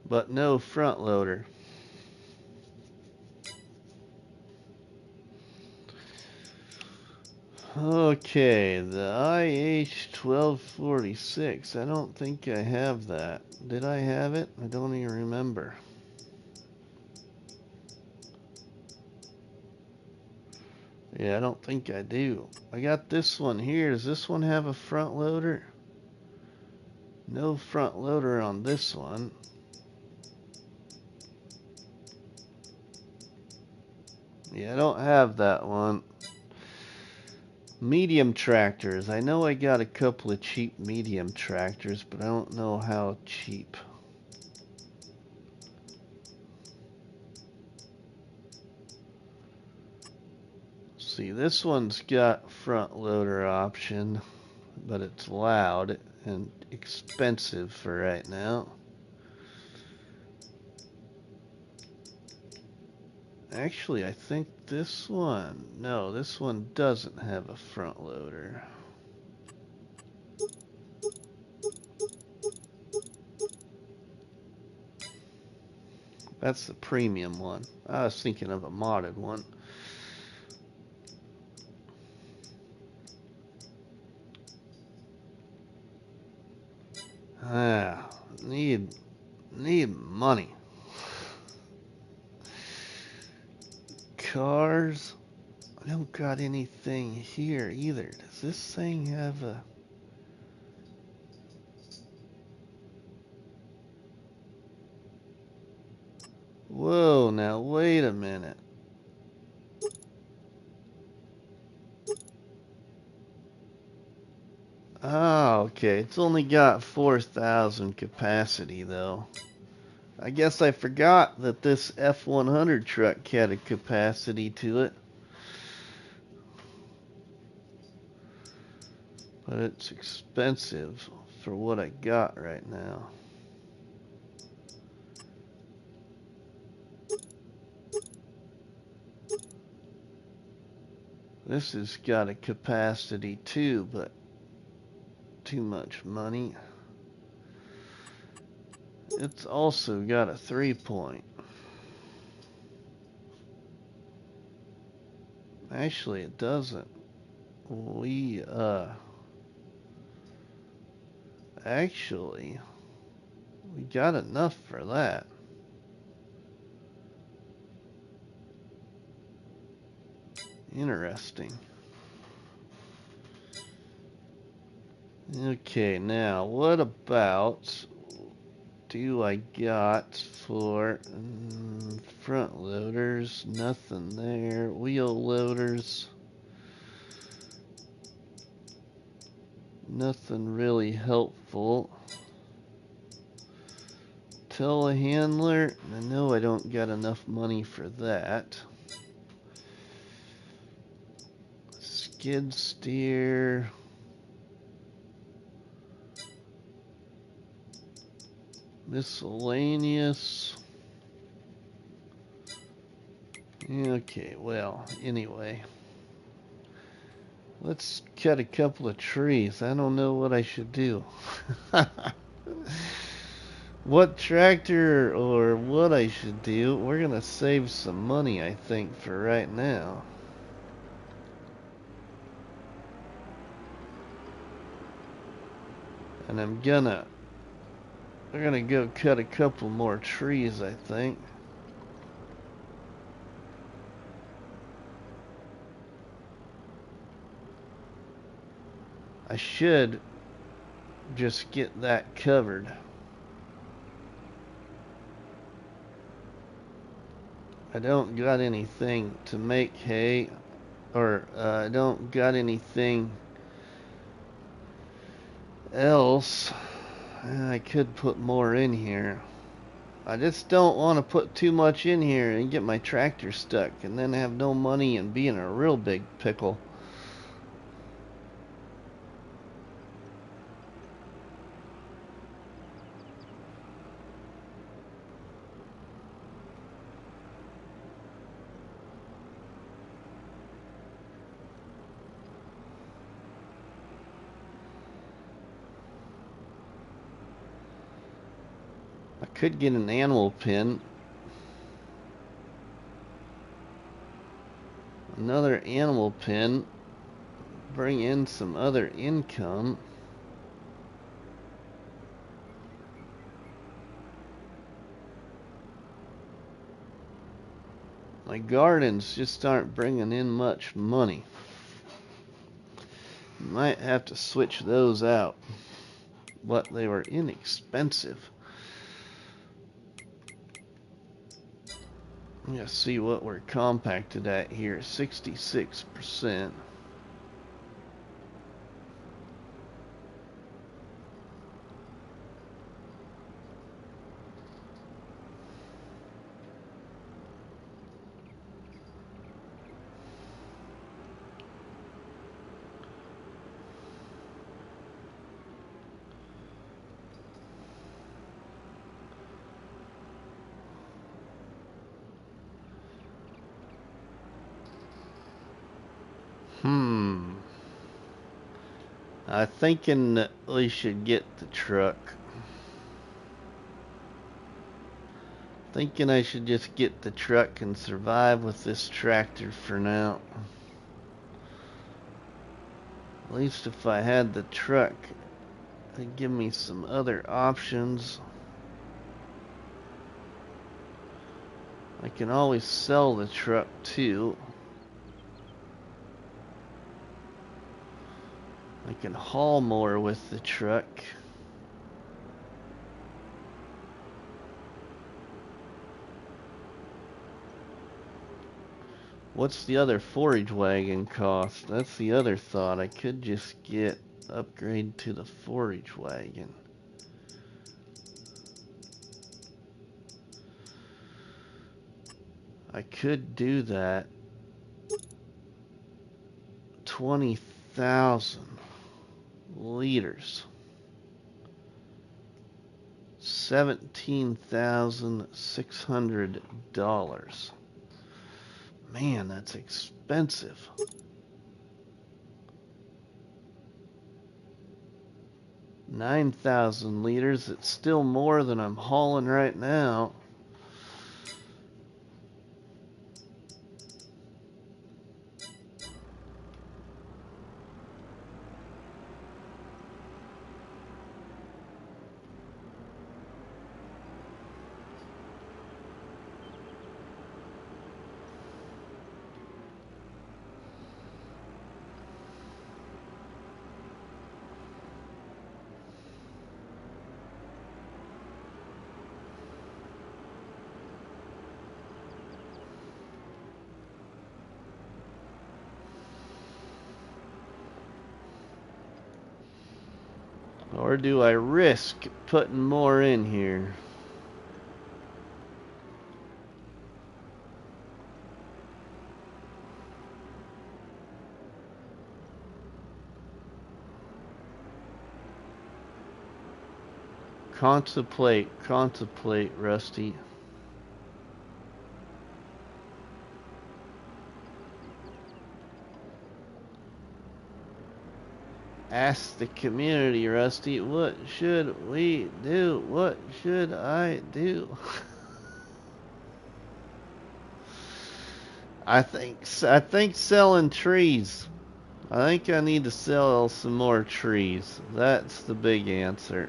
but no front loader. Okay, the IH-1246. I don't think I have that. Did I have it? I don't even remember. Yeah, I don't think I do. I got this one here. Does this one have a front loader? No front loader on this one. Yeah, I don't have that one. Medium tractors. I know I got a couple of cheap medium tractors, but I don't know how cheap. See, this one's got front loader option, but it's loud and expensive for right now. Actually, I think this one, no, this one doesn't have a front loader. That's the premium one. I was thinking of a modded one. Ah, need money. Cars. I don't got anything here either. Does this thing have a... Whoa, now wait a minute. Oh, okay. It's only got 4,000 capacity though. I guess I forgot that this F100 truck had a capacity to it. But it's expensive for what I got right now. This has got a capacity too, but too much money. It's also got a 3-point. Actually, it doesn't. Actually, we got enough for that. Interesting. Okay, now what about do I got for front loaders? Nothing there. Wheel loaders. Nothing really helpful. Telehandler. I know I don't got enough money for that. Skid steer. Miscellaneous. Okay, well, anyway. Let's cut a couple of trees. I don't know what I should do. What tractor or what I should do. We're going to save some money, I think, for right now. And we're gonna go cut a couple more trees, I think. I should just get that covered. I don't got anything to make hay, or I don't got anything else. I could put more in here. I just don't want to put too much in here and get my tractor stuck and then have no money and be in a real big pickle. I could get an animal pen. Another animal pen. Bring in some other income. My gardens just aren't bringing in much money. Might have to switch those out. But they were inexpensive. Let's see what we're compacted at here. 66%. I'm thinking that we should get the truck. Thinking I should just get the truck and survive with this tractor for now. At least if I had the truck, it'd give me some other options. I can always sell the truck too. I can haul more with the truck. What's the other forage wagon cost? That's the other thought. I could just upgrade to the forage wagon. I could do that. 20,000 liters. $17,600. Man, that's expensive. $9,000 liters. It's still more than I'm hauling right now. Or do I risk putting more in here? Contemplate, Rusty. Ask the community, Rusty, what should we do? What should I do? I think selling trees. I think I need to sell some more trees. That's the big answer.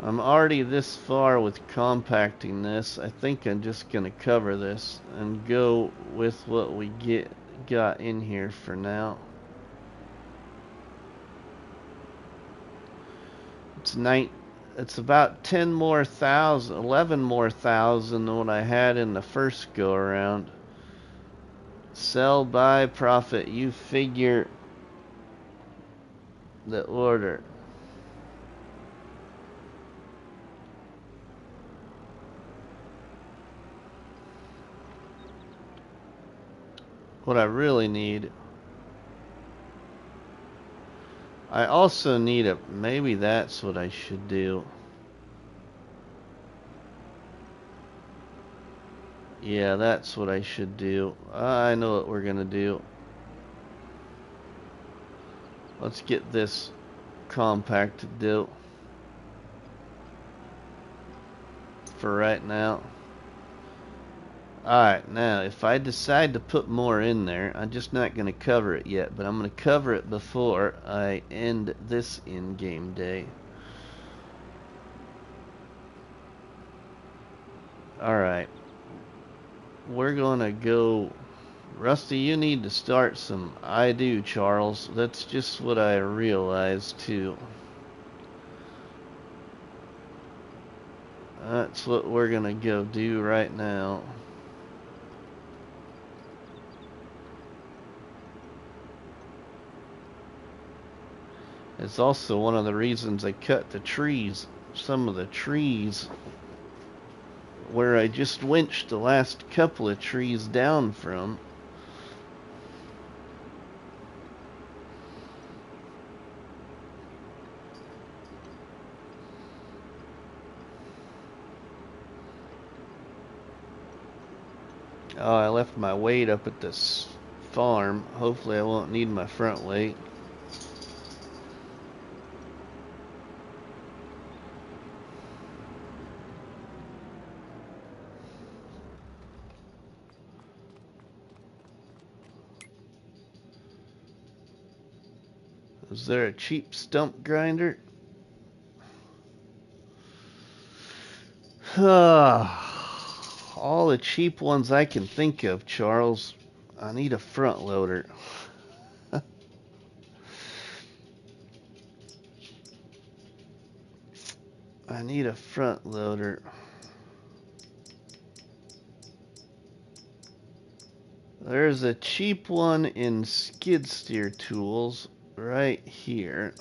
I'm already this far with compacting this. I think I'm just gonna cover this and go with what we got in here for now. It's about 10 more thousand, 11 more thousand than what I had in the first go around. Sell, buy, profit. You figure the order. What I really need. I also need maybe that's what I should do. Yeah, that's what I should do. I know what we're gonna do. Let's get this compacted do for right now. Alright, now if I decide to put more in there, I'm just not going to cover it yet, but I'm going to cover it before I end this in-game day. Alright, we're going to go... Rusty, you need to start some I do, Charles. That's just what I realized too. That's what we're going to go do right now. It's also one of the reasons I cut the trees, some of the trees where I just winched the last couple of trees down from. Oh, I left my weight up at this farm. Hopefully I won't need my front weight. Is there a cheap stump grinder? All the cheap ones I can think of, Charles. I need a front loader. I need a front loader. There's a cheap one in skid steer tools right here.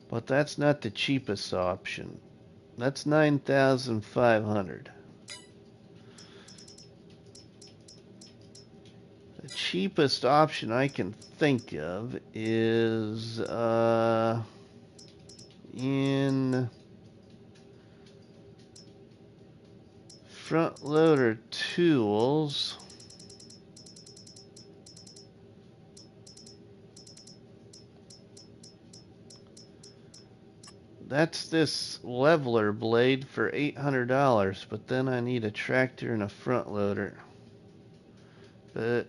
But that's not the cheapest option. That's 9,500. The cheapest option I can think of is in front loader tools. That's this leveler blade for $800, but then I need a tractor and a front loader. But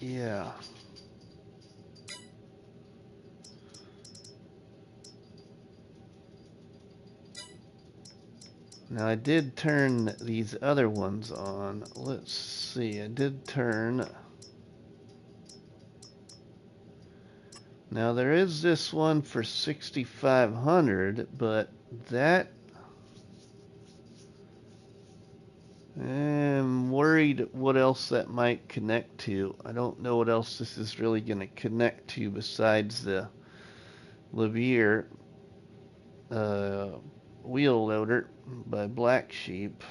yeah. Now I did turn these other ones on. Let's see, I did turn... Now there is this one for 6,500, but that... I'm worried what else that might connect to. I don't know what else this is really going to connect to besides the Levier wheel loader by Black Sheep.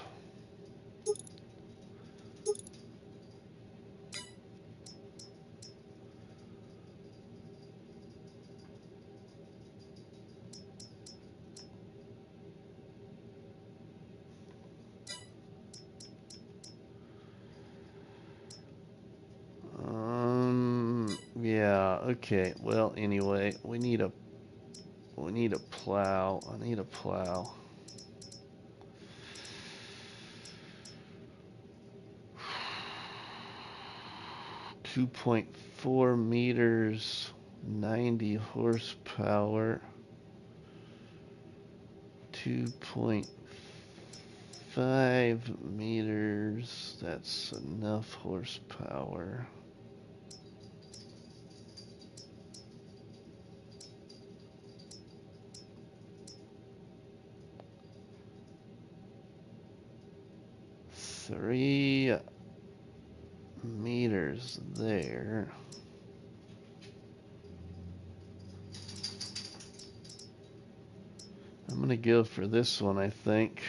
Yeah, okay. Well, anyway, we need a plow. I need a plow. $2.4 meters, 90 horsepower. 2.5 meters. That's enough horsepower. Three meters there. I'm gonna go for this one, I think.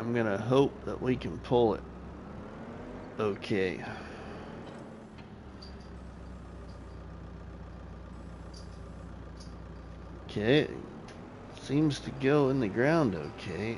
I'm gonna hope that we can pull it. Okay. Okay. Seems to go in the ground okay.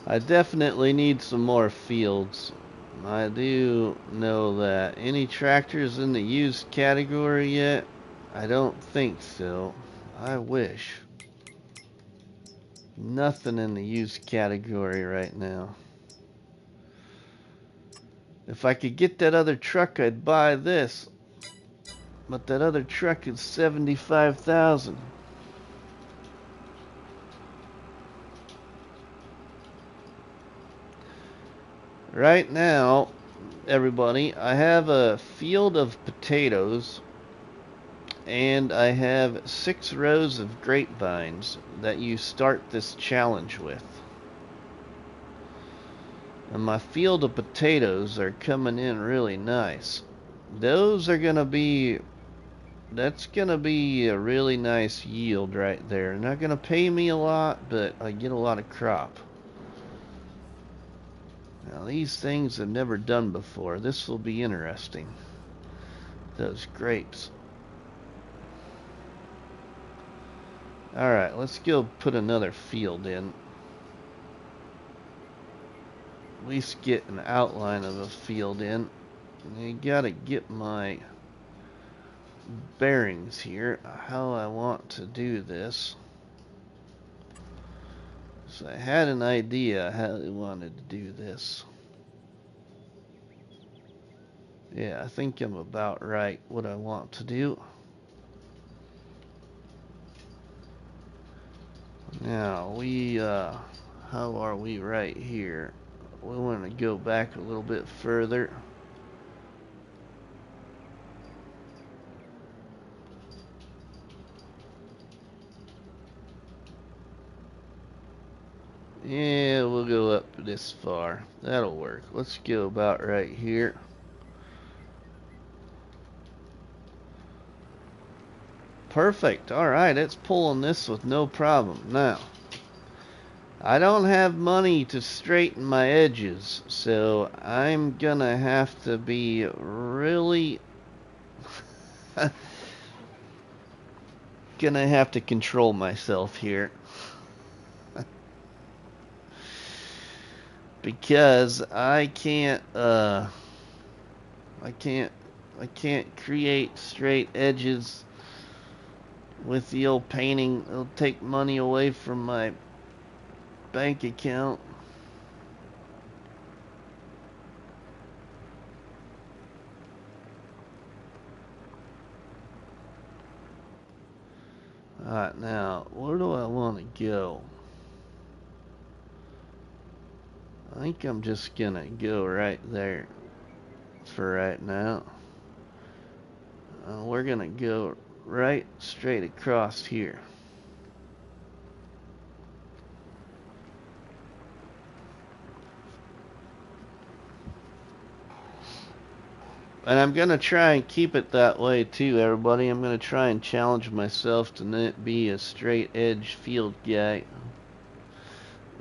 I definitely need some more fields. I do know that. Any tractors in the used category yet? I don't think so. I wish. Nothing in the used category right now. If I could get that other truck, I'd buy this. But that other truck is $75,000. Right now, everybody, I have a field of potatoes and I have 6 rows of grapevines that you start this challenge with. And my field of potatoes are coming in really nice. Those are gonna be, that's gonna be a really nice yield right there. Not gonna pay me a lot, but I get a lot of crop. Now these things I've never done before. This will be interesting. Those grapes. Alright, let's go put another field in. At least get an outline of a field in. I gotta get my bearings here, how I want to do this. So I had an idea how I wanted to do this. Yeah, I think I'm about right what I want to do. Now how are we right here? We want to go back a little bit further. Yeah, we'll go up this far. That'll work. Let's go about right here. Perfect. Alright, it's pulling this with no problem. Now, I don't have money to straighten my edges, so I'm gonna have to be really gonna have to control myself here. Because I can't create straight edges with the old painting. It'll take money away from my bank account. Alright, now, where do I want to go? I think I'm just gonna go right there for right now. We're gonna go right straight across here. And I'm gonna try and keep it that way too, everybody. I'm gonna try and challenge myself to not be a straight edge field guy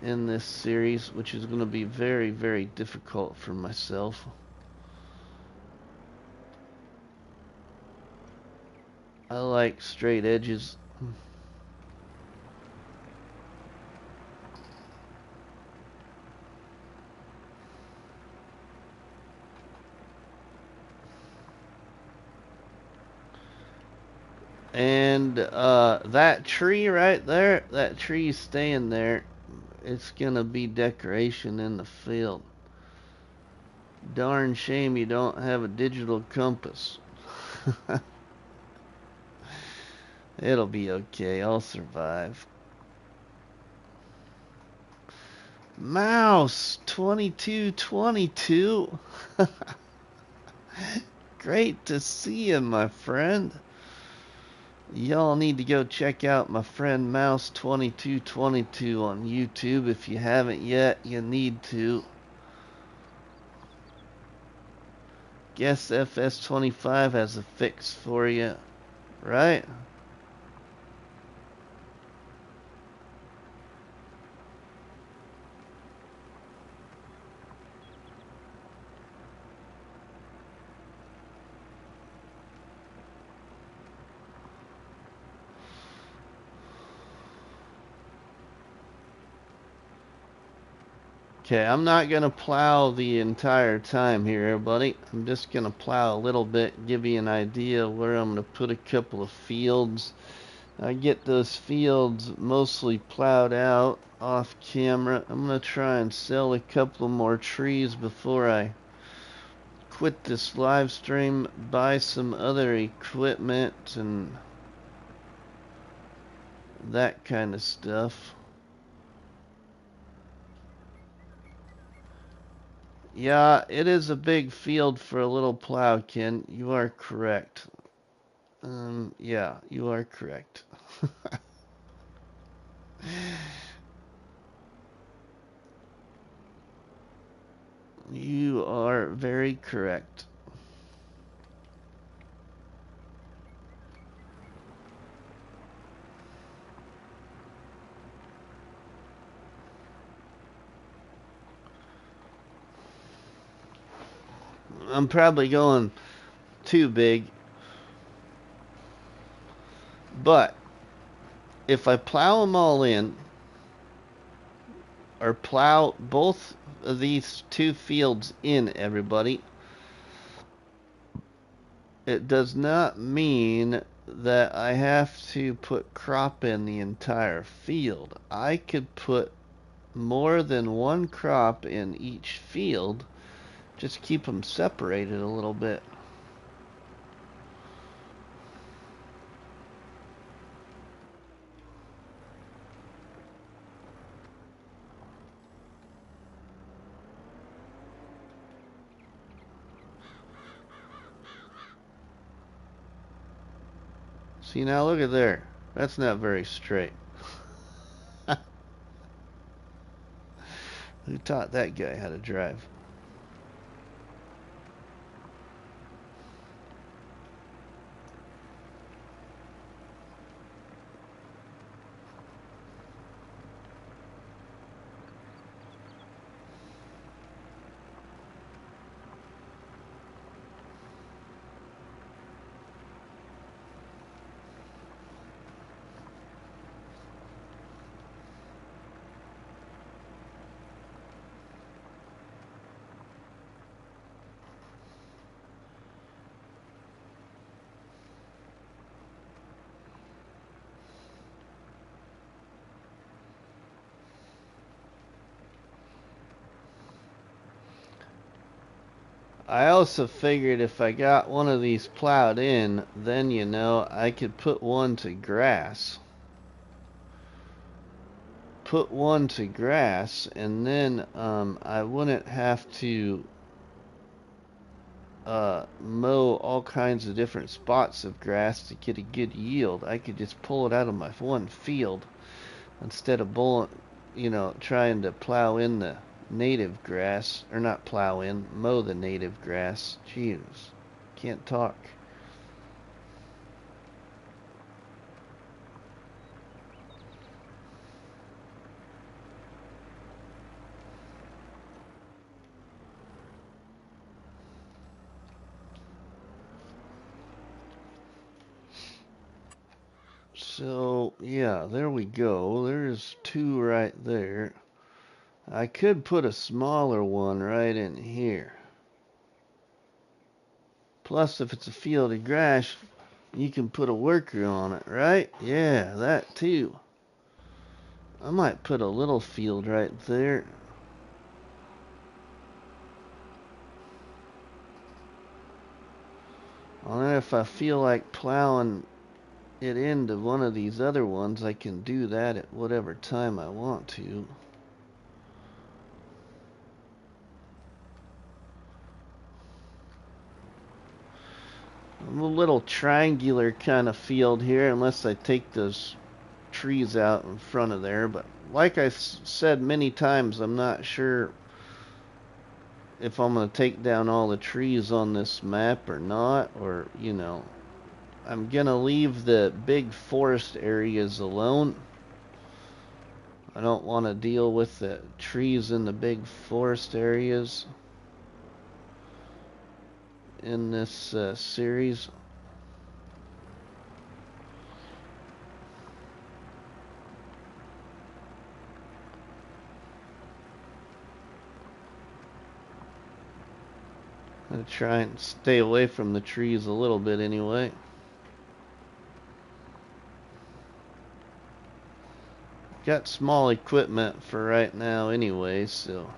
in this series, which is gonna be very, very difficult for myself. I like straight edges. And that tree right there, that tree staying there, it's gonna be decoration in the field. Darn shame you don't have a digital compass. It'll be okay, I'll survive. Mouse 2222. Great to see you, my friend. Y'all need to go check out my friend Mouse2222 on YouTube. If you haven't yet, you need to. Guess FS25 has a fix for you, right? Okay, I'm not going to plow the entire time here, everybody. I'm just going to plow a little bit, give you an idea where I'm going to put a couple of fields. I get those fields mostly plowed out off camera. I'm going to try and sell a couple more trees before I quit this live stream, buy some other equipment and that kind of stuff. Yeah, it is a big field for a little plow, Ken. You are correct. Yeah, you are correct. You are very correct. I'm probably going too big, but if I plow them all in, or plow both of these two fields in, everybody, it does not mean that I have to put crop in the entire field. I could put more than one crop in each field, just keep them separated a little bit. See, now look at there. That's not very straight. Who taught that guy how to drive? I also figured if I got one of these plowed in, then, you know, I could put one to grass. Put one to grass, and then I wouldn't have to mow all kinds of different spots of grass to get a good yield. I could just pull it out of my one field instead of trying to plow in the native grass, or not plow in, mow the native grass. Jeez, can't talk. So, yeah, there we go. There's two right there. I could put a smaller one right in here. Plus, if it's a field of grass, you can put a worker on it, right? Yeah, that too. I might put a little field right there. And then if I feel like plowing it into one of these other ones, I can do that at whatever time I want to. A little triangular kind of field here, unless I take those trees out in front of there. But like I said many times, I'm not sure if I'm going to take down all the trees on this map or not, or, you know, I'm going to leave the big forest areas alone. I don't want to deal with the trees in the big forest areas in this series. I'm going to try and stay away from the trees a little bit anyway. Got small equipment for right now anyway, so.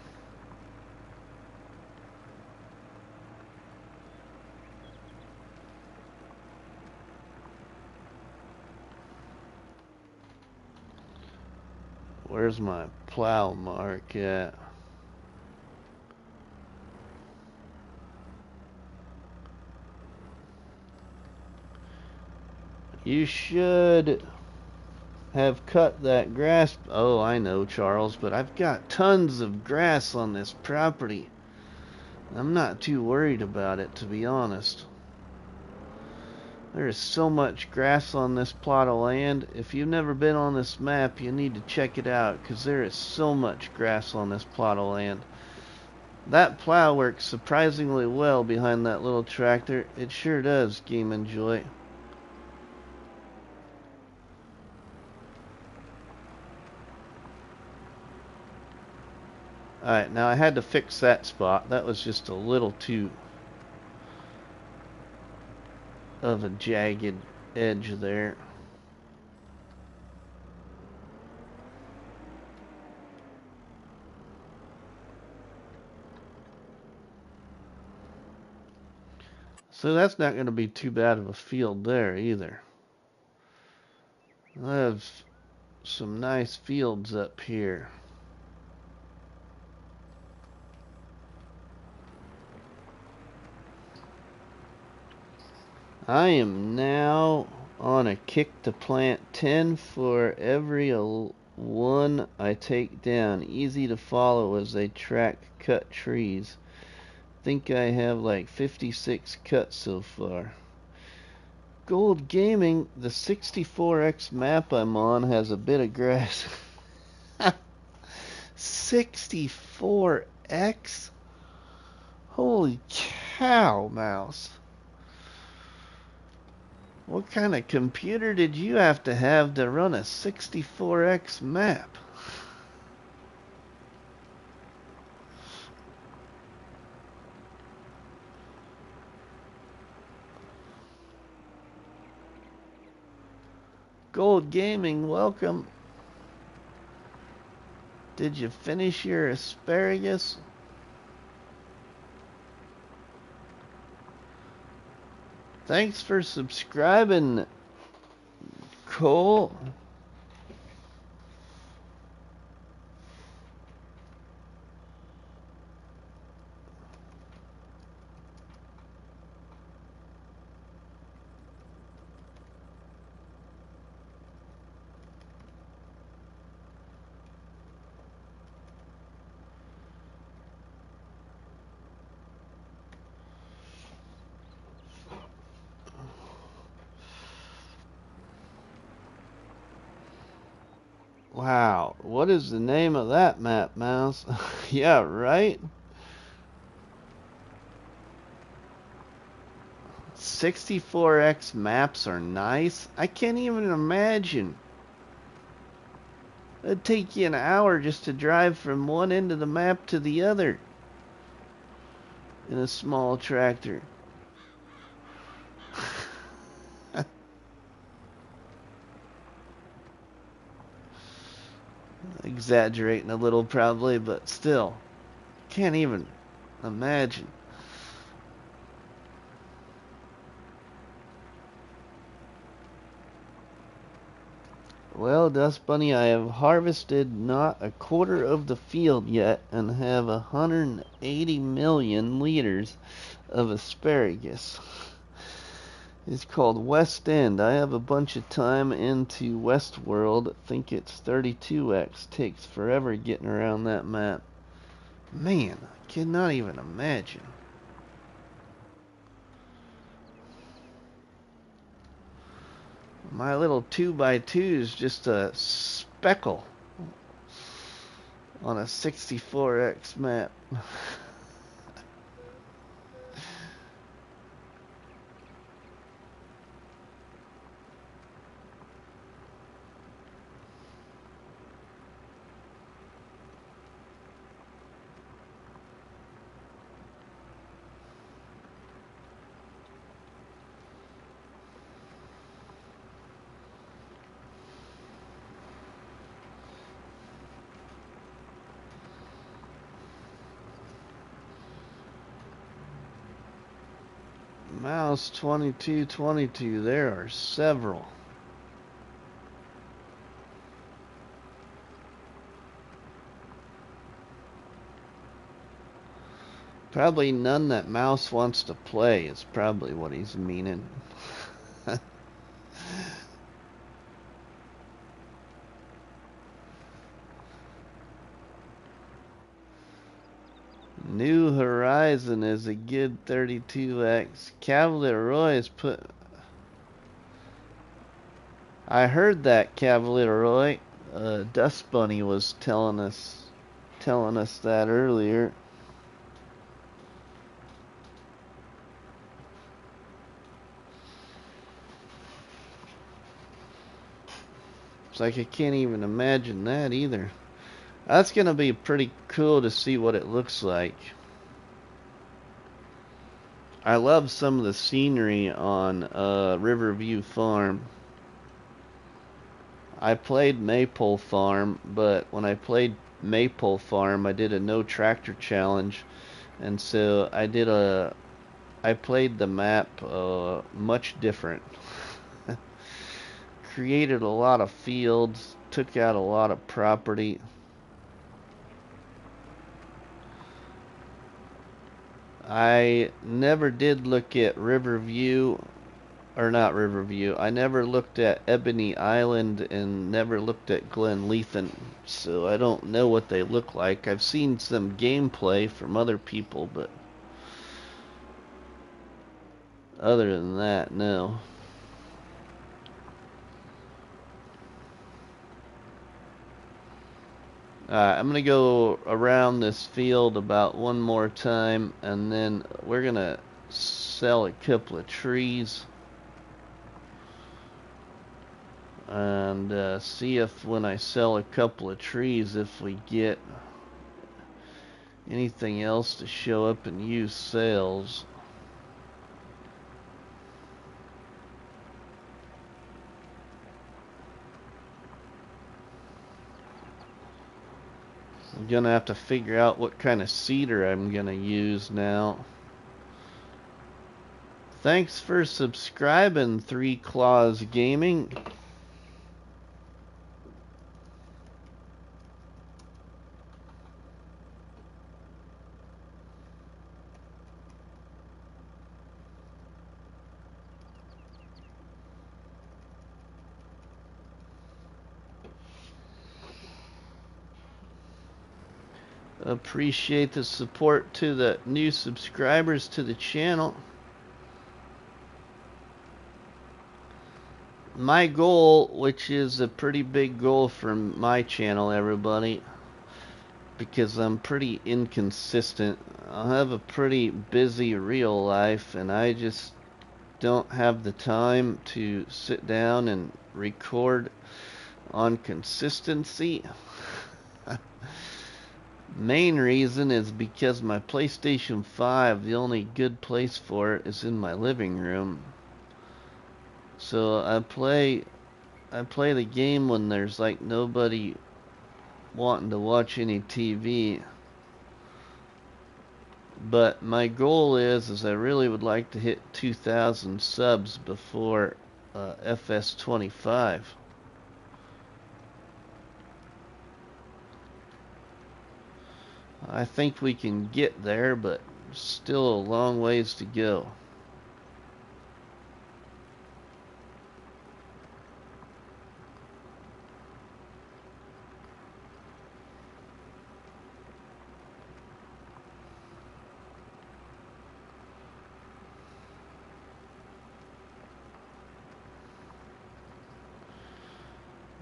Where's my plow mark at? You should have cut that grass. Oh, I know, Charles, but I've got tons of grass on this property. I'm not too worried about it, to be honest. There is so much grass on this plot of land. If you've never been on this map, you need to check it out, because there is so much grass on this plot of land. That plow works surprisingly well behind that little tractor. It sure does, Game and Joy. Alright, now I had to fix that spot. That was just a little too of a jagged edge there. So that's not going to be too bad of a field there either. I have some nice fields up here. I am now on a kick to plant 10 for every one I take down. Easy to follow as they track cut trees. Think I have like 56 cuts so far. Gold Gaming, the 64X map I'm on has a bit of grass. 64X? Holy cow, mouse. What kind of computer did you have to run a 64X map? Gold Gaming, welcome. Did you finish your asparagus? Thanks for subscribing, Cole. Wow, what is the name of that map, mouse? Yeah, right? 64X maps are nice. I can't even imagine. It'd take you an hour just to drive from one end of the map to the other in a small tractor. Exaggerating a little probably, but still, can't even imagine. Well, Dust Bunny, I have harvested not a quarter of the field yet and have 180 million liters of asparagus. It's called West End. I have a bunch of time into Westworld. Think it's 32x. Takes forever getting around that map. Man, I cannot even imagine. My little 2x2 is just a speckle on a 64x map. Mouse 2222, there are several. Probably none that Mouse wants to play is probably what he's meaning. New Horizon is a good 32x. Cavalier Roy is put. I heard that, Cavalier Roy. Dust Bunny was telling us that earlier. It's like I can't even imagine that either. That's gonna be pretty cool to see what it looks like. I love some of the scenery on Riverview Farm. I played Maypole Farm, but when I played Maypole Farm, I did a no tractor challenge, and so I played the map much different. Created a lot of fields, took out a lot of property. I never did look at Riverview, or not Riverview. I never looked at Ebony Island and never looked at Glen Lethen, so I don't know what they look like. I've seen some gameplay from other people, but other than that, no. I'm gonna go around this field about one more time, and then we're gonna sell a couple of trees and see if when I sell a couple of trees, if we get anything else to show up and use sales. I'm gonna have to figure out what kind of seeder I'm gonna use now. Thanks for subscribing, Three Claws Gaming. Appreciate the support to the new subscribers to the channel. My goal, which is a pretty big goal for my channel, everybody, because I'm pretty inconsistent. I have a pretty busy real life, and I just don't have the time to sit down and record on consistency. Main reason is because my PlayStation 5, the only good place for it is in my living room. So I play the game when there's like nobody wanting to watch any TV. But my goal is I really would like to hit 2,000 subs before FS25. I think we can get there, but still a long ways to go.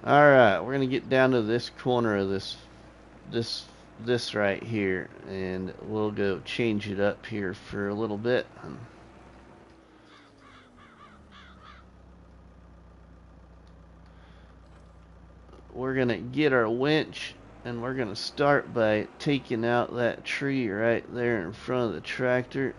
Alright, we're gonna get down to this corner of this right here, and we'll go change it up here for a little bit. We're gonna get our winch, and we're gonna start by taking out that tree right there in front of the tractor.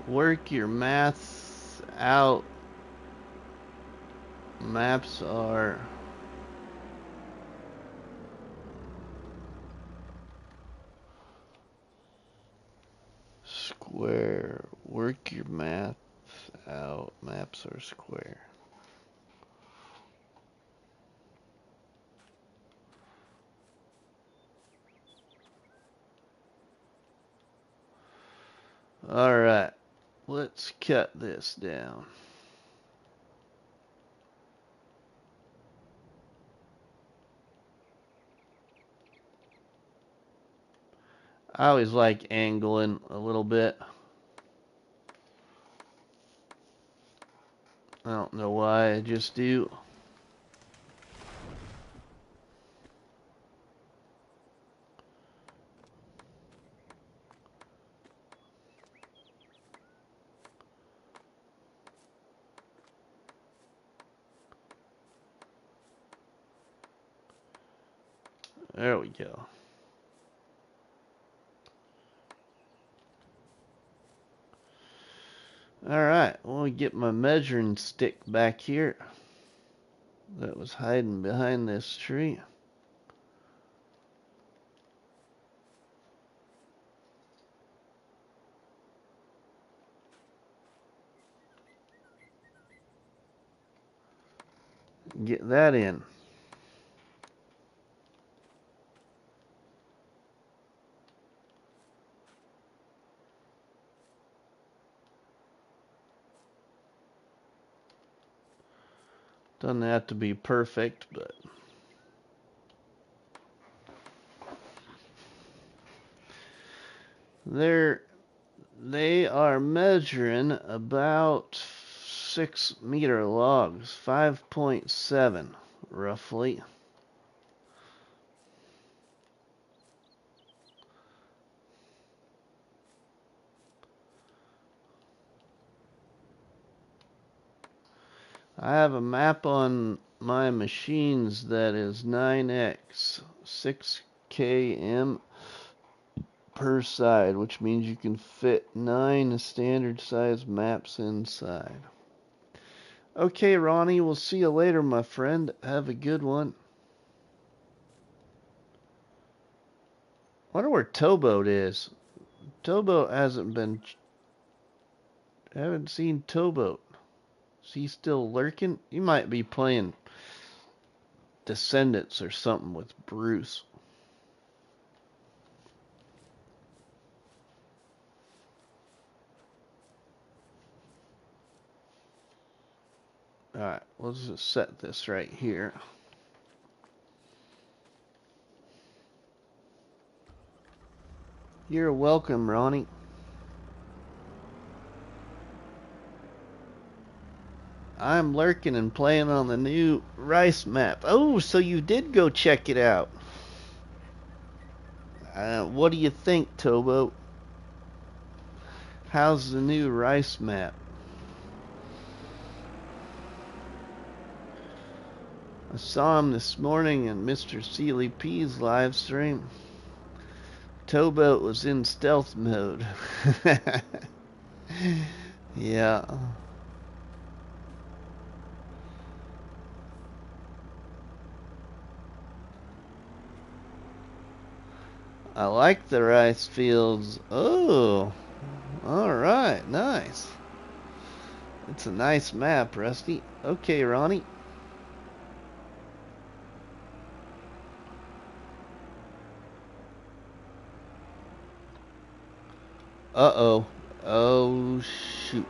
Work your maths out. Maps are square. Work your maths out. Maps are square. Alright, let's cut this down. I always like angling a little bit. I don't know why, I just do. There we go. Alright, let me get my measuring stick back here. That was hiding behind this tree. Get that in. Doesn't have to be perfect, but they are measuring about 6-meter logs, 5.7 roughly. I have a map on my machines that is 9x 6 km per side, which means you can fit 9 standard size maps inside. Okay, Ronnie, we'll see you later, my friend. Have a good one. I wonder where Towboat is. Towboat hasn't been... I haven't seen Towboat. Is he still lurking? He might be playing Descendants or something with Bruce. Alright, let's just set this right here. You're welcome, Ronnie. I'm lurking and playing on the new rice map. Oh, so you did go check it out. What do you think, Towboat? How's the new rice map? I saw him this morning in Mr. Sealy P's live stream. Towboat was in stealth mode. Yeah. I like the rice fields. Oh, alright, nice. It's a nice map, Rusty. Okay, Ronnie. Uh-oh. Oh, shoot.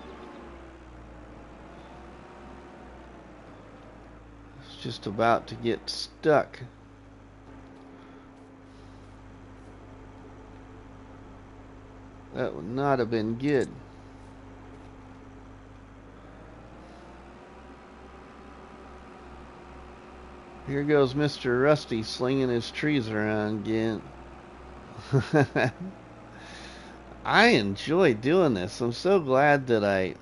It's just about to get stuck. That would not have been good. Here goes Mr. Rusty slinging his trees around again. I enjoy doing this. I'm so glad that I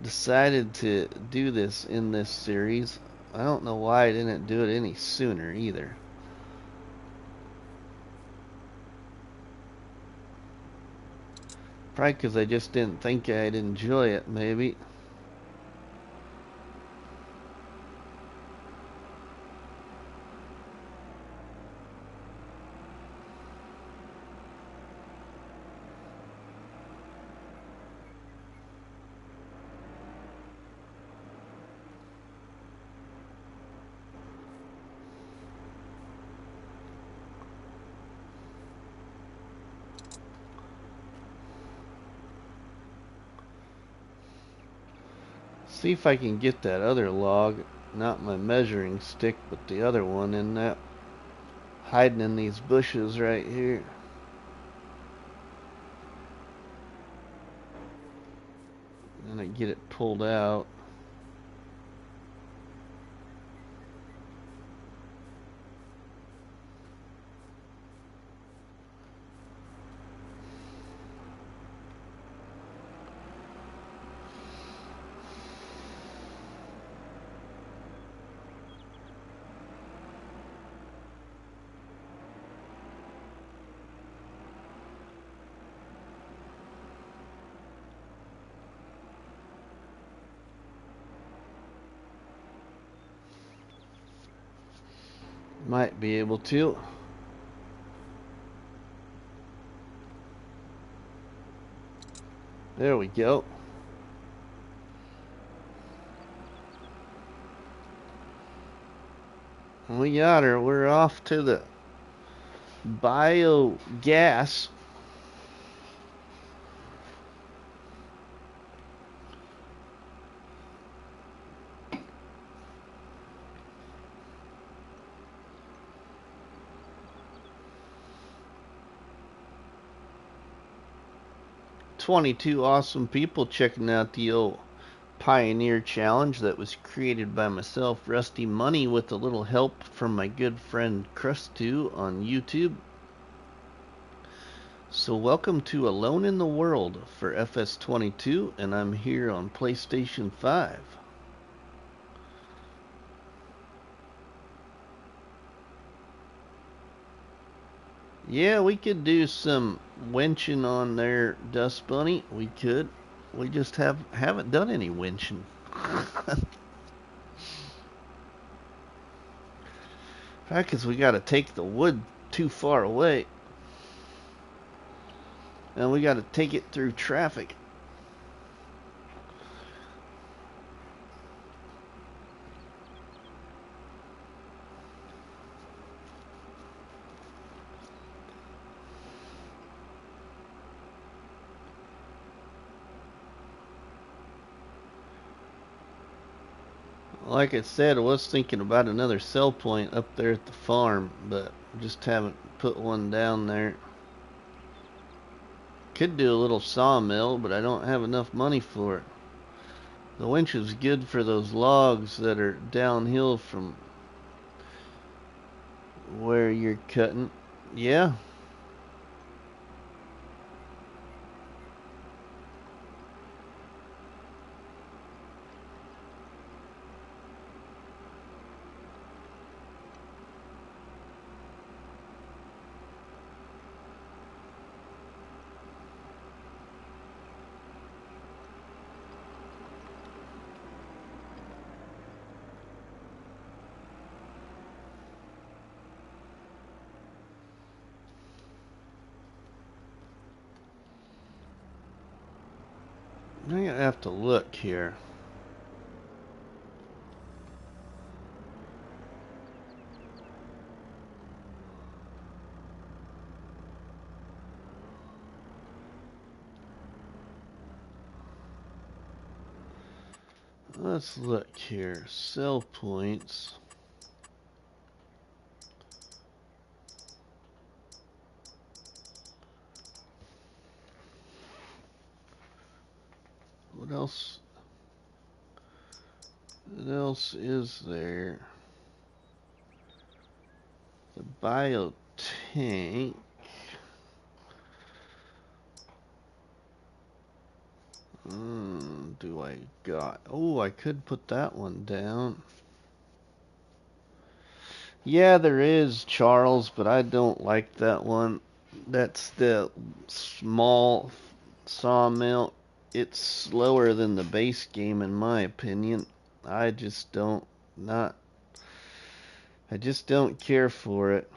decided to do this in this series. I don't know why I didn't do it any sooner either. Probably because I just didn't think I'd enjoy it, maybe. See if I can get that other log, not my measuring stick, but the other one in that, hiding in these bushes right here. And I get it pulled out. Might be able to. There we go. We got her. We're off to the biogas. $22 awesome people checking out the old Pioneer Challenge that was created by myself, RustyMoney, with a little help from my good friend Crust2 on YouTube. So welcome to Alone in the World for FS22, and I'm here on PlayStation 5. Yeah, we could do some winching on there, Dust Bunny. We could. We just haven't done any winching. Fact is, we got to take the wood too far away, and we got to take it through traffic. Like I said, I was thinking about another sell point up there at the farm, but just haven't put one down there. Could do a little sawmill, but I don't have enough money for it. The winch is good for those logs that are downhill from where you're cutting. Yeah. I'm gonna have to look here. Let's look here. Sell points. What else? What else is there? The bio tank. Do I got? Oh, I could put that one down. Yeah, there is, Charles, but I don't like that one. That's the small sawmill. It's slower than the base game, in my opinion. I just don't not. I just don't care for it.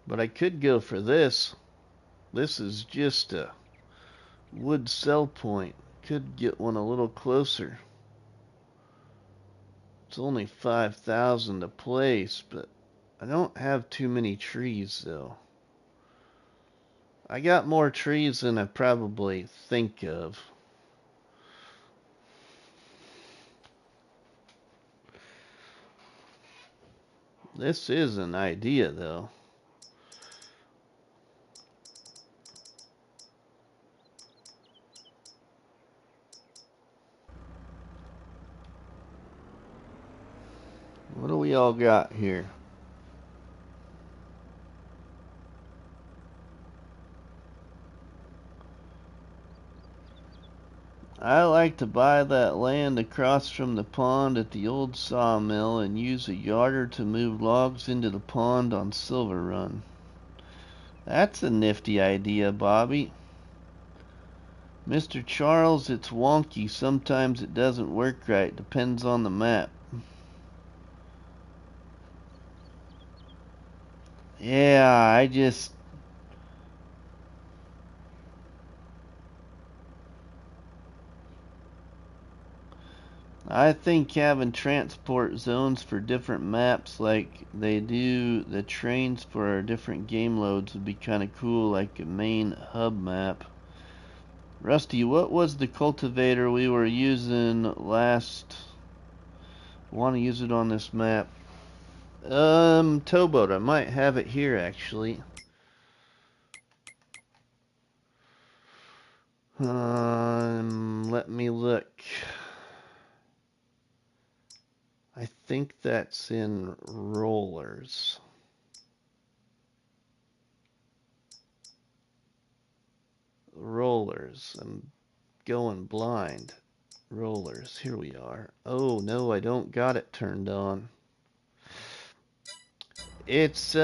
But I could go for this. This is just a wood sell point. Could get one a little closer. It's only 5,000 a place, but I don't have too many trees though. I got more trees than I probably think of. This is an idea though. What do we all got here? I like to buy that land across from the pond at the old sawmill and use a yarder to move logs into the pond on Silver Run. That's a nifty idea, Bobby. Mr. Charles, it's wonky. Sometimes it doesn't work right. Depends on the map. Yeah, I think having transport zones for different maps like they do the trains for our different game loads would be kind of cool, like a main hub map. Rusty, what was the cultivator we were using last? Want to use it on this map? Towboat. I might have it here actually. Let me look. I think that's in rollers. Rollers. I'm going blind. Rollers. Here we are. Oh no, I don't got it turned on. It's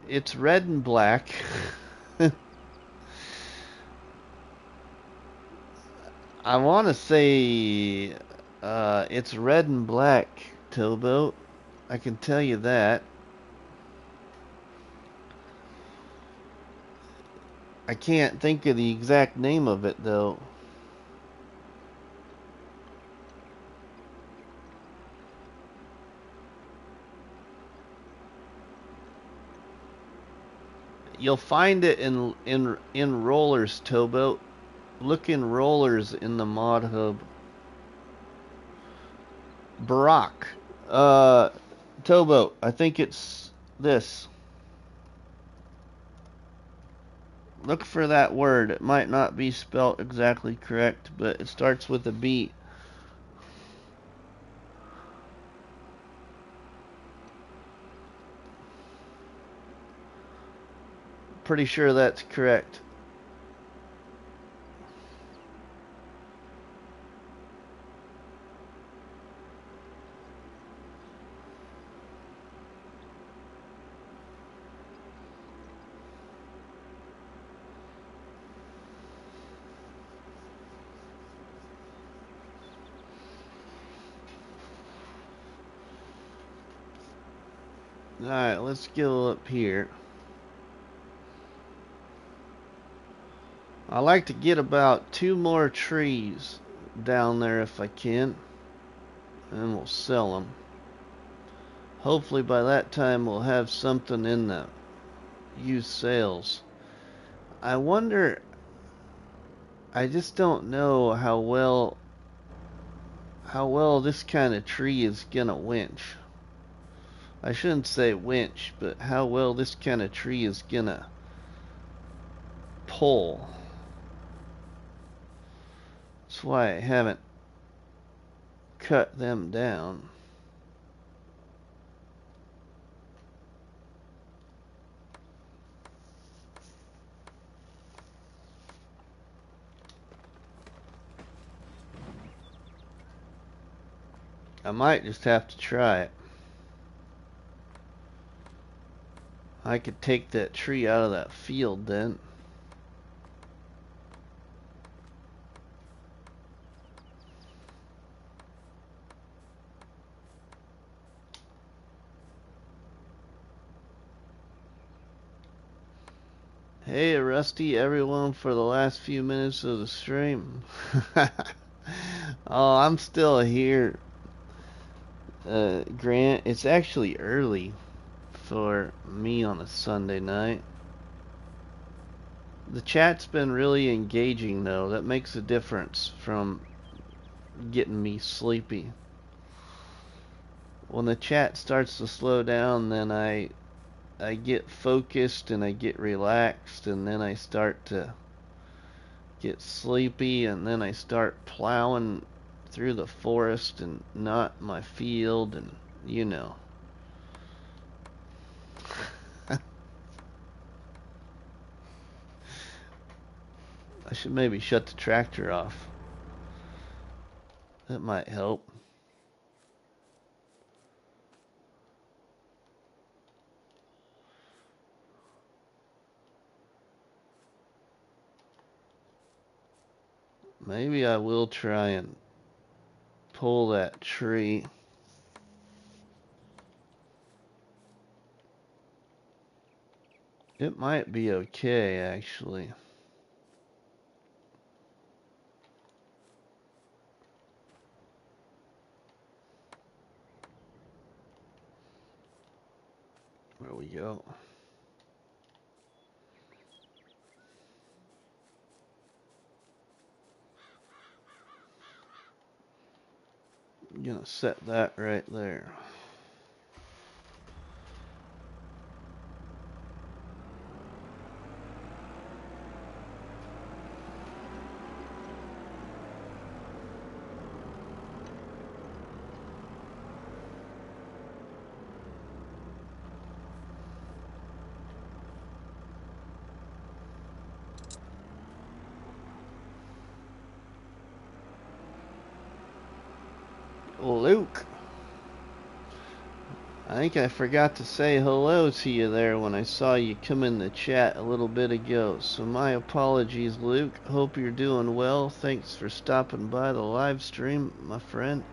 it's red and black. I want to say it's red and black, Towboat. I can tell you that. I can't think of the exact name of it though. You'll find it in rollers, Towboat. Look in rollers in the mod hub. Barack. Towboat. I think it's this. Look for that word. It might not be spelt exactly correct, but it starts with a B. Pretty sure that's correct. Alright, let's go up here. I like to get about 2 more trees down there if I can, and we'll sell them. Hopefully by that time we'll have something in the used sales. I wonder, I just don't know how well this kind of tree is gonna winch. I shouldn't say winch, but how well this kind of tree is gonna pull. That's why I haven't cut them down. I might just have to try it. I could take that tree out of that field then. Hey, Rusty, everyone, for the last few minutes of the stream. Oh, I'm still here, Grant. It's actually early for me on a Sunday night. The chat's been really engaging, though. That makes a difference from getting me sleepy. When the chat starts to slow down, then I get focused and I get relaxed, and then I start to get sleepy, and then I start plowing through the forest and not my field, and you know. I should maybe shut the tractor off. That might help. Maybe I will try and pull that tree. It might be okay, actually. There we go. I'm gonna set that right there. Luke, I think I forgot to say hello to you there when I saw you come in the chat a little bit ago. So my apologies, Luke. Hope you're doing well. Thanks for stopping by the live stream, my friend.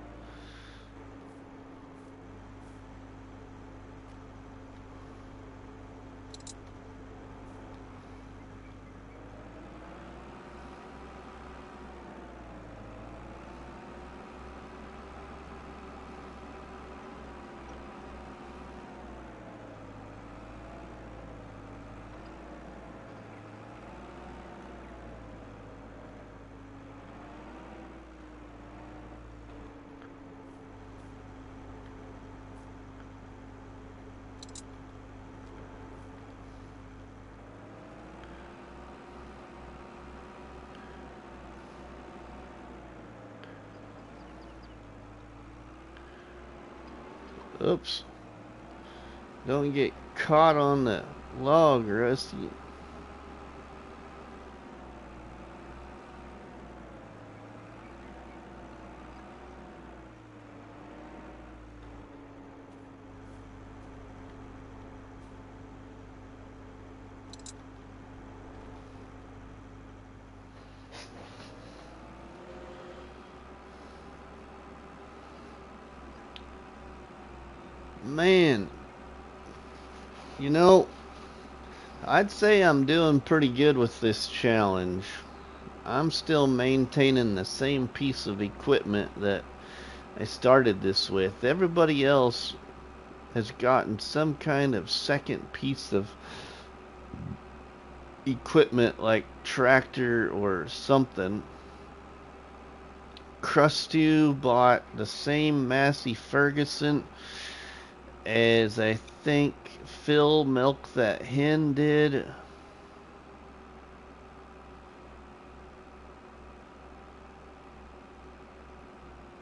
Oops. Don't get caught on the log, Rusty. Man, You know, I'd say I'm doing pretty good with this challenge. I'm still maintaining the same piece of equipment that I started this with. Everybody else has gotten some kind of second piece of equipment like tractor or something. Crustu bought the same Massey Ferguson as I think Phil Milk That Hen did.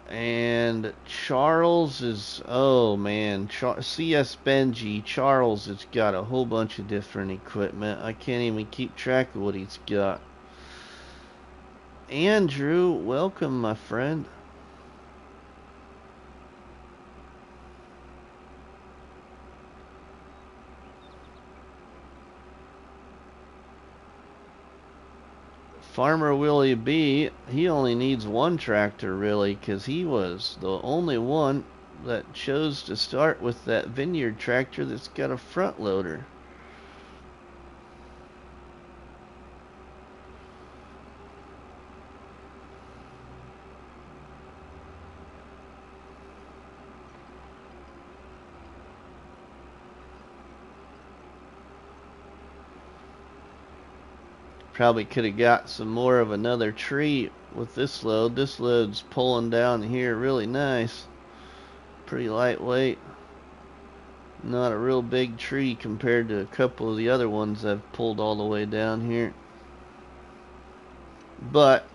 And Charles is, oh man, CS Benji, Charles has got a whole bunch of different equipment. I can't even keep track of what he's got. Andrew, welcome, my friend. Farmer Willie B, he only needs one tractor really, because he was the only one that chose to start with that vineyard tractor that's got a front loader. Probably could have got some more of another tree with this load. This load's pulling down here really nice. Pretty lightweight. Not a real big tree compared to a couple of the other ones I've pulled all the way down here. But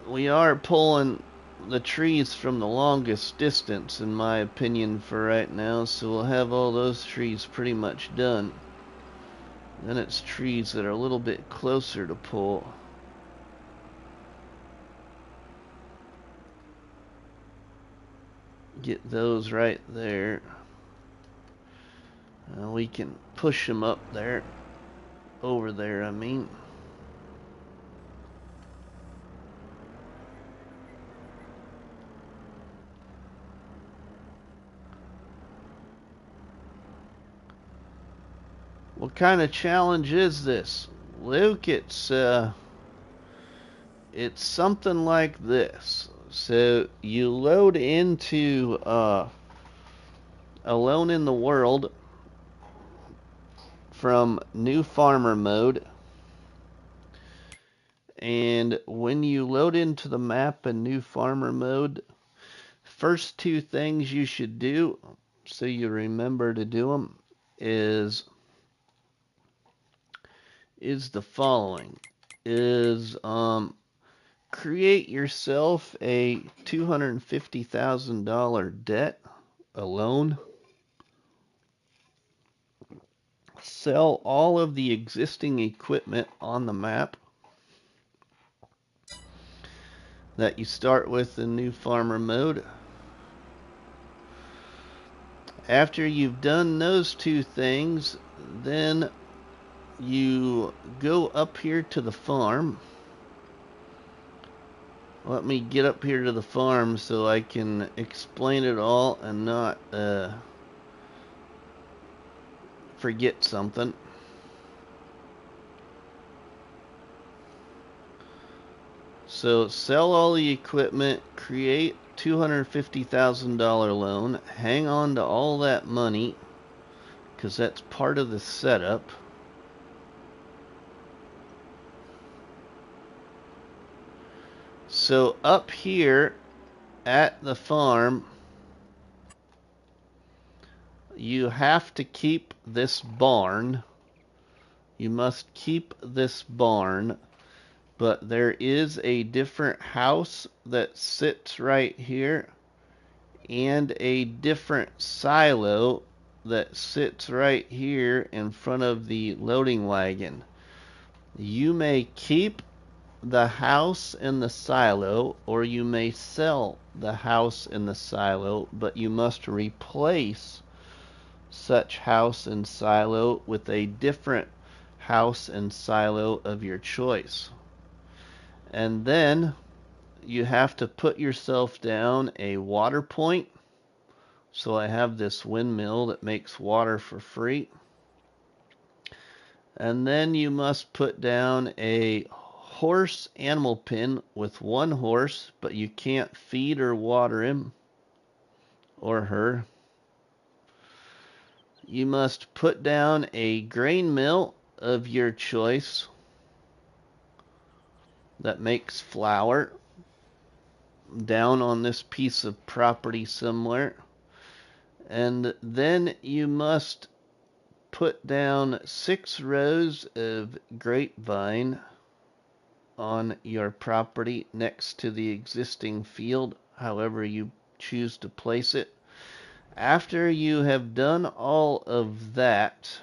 we are pulling the trees from the longest distance, in my opinion, for right now. So we'll have all those trees pretty much done. Then it's trees that are a little bit closer to pull. Get those right there. We can push them up there. Over there, I mean. What kind of challenge is this, Luke? It's something like this. So you load into Alone in the World from New Farmer mode, and when you load into the map in New Farmer mode, first two things you should do, so you remember to do them, is the following: is create yourself a $250,000 debt, a loan. Sell all of the existing equipment on the map that you start with in New Farmer mode. After you've done those two things, then you go up here to the farm. Let me get up here to the farm so I can explain it all and not forget something. So sell all the equipment, create $250,000 loan, hang on to all that money because that's part of the setup. So up here at the farm, you have to keep this barn. You must keep this barn, but there is a different house that sits right here and a different silo that sits right here in front of the loading wagon. You may keep the house and the silo, or you may sell the house and the silo, but you must replace such house and silo with a different house and silo of your choice. And then you have to put yourself down a water point. So I have this windmill that makes water for free. And then you must put down a horse animal pen with one horse, but you can't feed or water him or her. You must put down a grain mill of your choice that makes flour down on this piece of property somewhere. And then you must put down 6 rows of grapevine on your property next to the existing field, however you choose to place it. After you have done all of that,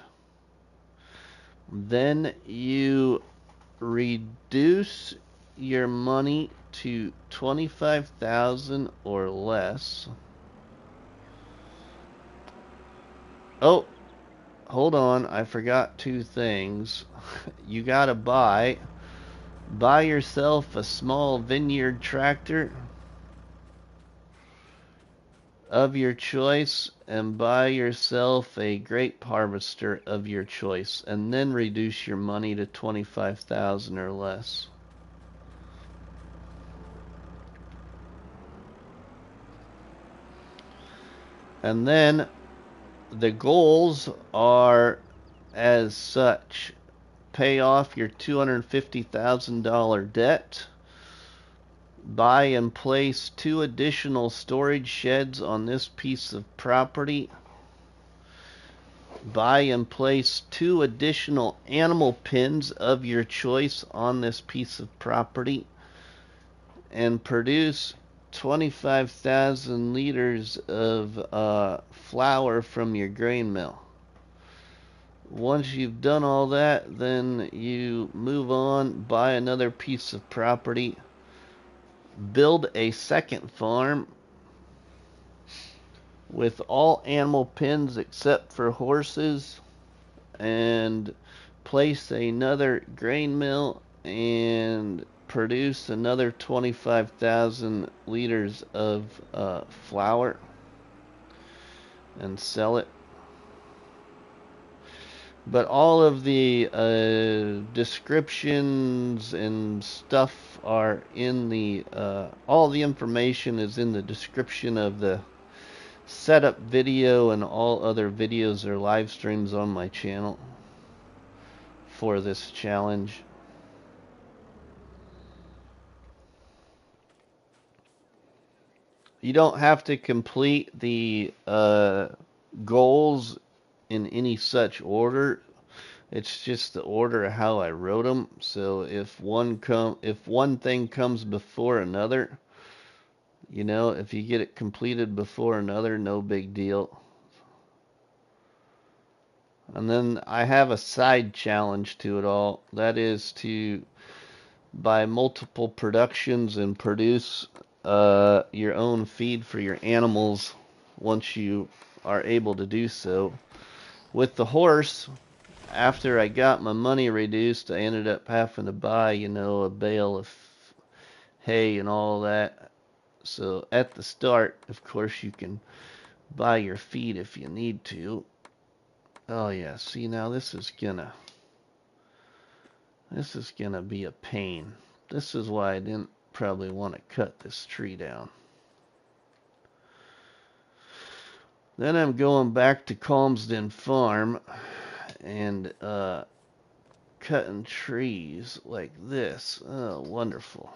then you reduce your money to 25,000 or less. Oh, hold on, I forgot 2 things. You gotta buy yourself a small vineyard tractor of your choice and buy yourself a grape harvester of your choice, and then reduce your money to 25,000 or less. And then the goals are as such: pay off your $250,000 debt, buy and place 2 additional storage sheds on this piece of property, buy and place 2 additional animal pens of your choice on this piece of property, and produce 25,000 liters of flour from your grain mill. Once you've done all that, then you move on, buy another piece of property, build a second farm with all animal pens except for horses, and place another grain mill and produce another 25,000 liters of flour and sell it. But all of the descriptions and stuff are in the all the information is in the description of the setup video, and all other videos or live streams on my channel for this challenge. You don't have to complete the goals in any such order. It's just the order of how I wrote them. So if one thing comes before another, if you get it completed before another, no big deal. And then I have a side challenge to it all. That is to buy multiple productions and produce your own feed for your animals once you are able to do so. With the horse, after I got my money reduced, I ended up having to buy, a bale of hay and all that. So at the start, of course, you can buy your feed if you need to. Oh yeah, see, now this is gonna be a pain. This is why I didn't probably want to cut this tree down. Then I'm going back to Calmsden Farm and cutting trees like this. Oh, wonderful.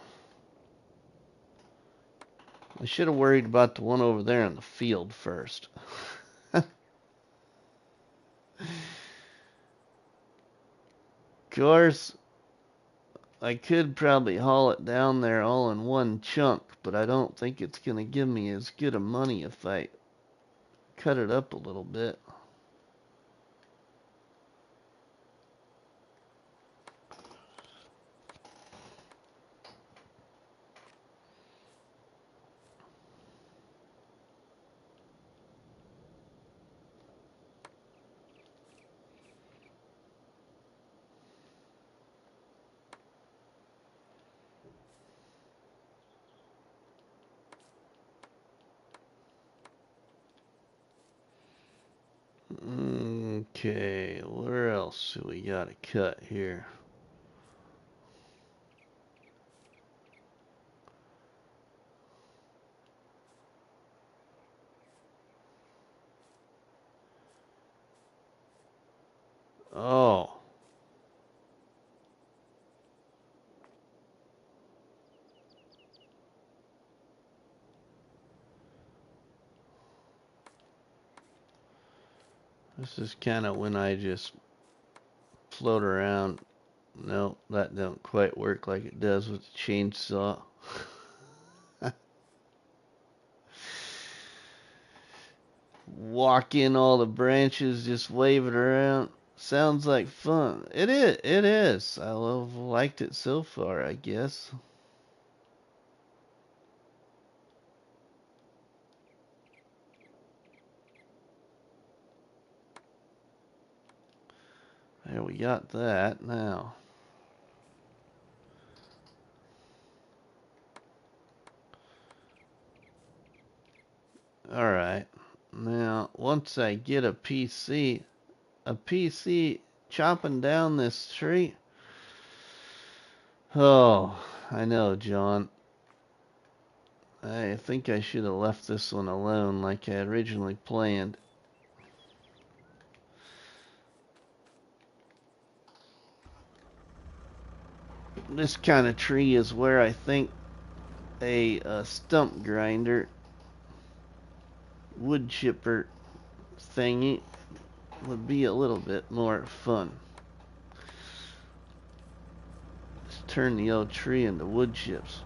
I should have worried about the one over there in the field first. Of course, I could probably haul it down there all in one chunk, but I don't think it's going to give me as good a money if I cut it up a little bit. Okay, where else? else do we gotta cut here? Oh. This is kind of when I just float around. No, that don't quite work like it does with the chainsaw. Walk in all the branches, just wave it around. Sounds like fun. It is. It is. I've liked it so far, I guess. There, we got that now. Alright. Now, once I get a PC chopping down this tree. Oh, I know, John. I think I should have left this one alone like I originally planned. This kind of tree is where I think a stump grinder wood chipper thingy would be a little bit more fun. Just turn the old tree into wood chips.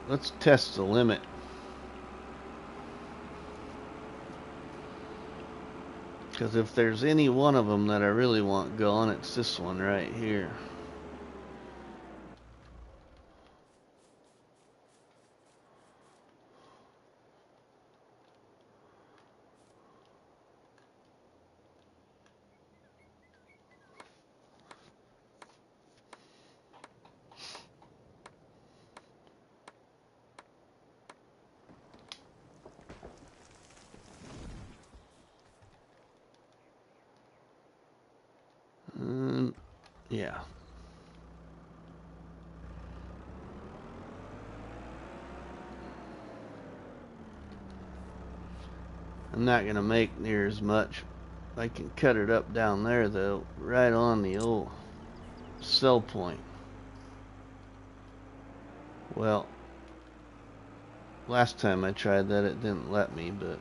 Let's test the limit. Because if there's any one of them that I really want going, it's this one right here. Yeah. I'm not going to make near as much. I can cut it up down there, though, right on the old sell point. Well, last time I tried that, it didn't let me, but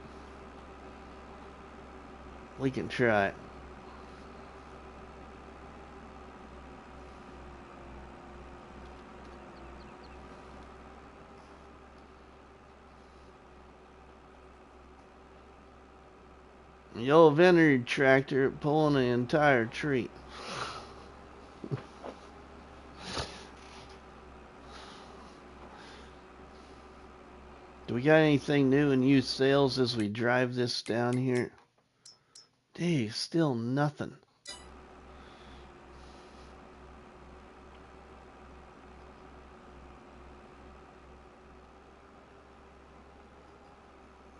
we can try it. The old vineyard tractor pulling the entire tree. Do we got anything new in used sales as we drive this down here? Dang, still nothing.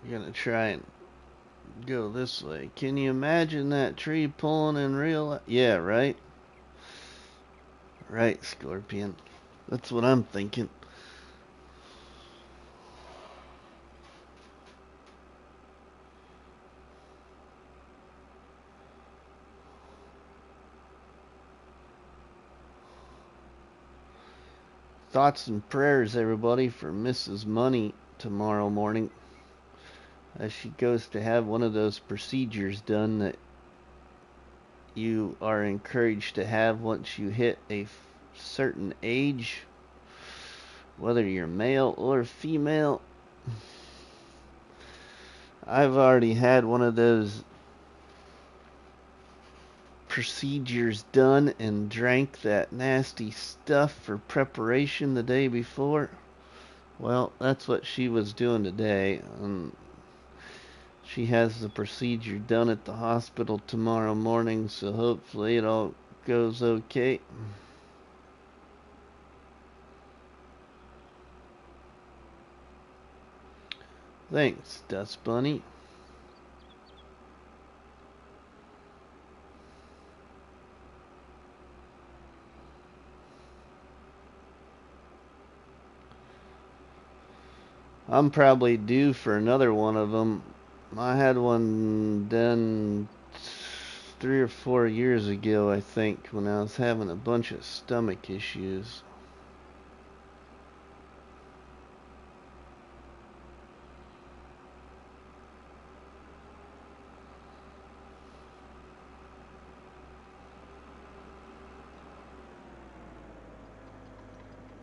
We're gonna try and go this way. Can you imagine that tree pulling in real? Yeah, right? Right, Scorpion. That's what I'm thinking. Thoughts and prayers, everybody, for Mrs. Money tomorrow morning as she goes to have one of those procedures done that you are encouraged to have once you hit a certain age, whether you're male or female. I've already had one of those procedures done and drank that nasty stuff for preparation the day before. Well, that's what she was doing today. She has the procedure done at the hospital tomorrow morning, so hopefully it all goes okay. Thanks, Dust Bunny. I'm probably due for another one of them. I had one done 3 or 4 years ago, I think, when I was having a bunch of stomach issues.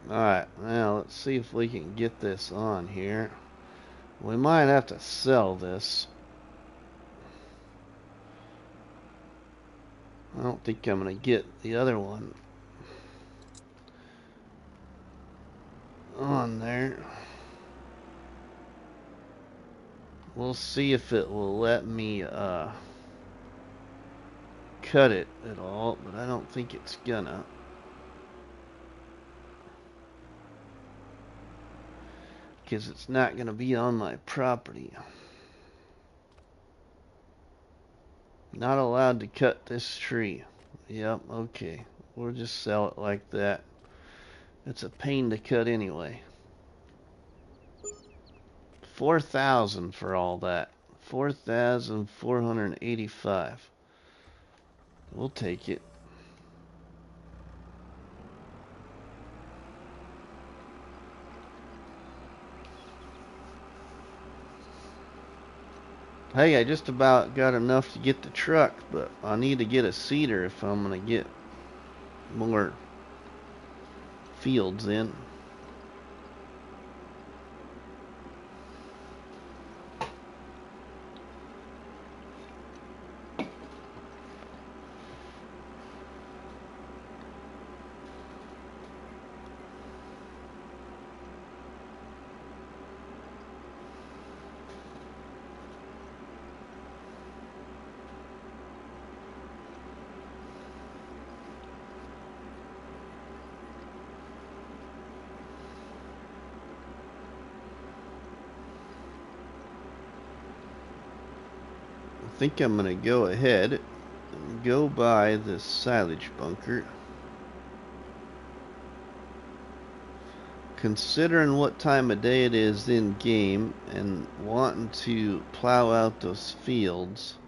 Alright, now let's see if we can get this on here. We might have to sell this. I don't think I'm going to get the other one on there. We'll see if it will let me cut it at all, but I don't think it's gonna. Because it's not going to be on my property. Not allowed to cut this tree. Yep, okay. We'll just sell it like that. It's a pain to cut anyway. 4,000 for all that. 4,485. We'll take it. Hey, I just about got enough to get the truck, but I need to get a seeder if I'm going to get more fields in. I think I'm going to go ahead and go buy this silage bunker. Considering what time of day it is in game and wanting to plow out those fields,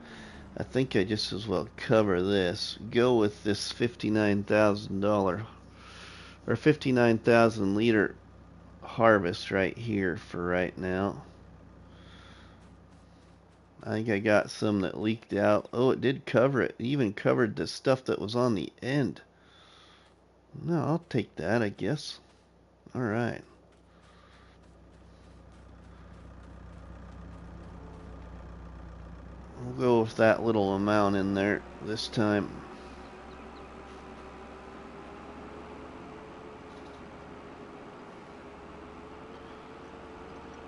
I think I just as well cover this. Go with this $59,000 or 59,000 liter harvest right here for right now. I think I got some that leaked out. Oh, it did cover it. It even covered the stuff that was on the end. No, I'll take that, I guess. Alright. We'll go with that little amount in there this time.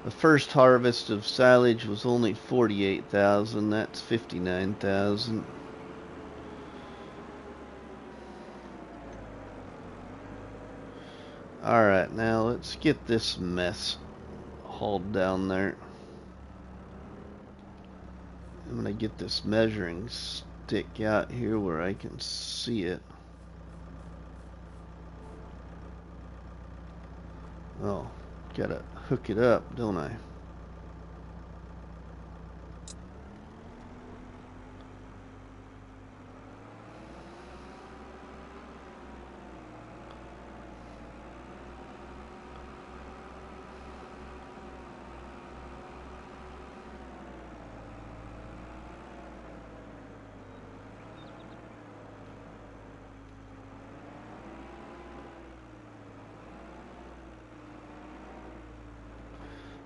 The first harvest of silage was only 48,000. That's 59,000. Alright, now let's get this mess hauled down there. I'm gonna get this measuring stick out here where I can see it. Oh, gotta hook it up, don't I?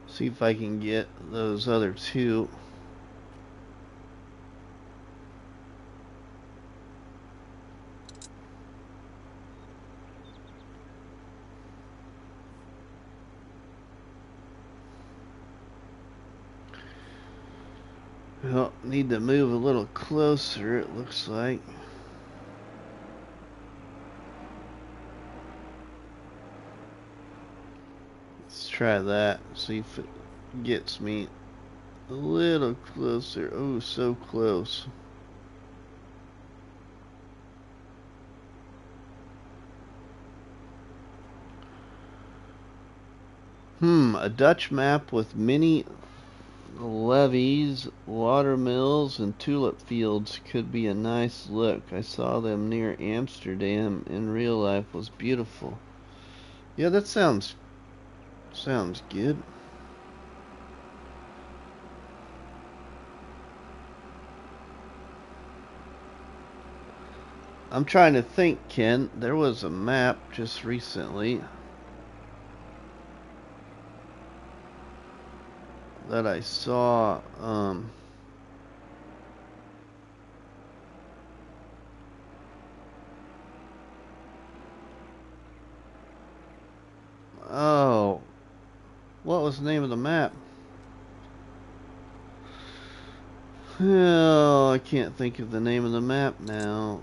See if I can get those other two. Well, need to move a little closer, it looks like. Let's try that. See if it gets me a little closer. Oh, so close. A Dutch map with many levees, water mills, and tulip fields could be a nice look. I saw them near Amsterdam in real life. Was beautiful. Yeah, that sounds good. I'm trying to think, Ken. There was a map just recently that I saw. Oh, what was the name of the map? Oh, I can't think of the name of the map now.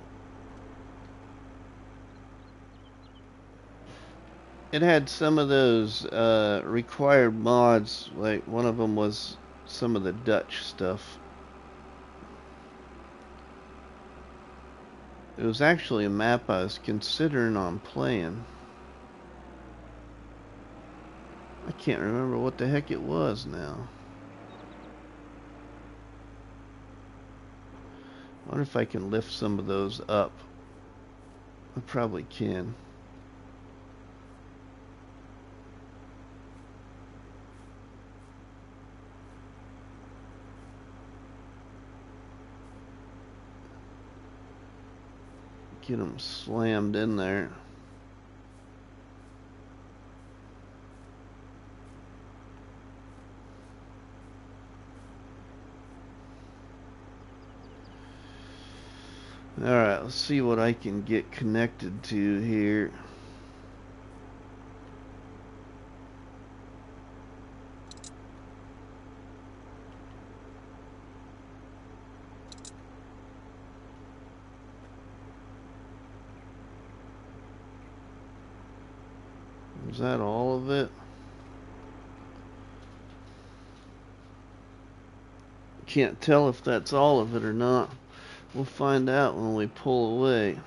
It had some of those required mods, like one of them was some of the Dutch stuff. It was actually a map I was considering on playing. I can't remember what the heck it was now. I wonder if I can lift some of those up. I probably can. Get them slammed in there. Alright, let's see what I can get connected to here. Is that all of it? Can't tell if that's all of it or not. We'll find out when we pull away.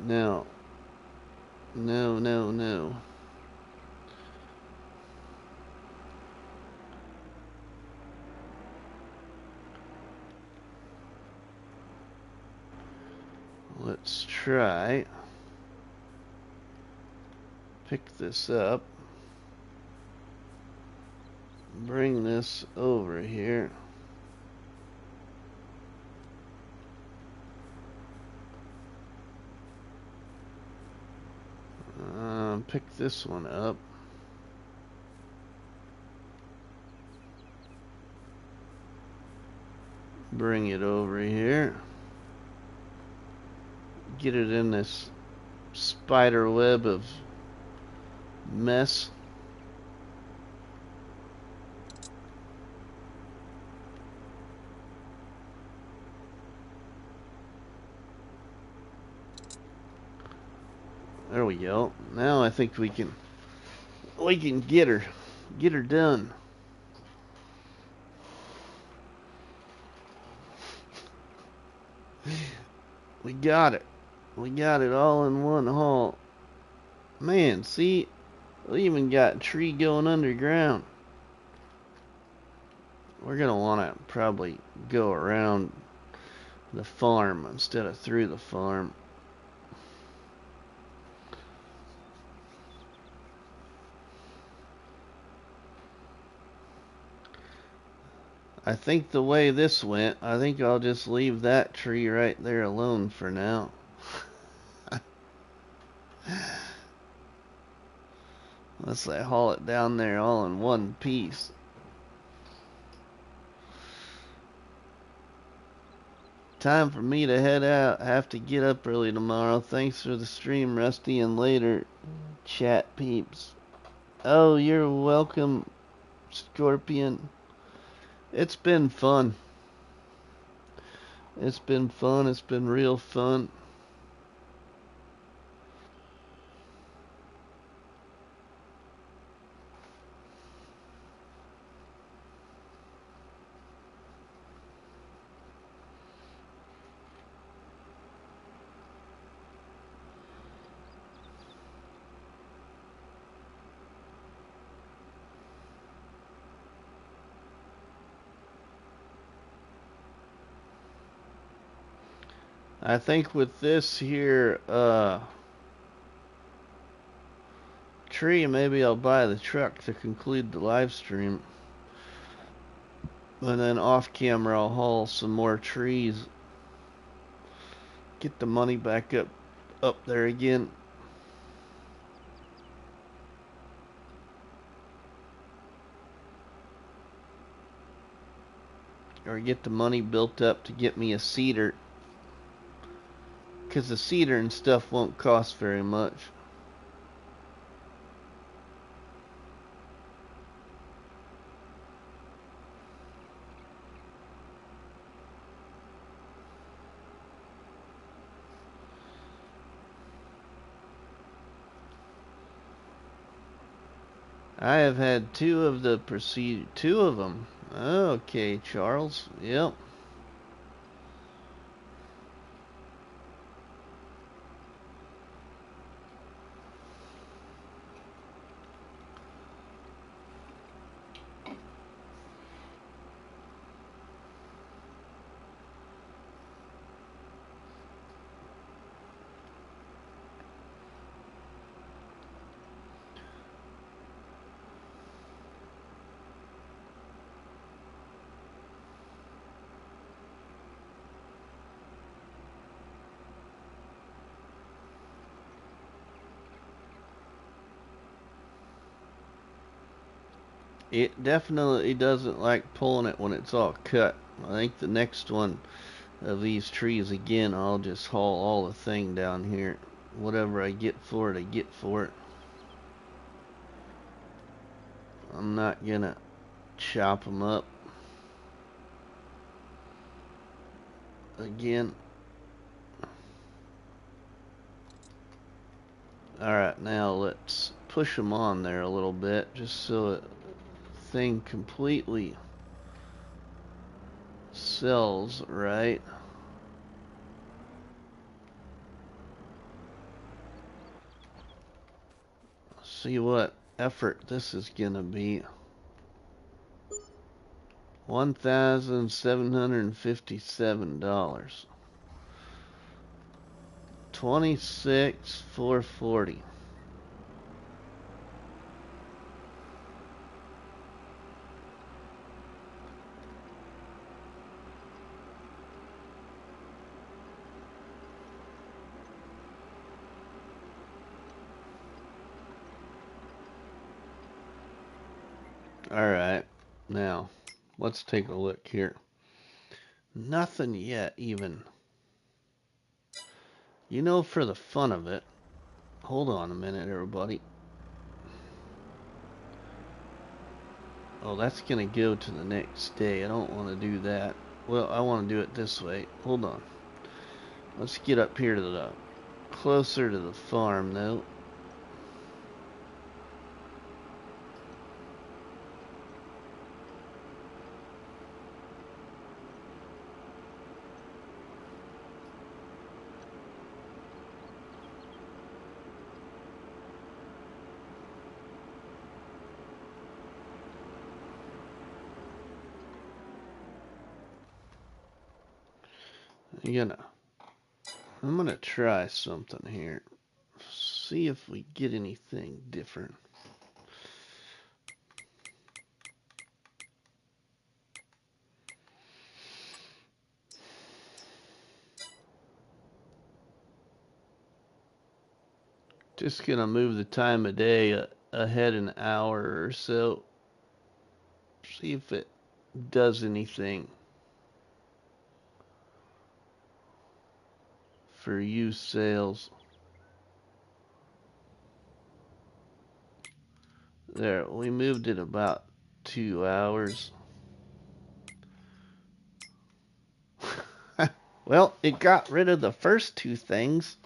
Now, no. Let's try. Pick this up. Bring this over here. Pick this one up. Bring it over here. Get it in this spider web of mess. There we go. Now I think we can get her done. We got it. We got it all in one haul. Man, see, we even got a tree going underground. We're gonna want to probably go around the farm instead of through the farm. I think the way this went, I think I'll just leave that tree right there alone for now. Unless I haul it down there all in one piece. Time for me to head out. I have to get up early tomorrow. Thanks for the stream, Rusty, and later, chat peeps. Oh, you're welcome, Scorpion. It's been fun. It's been fun. It's been real fun. I think with this here tree, maybe I'll buy the truck to conclude the live stream. And then off camera I'll haul some more trees. Get the money back up there again. Or get the money built up to get me a seeder. Because the seeder and stuff won't cost very much. I have had two of them. Okay, Charles. Yep. It definitely doesn't like pulling it when it's all cut. I think the next one of these trees again, I'll just haul all the thing down here. Whatever I get for it, I get for it. I'm not gonna chop them up again. Alright, now let's push them on there a little bit just so the thing completely sells right. See what effort this is gonna be. $1,757. 26,440. Alright, now let's take a look here. Nothing yet, even. You know, for the fun of it, hold on a minute, everybody. Oh, that's gonna go to the next day. I don't want to do that. Well, I want to do it this way. Hold on. Let's get up here to the closer to the farm, though. I'm gonna try something here. See if we get anything different. Just gonna move the time of day ahead an hour or so. See if it does anything for used sales. There, we moved it about 2 hours. Well, it got rid of the first two things.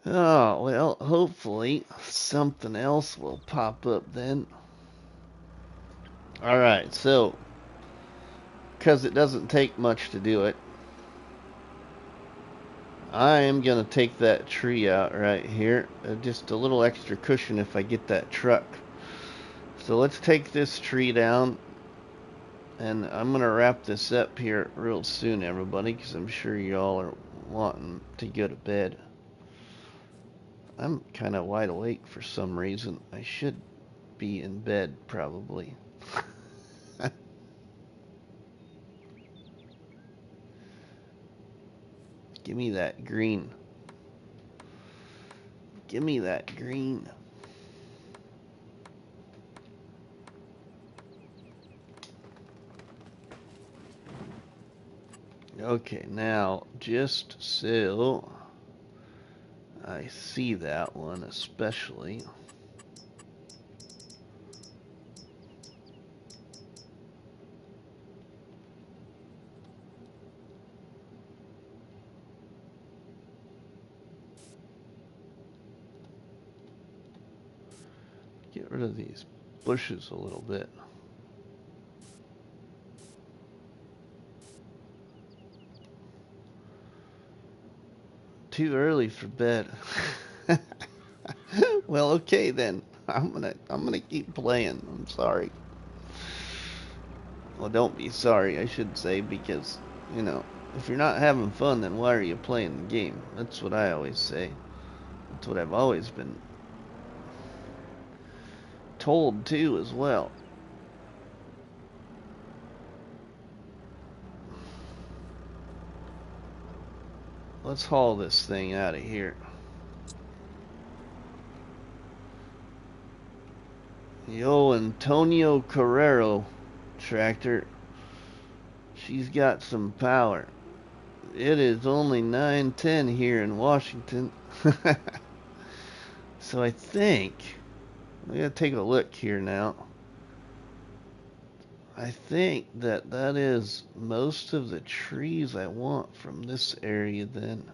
Oh, well, hopefully something else will pop up then. Alright, so, because it doesn't take much to do it, I am going to take that tree out right here. Just a little extra cushion if I get that truck. So let's take this tree down. And I'm going to wrap this up here real soon, everybody, because I'm sure y'all are wanting to go to bed. I'm kind of wide awake for some reason. I should be in bed, probably. Give me that green. Give me that green. Okay, now, just so I see that one especially. Get rid of these bushes a little bit. Too early for bed. Well, okay then. I'm gonna keep playing. I'm sorry. Well, don't be sorry, I should say, because, you know, if you're not having fun, then why are you playing the game? That's what I always say. That's what I've always been told too, as well. Let's haul this thing out of here. The old Antonio Carrero tractor. She's got some power. It is only 9:10 here in Washington. So I think we gotta take a look here now. I think that is most of the trees I want from this area then.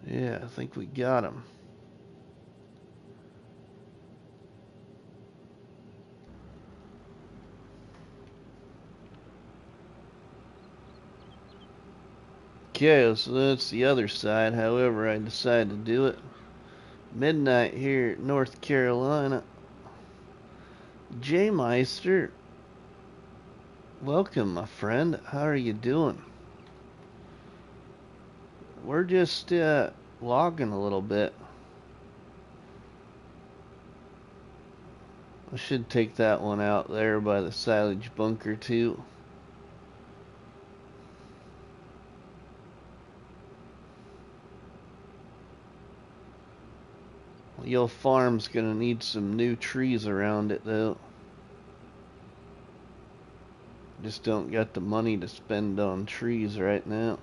Yeah, I think we got them. Okay, so that's the other side. However, I decided to do it. Midnight here, North Carolina. J Meister, welcome, my friend. How are you doing? We're just logging a little bit. I should take that one out there by the silage bunker too. The old farm's gonna need some new trees around it though. Just don't got the money to spend on trees right now.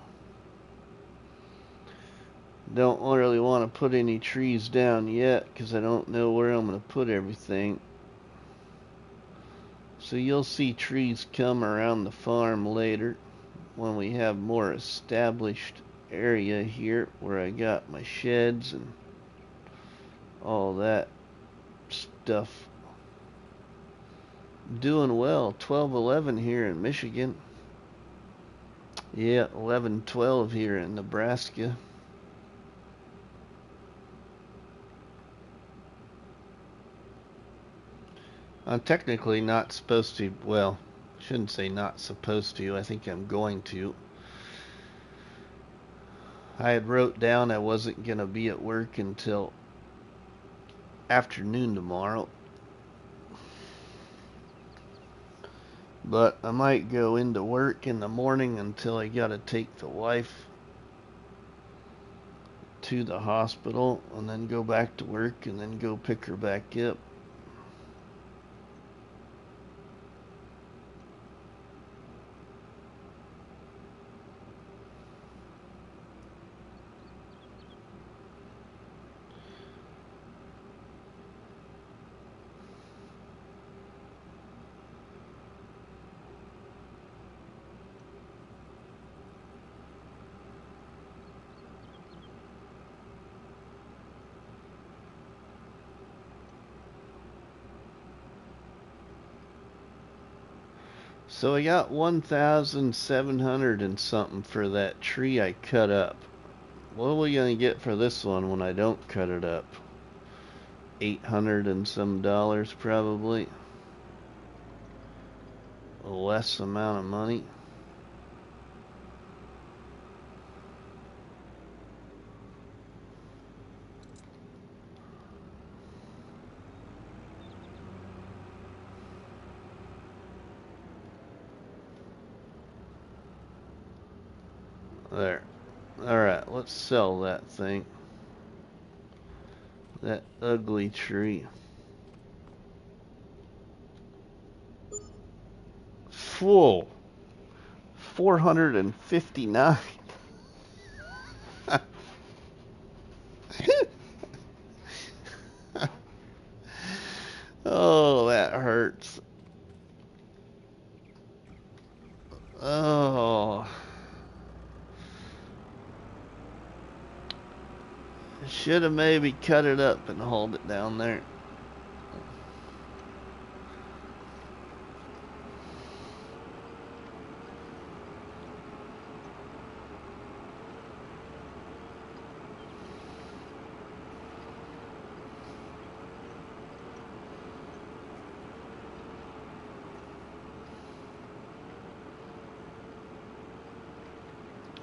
Don't really want to put any trees down yet because I don't know where I'm gonna put everything. So you'll see trees come around the farm later when we have more established area here where I got my sheds and all that stuff. Doing well. 12-11 here in Michigan. Yeah, 11-12 here in Nebraska. I'm technically not supposed to, well, shouldn't say not supposed to, I think I'm going to. I had wrote down I wasn't going to be at work until afternoon tomorrow. But I might go into work in the morning until I gotta take the wife to the hospital and then go back to work and then go pick her back up. So I got 1,700 and something for that tree I cut up. What are we gonna get for this one when I don't cut it up? 800 and some dollars probably. less amount of money. There. Alright, let's sell that thing. That ugly tree. Full. 459. Oh, that hurts. Oh. Should have maybe cut it up and hauled it down there.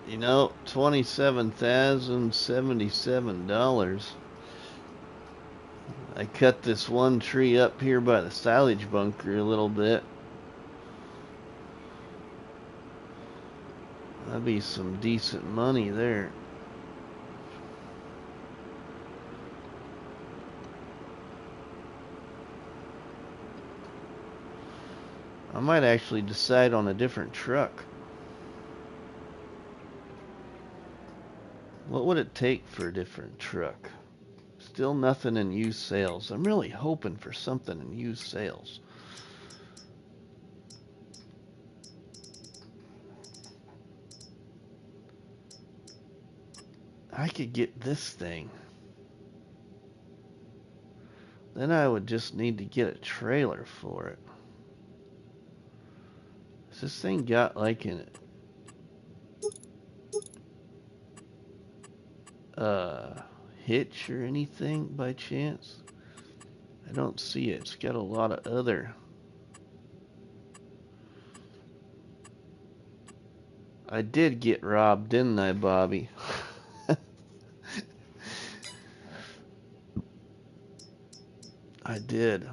You know, $27,077. I cut this one tree up here by the silage bunker a little bit. That'd be some decent money there. I might actually decide on a different truck. What would it take for a different truck? Still nothing in used sales. I'm really hoping for something in used sales. I could get this thing. Then I would just need to get a trailer for it. Has this thing got like an hitch or anything by chance? I don't see it. It's got a lot of other. I did get robbed, didn't I, Bobby? I did.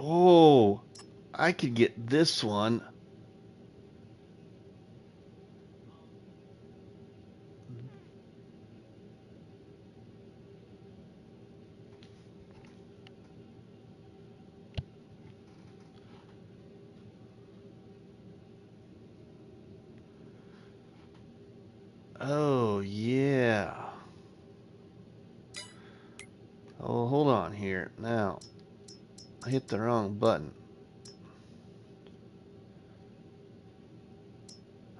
Oh, I could get this one. Oh, yeah. Oh, hold on here. Now, I hit the wrong button.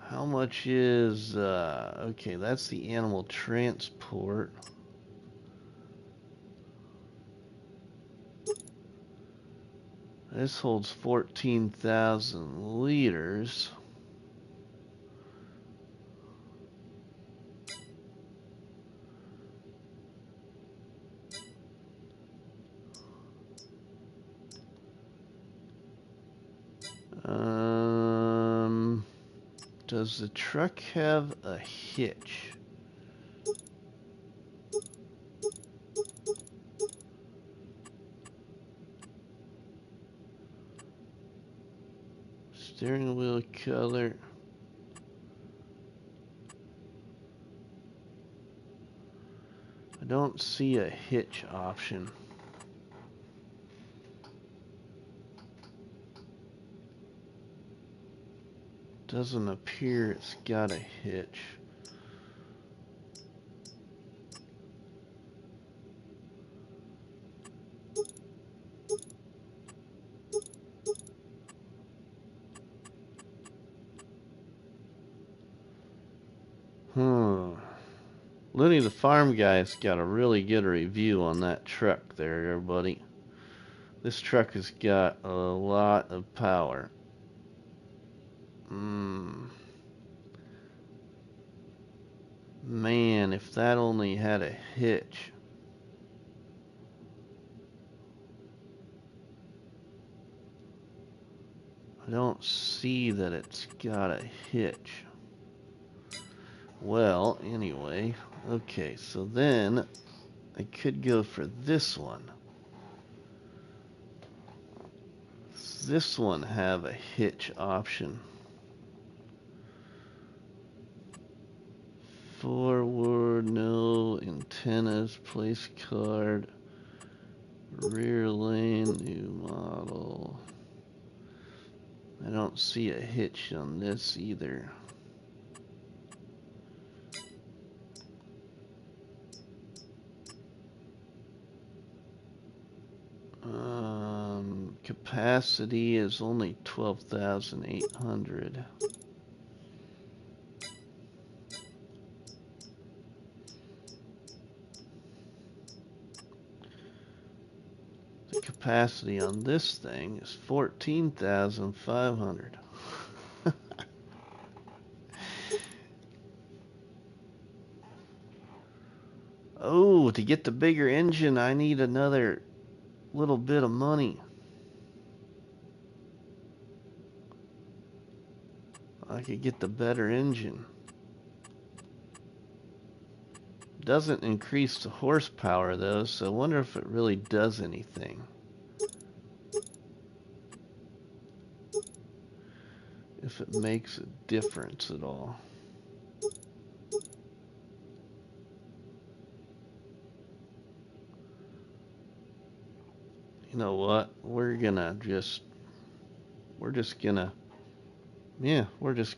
How much is, okay, that's the animal transport. This holds 14,000 liters. Does the truck have a hitch? Steering wheel color. I don't see a hitch option. Doesn't appear it's got a hitch. Looney the Farm Guy's got a really good review on that truck there, everybody. This truck has got a lot of power. Man, if that only had a hitch. I don't see that it's got a hitch. Well, anyway, okay, so then I could go for this one. Does this one have a hitch option? Forward, no. Antennas, place card. Rear lane, new model. I don't see a hitch on this either. Capacity is only 12,800. The capacity on this thing is 14,500. Oh, to get the bigger engine, I need another little bit of money. I could get the better engine. Doesn't increase the horsepower though, so I wonder if it really does anything. If it makes a difference at all. You know what? We're just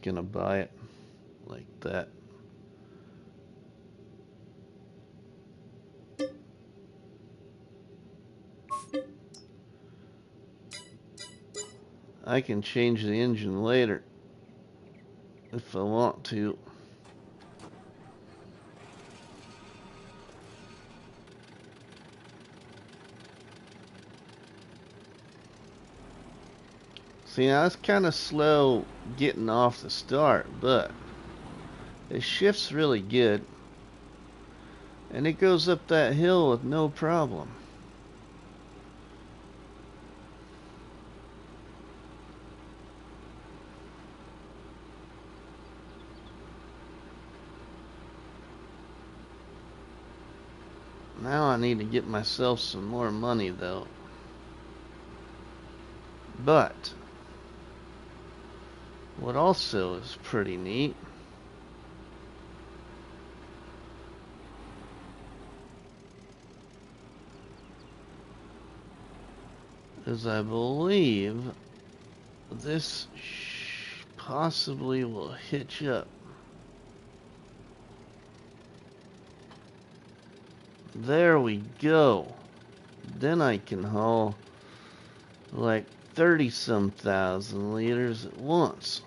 gonna buy it like that. I can change the engine later if I want to. See, I was kind of slow getting off the start, but it shifts really good. And it goes up that hill with no problem. Now I need to get myself some more money though. But what also is pretty neat is I believe this possibly will hitch up. There we go. Then I can haul like 30-some thousand liters at once.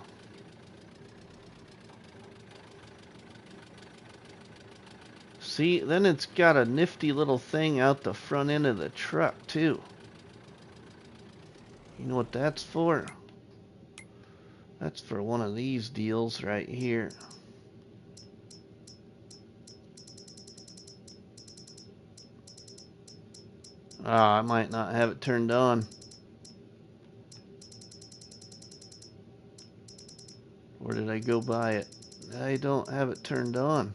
See, then it's got a nifty little thing out the front end of the truck too. You know what that's for? That's for one of these deals right here. I might not have it turned on. Where did I go buy it? I don't have it turned on.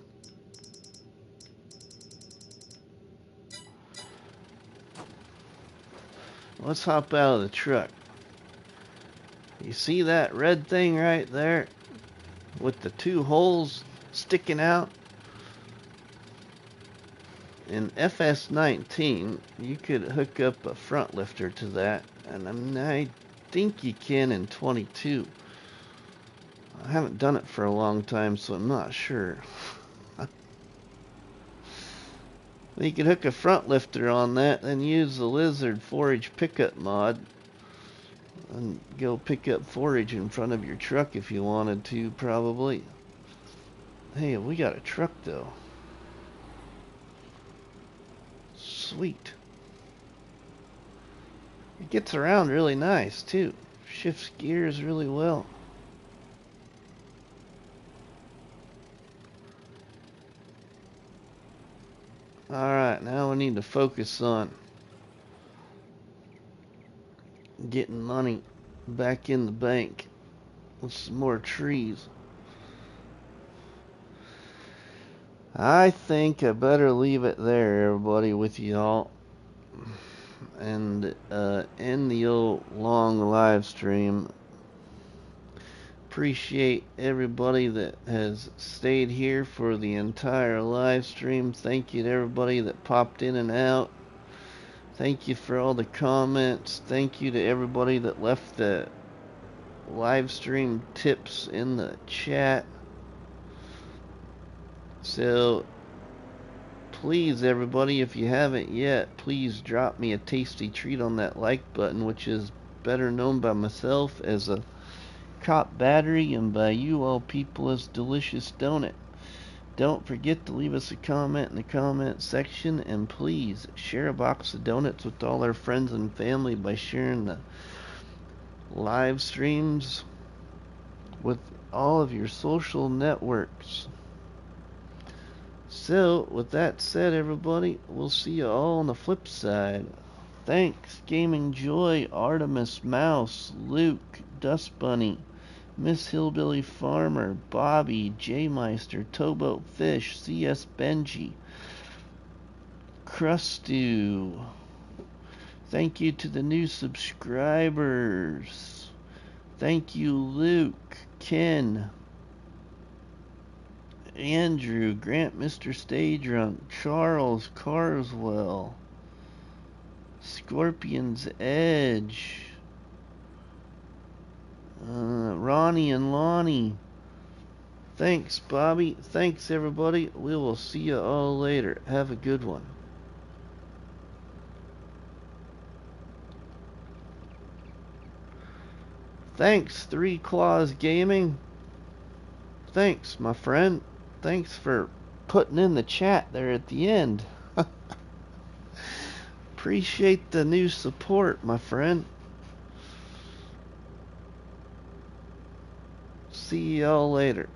Let's hop out of the truck. You see that red thing right there with the two holes sticking out? In FS19, you could hook up a front lifter to that, and I think you can in 22. I haven't done it for a long time, so I'm not sure. You could hook a front lifter on that and use the Lizard forage pickup mod and go pick up forage in front of your truck if you wanted to, probably. Hey, we got a truck though. Sweet. It gets around really nice too. Shifts gears really well. Alright, now we need to focus on getting money back in the bank with some more trees. I think I better leave it there, everybody, with y'all, and end the old long live stream. Appreciate everybody that has stayed here for the entire live stream. Thank you to everybody that popped in and out. Thank you for all the comments. Thank you to everybody that left the live stream tips in the chat. So please, everybody, if you haven't yet, please drop me a tasty treat on that like button, which is better known by myself as a cop battery and by you all people as delicious donut. Don't forget to leave us a comment in the comment section, and please share a box of donuts with all our friends and family by sharing the live streams with all of your social networks. So, with that said, everybody, we'll see you all on the flip side. Thanks, Gaming Joy, Artemis, Mouse, Luke, Dust Bunny, Miss Hillbilly Farmer, Bobby, J-Meister, Towboat Fish, CS Benji, Crustu. Thank you to the new subscribers. Thank you, Luke, Ken, Andrew, Grant, Mr. Stay Drunk, Charles, Carswell, Scorpion's Edge, Ronnie and Lonnie. Thanks, Bobby. Thanks, everybody. We will see you all later. Have a good one. Thanks, Three Claws Gaming. Thanks, my friend. Thanks for putting in the chat there at the end. Appreciate the new support, my friend. See y'all later.